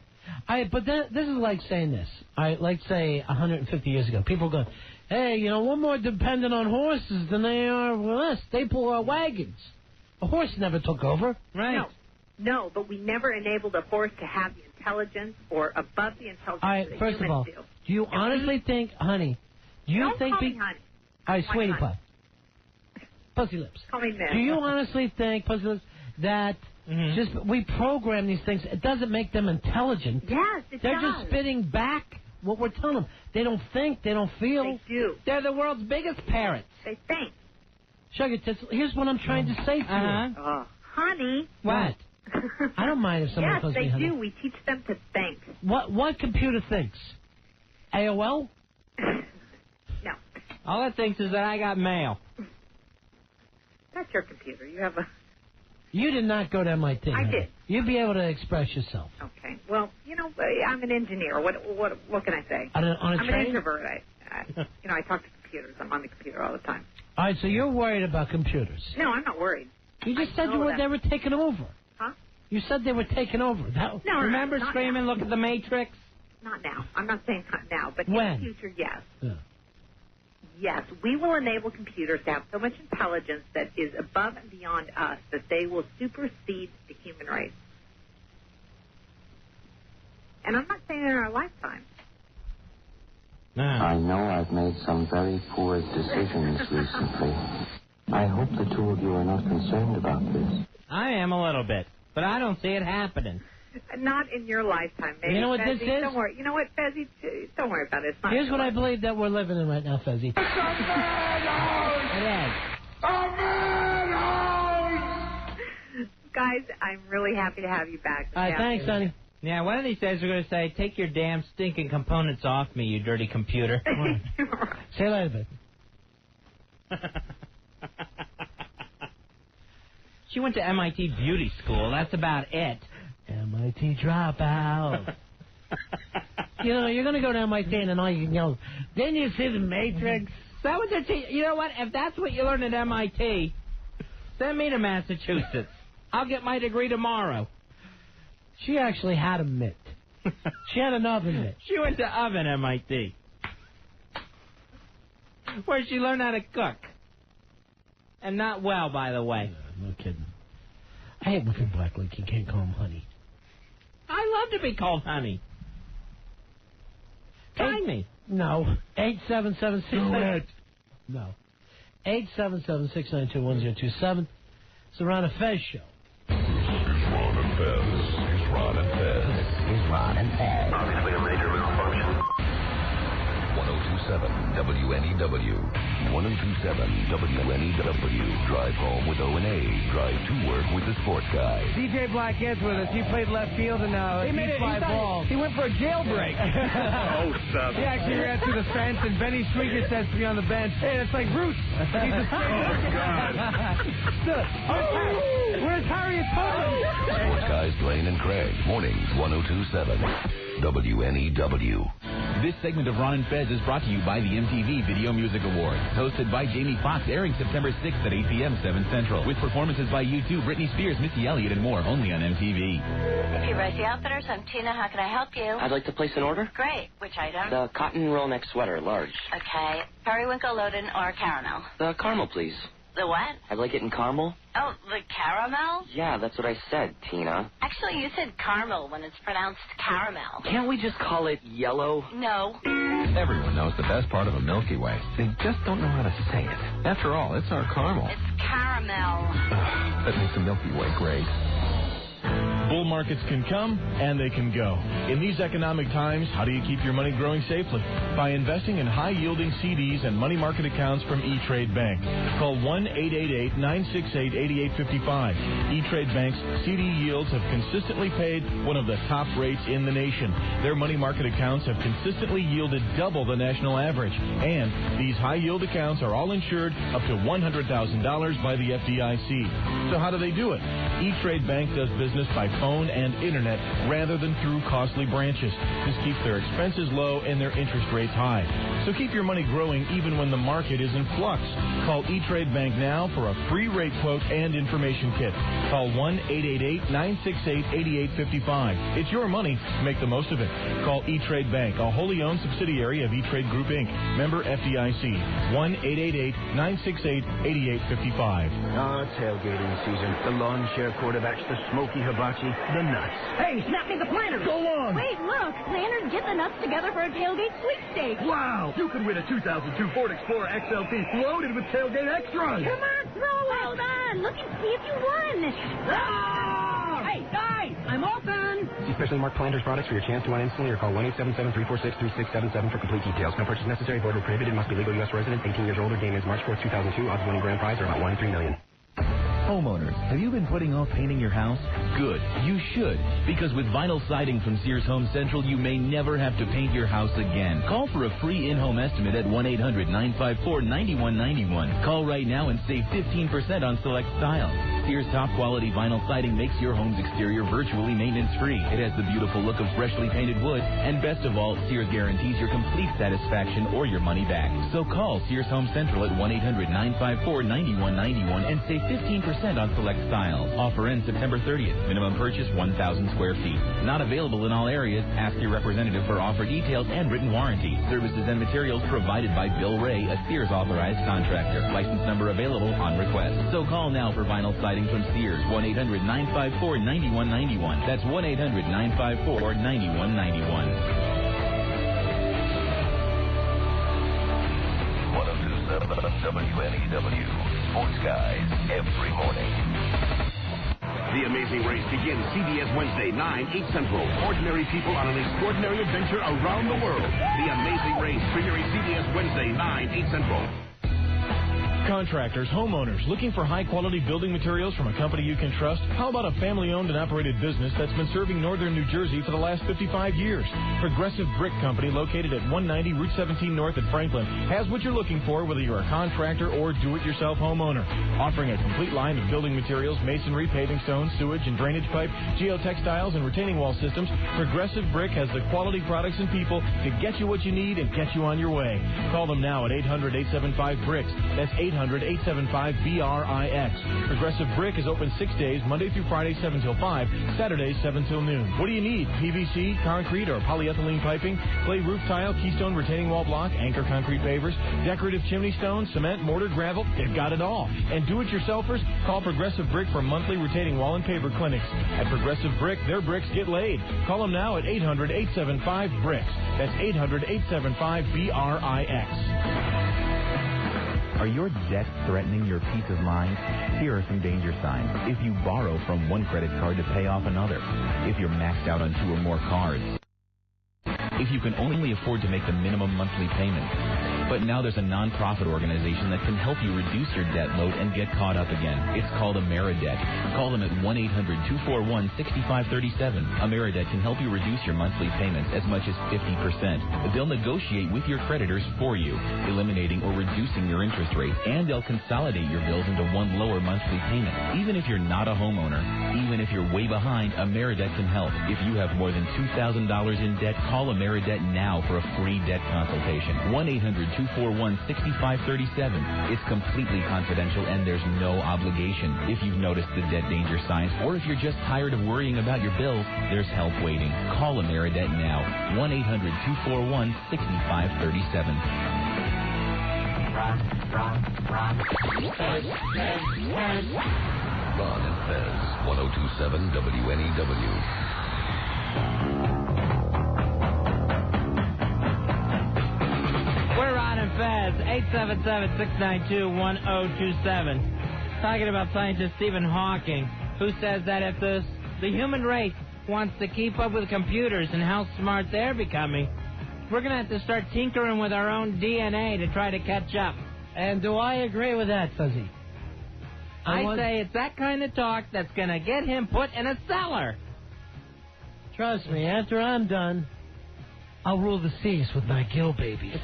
But this is like saying this. Like, say, 150 years ago. People go, hey, we're more dependent on horses than they are with us. They pull our wagons. A horse never took over. Right. No, but we never enabled a horse to have the intelligence or above the intelligence All right, that first of humans all, do. do you honestly think, honey, do you Don't think... call me honey. All right, Why sweetie not? pie. Pussy lips. Call me Miss. Do you honestly think, pussy lips, that just we program these things, it doesn't make them intelligent? Yes, it They're does. just spitting back what we're telling them. They don't think, they don't feel. They do. They're the world's biggest parrots. They think. Sugar tits, here's what I'm trying to say to you. Honey. What? I don't mind if someone Yes, calls they me honey. do. We teach them to think. What computer thinks? AOL? No. All it thinks is that I got mail. That's your computer. You have a... You did not go to MIT. I honey. did. You'd be able to express yourself. Okay. Well, I'm an engineer. What can I say? On a I'm train? an introvert. I talk to computers. I'm on the computer all the time. All right, so you're worried about computers. No, I'm not worried. You just I said know they were taking over. Huh? You said they were taking over. No, Remember not screaming, now. look at the Matrix? Not now. I'm not saying not now, but When? in the future, yes. Yeah. Yes, we will enable computers to have so much intelligence that is above and beyond us that they will supersede the human race. And I'm not saying in our lifetime. I know I've made some very poor decisions recently. I hope the two of you are not concerned about this. I am a little bit, but I don't see it happening. Not in your lifetime. Maybe, You know what Fezzi, this is? Don't worry. You know what, Fezzi? Don't worry about it. It's not Here's your what I life. believe that we're living in right now, Fezzi. Guys, I'm really happy to have you back. All right, thanks, honey. Yeah, one of these days we're going to say, take your damn stinking components off me, you dirty computer. Say it later, babe. She went to MIT beauty school. That's about it. MIT dropout. You're going to go to MIT and then all you can go, didn't you see the Matrix? Is that what they're teaching? You know what? If that's what you learn at MIT, send me to Massachusetts. I'll get my degree tomorrow. She actually had a mitt. She had an oven mitt. She went to Oven MIT, where she learned how to cook. And not well, by the way. No kidding. I hate looking black like you can't call him honey. I love to be called honey. Try me. No. 877-692. No. 877-692-1027. It's the Ron and Fez show. Ron and Fez. He's Ron and Fez. He's Ron and Fez. Obviously a major malfunction. 1027 WNEW. 1027 WNEW. Drive home with O&A. Drive to work with the sports guy. DJ Blackhead's with us. He played left field and he made it. fly ball. He went for a jailbreak. Oh, stop. He actually ran through the fence, and Benny Schwieger says to me on the bench, "Hey, it's like Roots." He's a Where's Harriet Tubman? Sports guys Blaine and Craig. Mornings 1027 WNEW. This segment of Ron and Fez is brought to you by the MTV Video Music Awards. Hosted by Jamie Foxx, airing September 6th at 8 p.m. 7 Central. With performances by U2, Britney Spears, Missy Elliott, and more. Only on MTV. If you raise the outfitters, I'm Tina. How can I help you? I'd like to place an order. Great. Which item? The cotton roll neck sweater, large. Okay. Periwinkle, Loden, or caramel? The caramel, please. The what? I'd like it in caramel. Oh, the caramel? Yeah, that's what I said, Tina. Actually, you said caramel when it's pronounced caramel. Can't we just call it yellow? No. Everyone knows the best part of a Milky Way. They just don't know how to say it. After all, it's our caramel. It's caramel. That makes the Milky Way great. Bull markets can come and they can go. In these economic times, how do you keep your money growing safely? By investing in high-yielding CDs and money market accounts from E-Trade Bank. Call 1-888-968-8855. E-Trade Bank's CD yields have consistently paid one of the top rates in the nation. Their money market accounts have consistently yielded double the national average. And these high-yield accounts are all insured up to $100,000 by the FDIC. So how do they do it? E-Trade Bank does business by phone and internet rather than through costly branches. This keeps their expenses low and their interest rates high. So keep your money growing even when the market is in flux. Call E-Trade Bank now for a free rate quote and information kit. Call 1-888-968-8855. It's your money. Make the most of it. Call E-Trade Bank, a wholly owned subsidiary of E-Trade Group, Inc. Member FDIC. 1-888-968-8855. Tailgating season. The lawn chair quarterbacks, the smoky hibachi, the nuts. Hey, snap me the planters. Go on. Wait, look. Planners get the nuts together for a tailgate sweepstakes. Wow. You could win a 2002 Ford Explorer XLT loaded with tailgate extras. Come on, throw it. Hold on. Look and see if you won. Ah! Hey, guys, I'm open. See specially marked Planters products for your chance to win instantly, or call 1-877-346-3677 for complete details. No purchase necessary. Void where prohibited. Must be legal U.S. resident. 18 years or older. Game is March 4th, 2002. Odds of winning grand prize are about 1 in 3 million. Homeowners, have you been putting off painting your house? Good. You should. Because with vinyl siding from Sears Home Central, you may never have to paint your house again. Call for a free in-home estimate at 1-800-954-9191. Call right now and save 15% on select styles. Sears top-quality vinyl siding makes your home's exterior virtually maintenance-free. It has the beautiful look of freshly painted wood. And best of all, Sears guarantees your complete satisfaction or your money back. So call Sears Home Central at 1-800-954-9191 and save 15% on select styles. Offer ends September 30th. Minimum purchase 1,000 square feet. Not available in all areas. Ask your representative for offer details and written warranty. Services and materials provided by Bill Ray, a Sears authorized contractor. License number available on request. So call now for vinyl siding from Sears. 1-800-954-9191. That's 1-800-954-9191. 1027 WNEW. Sports Guys every morning. The Amazing Race begins CBS Wednesday, 9, 8 Central. Ordinary people on an extraordinary adventure around the world. The Amazing Race premiering CBS Wednesday, 9, 8 Central. Contractors, homeowners, looking for high-quality building materials from a company you can trust? How about a family-owned and operated business that's been serving northern New Jersey for the last 55 years? Progressive Brick Company, located at 190 Route 17 North at Franklin, has what you're looking for, whether you're a contractor or do-it-yourself homeowner. Offering a complete line of building materials, masonry, paving stones, sewage and drainage pipe, geotextiles, and retaining wall systems, Progressive Brick has the quality products and people to get you what you need and get you on your way. Call them now at 800-875-BRICKS. That's 800-875-BRIX. Progressive Brick is open 6 days, Monday through Friday, 7 till 5, Saturdays, 7 till noon. What do you need? PVC, concrete, or polyethylene piping, clay roof tile, keystone retaining wall block, anchor concrete pavers, decorative chimney stones, cement, mortar, gravel. They've got it all. And do-it-yourselfers, call Progressive Brick for monthly retaining wall and paver clinics. At Progressive Brick, their bricks get laid. Call them now at 800-875-BRICKS. That's 800-875-BRIX. Are your debts threatening your peace of mind? Here are some danger signs. If you borrow from one credit card to pay off another. If you're maxed out on 2 or more cards. if you can only afford to make the minimum monthly payment. But now there's a non-profit organization that can help you reduce your debt load and get caught up again. It's called Ameridebt. Call them at 1-800-241-6537. Ameridebt can help you reduce your monthly payments as much as 50%. They'll negotiate with your creditors for you, eliminating or reducing your interest rate, and they'll consolidate your bills into one lower monthly payment. Even if you're not a homeowner, even if you're way behind, Ameridebt can help. If you have more than $2,000 in debt, call Ameridebt now for a free debt consultation. 1-800-241-6537. It's completely confidential and there's no obligation. If you've noticed the debt danger signs or if you're just tired of worrying about your bills, there's help waiting. Call Ameridebt now. 1-800-241-6537. Ron and Fez, 1027 WNEW. We're Ron and Fez, 877-692-1027. Talking about scientist Stephen Hawking, who says that if the human race wants to keep up with computers and how smart they're becoming, we're going to have to start tinkering with our own DNA to try to catch up. And do I agree with that, Fuzzy? I say it's that kind of talk that's going to get him put in a cellar. Trust me, after I'm done, I'll rule the seas with my gill babies.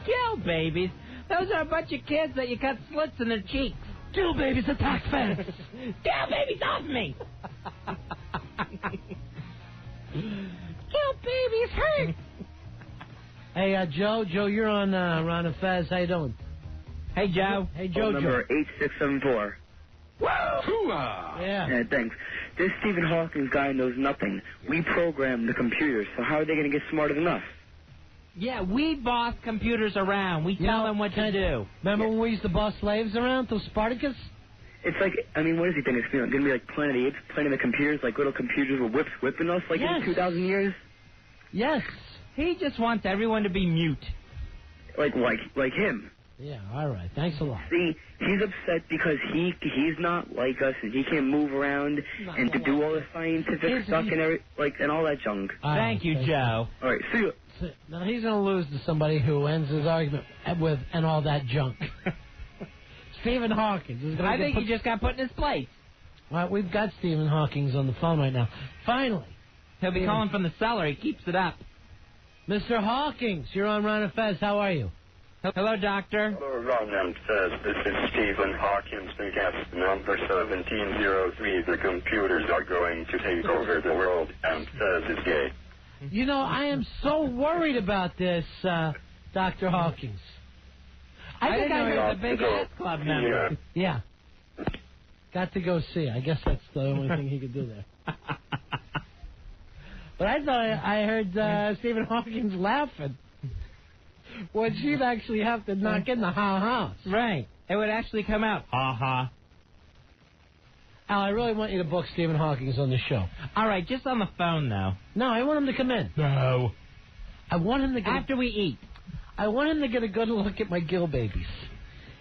Gill babies? Those are a bunch of kids that you cut slits in their cheeks. Gill babies attack Fez. Gill babies off me! Gill babies hurt! Hey, Joe, you're on Ron and Fez. How you doing? Hey, Joe. Hey, Joe. Number 8674. Yeah, thanks. This Stephen Hawking guy knows nothing. We program the computers, so how are they going to get smarter than us? Yeah, we boss computers around. We tell them what to do. Remember when we used to boss slaves around through Spartacus? It's like, I mean, what does he think? It's going to be like Planet of the Apes, playing the computers, like little computers with whips whipping us like in 2,000 years? Yes. He just wants everyone to be mute. Like him. Yeah, all right. Thanks a lot. See, he's upset because he's not like us and he can't move around and to do all the scientific stuff and all that junk. Thank you, Joe. All right, see you. Now he's going to lose to somebody who ends his argument with and all that junk. Stephen Hawking. I think he just got put in his place. All right, we've got Stephen Hawking on the phone right now. Finally. He'll be calling from the cellar. He keeps it up. Mr. Hawkins, you're on Ron and Fez. How are you? Hello, Doctor. Hello, Ron and Fez. This is Stephen Hawkins, the guest number 1703. The computers are going to take over the world, and Fez is gay. You know, I am so worried about this, Dr. Hawkins. I think I heard the Big Ass Club member. Yeah. Got to go see. I guess that's the only thing he could do there. But I thought I heard Stephen Hawkins laughing. Well, she'd actually have to knock in the ha-ha. Right. It would actually come out. Ha-ha. Al, I really want you to book Stephen Hawking on the show. All right, just on the phone, though. No, I want him to come in. No. I want him to get... After we eat. I want him to get a good look at my gill babies.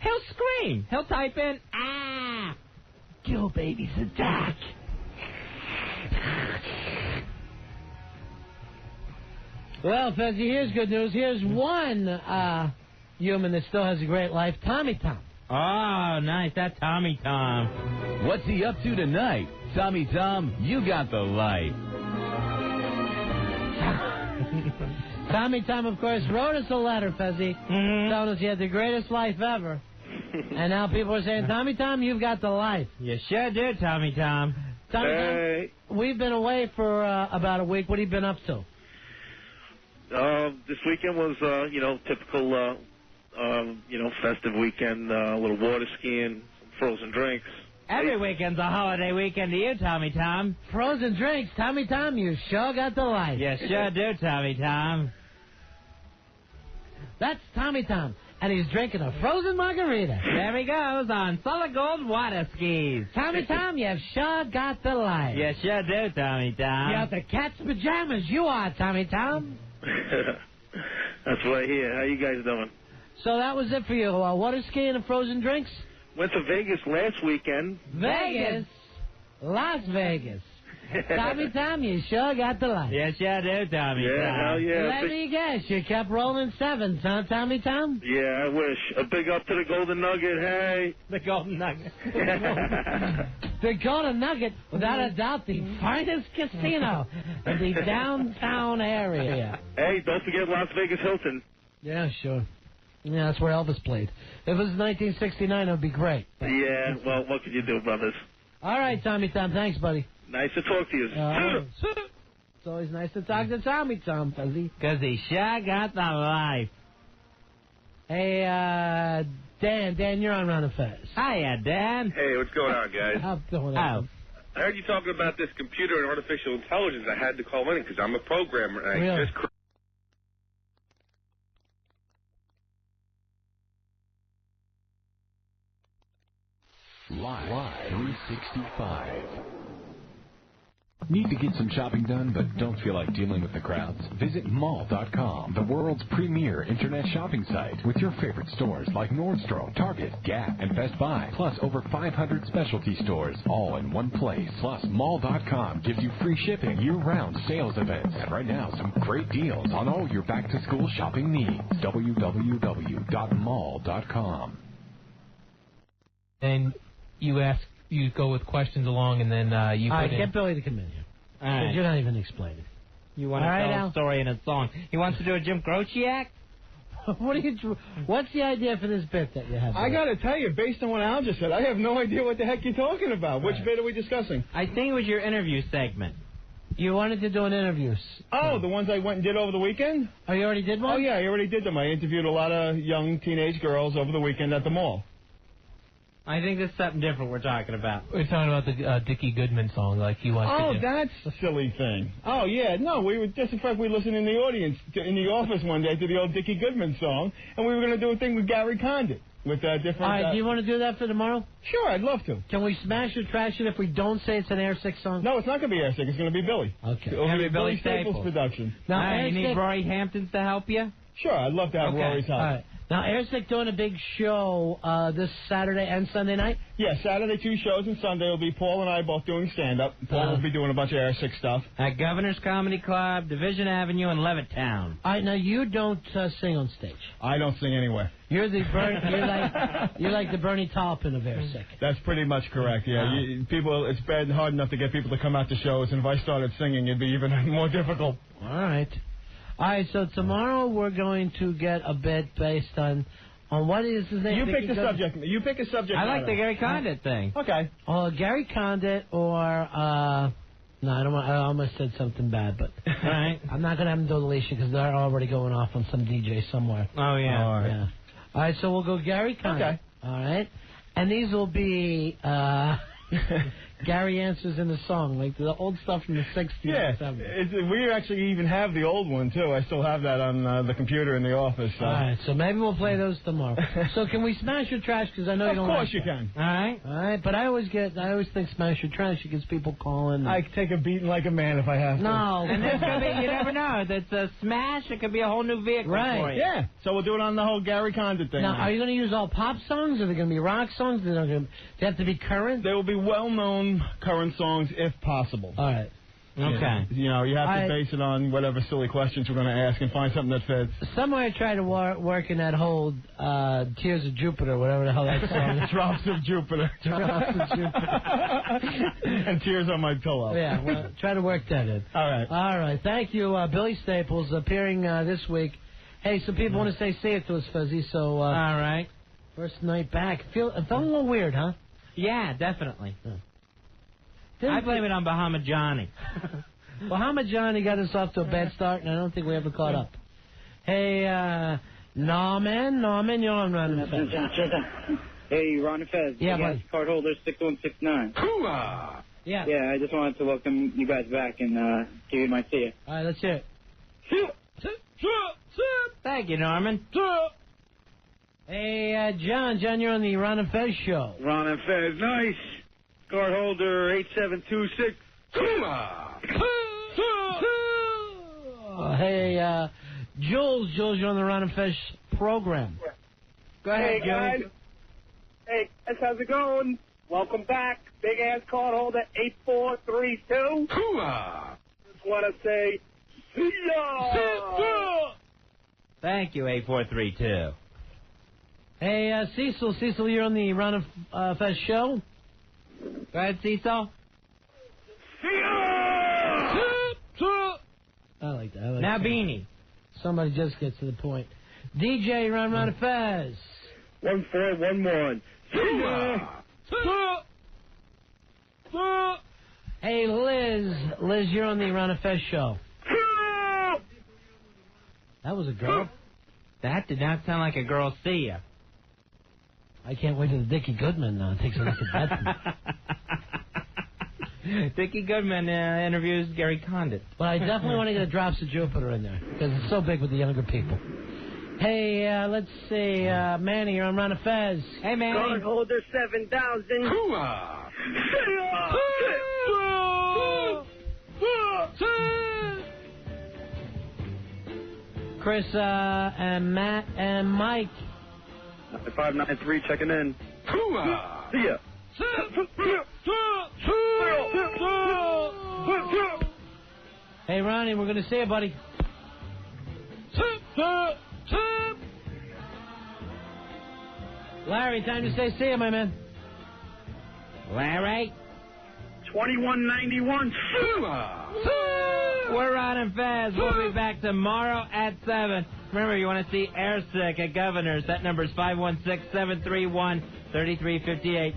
He'll scream. He'll type in, ah! Gill babies attack. Well, Fezzy, here's good news. Here's one human that still has a great life, Tommy Tom. Oh, nice. That's Tommy Tom. What's he up to tonight? Tommy Tom, you got the light. Tommy Tom, of course, wrote us a letter, Fezzy, telling us he had the greatest life ever. And now people are saying, Tommy Tom, you've got the life. You sure do, Tommy Tom. Tommy Tom, we've been away for about a week. What have you been up to? This weekend was, typical, festive weekend, a little water skiing, frozen drinks. Every weekend's a holiday weekend to you, Tommy Tom. Frozen drinks, Tommy Tom, you sure got the life. You sure do, Tommy Tom. That's Tommy Tom, and he's drinking a frozen margarita. There he goes on solid gold water skis. Tommy Tom, you've sure got the life. You sure do, Tommy Tom. You're the cat's pajamas, you are, Tommy Tom. That's what I hear. How you guys doing? So that was it for you. Water skiing and frozen drinks? Went to Vegas last weekend. Vegas? Las Vegas. Tom, you sure got the life. Yes, you do, Tommy. Yeah, hell yeah. Let me guess, you kept rolling sevens, huh, Tommy Tom? Yeah, I wish. A big up to the Golden Nugget, hey. The Golden Nugget. The Golden Nugget, without a doubt, the finest casino in the downtown area. Hey, don't forget Las Vegas Hilton. Yeah, sure. Yeah, that's where Elvis played. If it was 1969, it would be great. Yeah, well, what could you do, brothers? All right, Tommy Tom, thanks, buddy. Nice to talk to you. It's always nice to talk to Tommy Tom, fuzzy. Because he sure got the life. Hey, Dan, you're on Ron and Fez. Hiya, Dan. Hey, what's going on, guys? How's it going? Oh. I heard you talking about this computer and artificial intelligence. I had to call in because I'm a programmer. And Really? I just Live 365. Need to get some shopping done but don't feel like dealing with the crowds? Visit Mall.com, the world's premier internet shopping site with your favorite stores like Nordstrom, Target, Gap, and Best Buy, plus over 500 specialty stores all in one place. Plus, Mall.com gives you free shipping, year-round sales events, and right now some great deals on all your back-to-school shopping needs. www.mall.com. And you go with questions along, and then you All right, put in. get Billy to come in here. All right. You're not even explaining. You want to All right, tell Al. a story in a song. He wants to do a Jim Croce act? What's the idea for this bit that you have? I got to tell you, based on what Al just said, I have no idea what the heck you're talking about. Which bit are we discussing? I think it was your interview segment. You wanted to do an interview. Oh, the ones I went and did over the weekend? Oh, you already did one? Oh, yeah, I already did them. I interviewed a lot of young teenage girls over the weekend at the mall. I think this is something different we're talking about. We're talking about the Dickie Goodman song, like he wants Oh, to do. that's a silly thing. Oh, yeah, no, we were just in fact we listened in the audience in the office one day to the old Dickie Goodman song, and we were going to do a thing with Gary Condit with different. All right, do you want to do that for tomorrow? Sure, I'd love to. Can we smash or trash it if we don't say it's an Air 6 song? No, it's not going to be Air 6. It's going to be Billy. Okay. It'll Have be it Billy Staples Staples. production. Now, All right, you need Air 6 Rory Hamptons to help you? Sure, I'd love to have Okay. Rory's help. All right. Now, Airsick doing a big show this Saturday and Sunday night? Yeah, Saturday 2 shows, and Sunday will be Paul and I both doing stand-up. Paul will be doing a bunch of Air 6 stuff. At Governor's Comedy Club, Division Avenue, in Levittown. All right, now you don't sing on stage. I don't sing anywhere. You're the you're like the Bernie Taupin of Airsick. That's pretty much correct, yeah. It's bad hard enough to get people to come out to shows, and if I started singing, it'd be even more difficult. All right. All right, so tomorrow we're going to get a bit based on what is his name? You pick the subject. You pick a subject. I like the Gary Condit thing. Okay. Gary Condit or no, I don't want. I almost said something bad, but all right. I'm not gonna have them do Alicia because they're already going off on some DJ somewhere. Oh yeah. All right. Yeah. All right, so we'll go Gary Condit. Okay. All right, and these will be Gary answers in the song, like the old stuff from the 60s Yeah, and 70s. we actually even have the old one, too. I still have that on the computer in the office. So. All right, so maybe we'll play those tomorrow. So can we smash your trash? Because I know you don't. Of course like you that. can. All right, but I always think smash your trash because people call in. I take a beating like a man if I have to. No, And this could be, you never know. That's a smash. It could be a whole new vehicle Right. for you. Yeah, so we'll do it on the whole Gary Condit thing. Now, are you going to use all pop songs? Are they going to be rock songs? Are they they have to be current? There will be well-known current songs if possible. All right. Okay. You know, you have to base it on whatever silly questions we're going to ask and find something that fits. Somewhere I try to work in that whole Tears of Jupiter, whatever the hell that song is. Drops of Jupiter. Drops of Jupiter. And tears on my pillow. Yeah, well, try to work that in. All right. All right. Thank you, Billy Staples, appearing this week. Hey, some people want to say see it to us, Fuzzy, so... all right. First night back. It felt a little weird, huh? Yeah, definitely. I blame it on Bahama Johnny. Bahama Johnny got us off to a bad start, and I don't think we ever caught up. Hey, Norman, you're on Ron and Fez. Hey, Ron and Fez. Yeah, Yes, buddy. card holder 6169. Yeah. Yeah, I just wanted to welcome you guys back and give you my see ya. All right, let's hear it. Thank you, Norman. Hey, John, you're on the Ron and Fez show. Ron and Fez, nice. Card holder 8726. Hey, Jules, you're on the Ron and Fez program. Go ahead, Hey, guys. Jules. Hey, guys, how's it going? Welcome back. Big ass card holder 8432. Hooah! Just want to say, see ya! Thank you, 8432. Hey, Cecil. Cecil, you're on the Ron and Fez show. Go ahead, Cecil. I like that. Now, Beanie. Somebody just gets to the point. DJ Ron and Fez. 1411. Hey, Liz. Liz, you're on the Ron and Fez show. That was a girl. That did not sound like a girl. See ya. I can't wait till Dickie Goodman takes a look at that. Dickie Goodman interviews Gary Condit. But I definitely want to get a Drops of Jupiter in there because it's so big with the younger people. Hey, let's see. Manny, you're on Ron and Fez. Hey, Manny. Card holder 7,000. Hooah! Chris and Matt and Mike. 593 checking in. Hooah! See ya. Hey, Ronnie, we're going to see you, buddy. Larry, time to say see ya, my man. Larry. 2191. We're Ron and Fez. We'll be back tomorrow at 7. Remember, you want to see Airsick at Governor's. That number is 516-731-3358.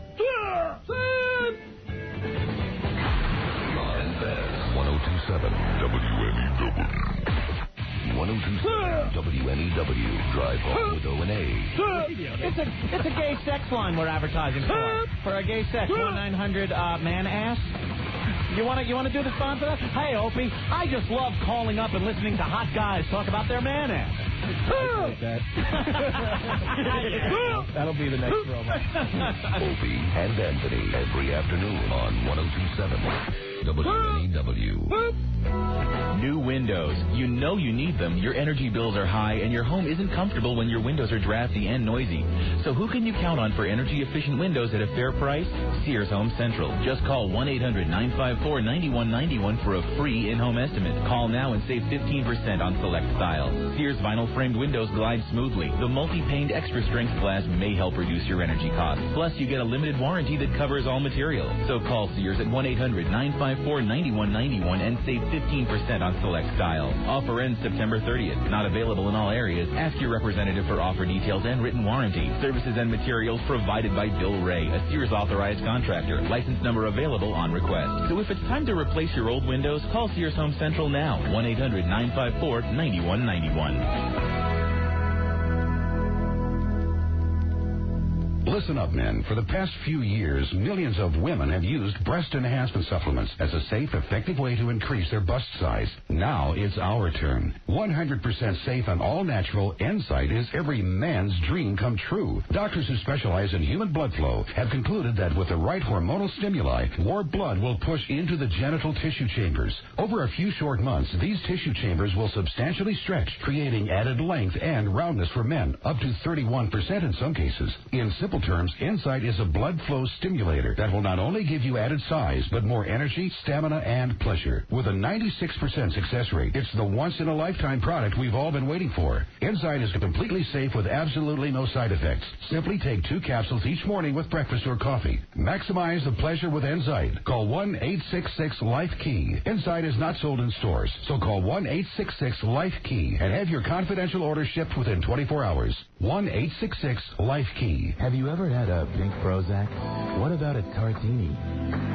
1027 WNEW. 1027 WNEW. Drive home with O&A. It's a gay sex line we're advertising for. For a gay sex, 1-900 man ass. You want to do the sponsor? Hey, Opie, I just love calling up and listening to hot guys talk about their man ass. Like that. That'll be the next promo. Opie and Anthony every afternoon on 1027 WNEW. New windows. You know you need them. Your energy bills are high, and your home isn't comfortable when your windows are drafty and noisy. So who can you count on for energy-efficient windows at a fair price? Sears Home Central. Just call 1-800-954-9191 for a free in-home estimate. Call now and save 15% on select styles. Sears vinyl-framed windows glide smoothly. The multi-paned extra-strength glass may help reduce your energy costs. Plus, you get a limited warranty that covers all materials. So call Sears at 1-800-954-9191 and save 15% on select styles. Offer ends September 30th. Not available in all areas. Ask your representative for offer details and written warranty. Services and materials provided by Bill Ray, a Sears authorized contractor. License number available on request. So if it's time to replace your old windows, call Sears Home Central now. 1-800-954-9191. Listen up, men. For the past few years, millions of women have used breast enhancement supplements as a safe, effective way to increase their bust size. Now it's our turn. 100% safe and all-natural Enzyte is every man's dream come true. Doctors who specialize in human blood flow have concluded that with the right hormonal stimuli, more blood will push into the genital tissue chambers. Over a few short months, these tissue chambers will substantially stretch, creating added length and roundness for men, up to 31% in some cases. In simple terms, Enzyte is a blood flow stimulator that will not only give you added size, but more energy, stamina, and pleasure. With a 96% success rate, it's the once-in-a-lifetime product we've all been waiting for. Enzyte is completely safe with absolutely no side effects. Simply take 2 capsules each morning with breakfast or coffee. Maximize the pleasure with Enzyte. Call 1-866-LIFE-KEY. Enzyte is not sold in stores, so call 1-866-LIFE-KEY and have your confidential order shipped within 24 hours. 1-866-LIFE-KEY. Have you ever had a pink Prozac? What about a tartini?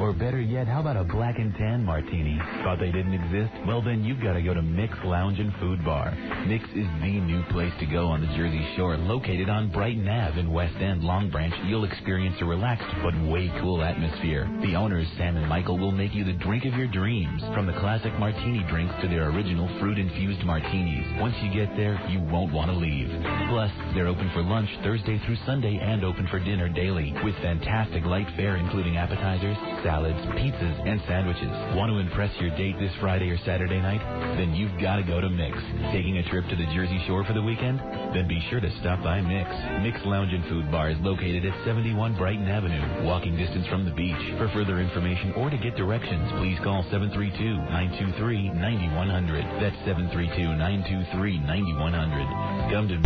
Or better yet, how about a black and tan martini? Thought they didn't exist? Well, then you've got to go to Mix Lounge and Food Bar. Mix is the new place to go on the Jersey Shore, located on Brighton Ave in West End, Long Branch. You'll experience a relaxed but way cool atmosphere. The owners, Sam and Michael, will make you the drink of your dreams, from the classic martini drinks to their original fruit-infused martinis. Once you get there, you won't want to leave. Plus, they're open for lunch Thursday through Sunday and open open for dinner daily with fantastic light fare including appetizers, salads, pizzas, and sandwiches. Want to impress your date this Friday or Saturday night? Then you've got to go to Mix. Taking a trip to the Jersey Shore for the weekend? Then be sure to stop by Mix. Mix Lounge and Food Bar is located at 71 Brighton Avenue, walking distance from the beach. For further information or to get directions, please call 732-923-9100. That's 732-923-9100. Come to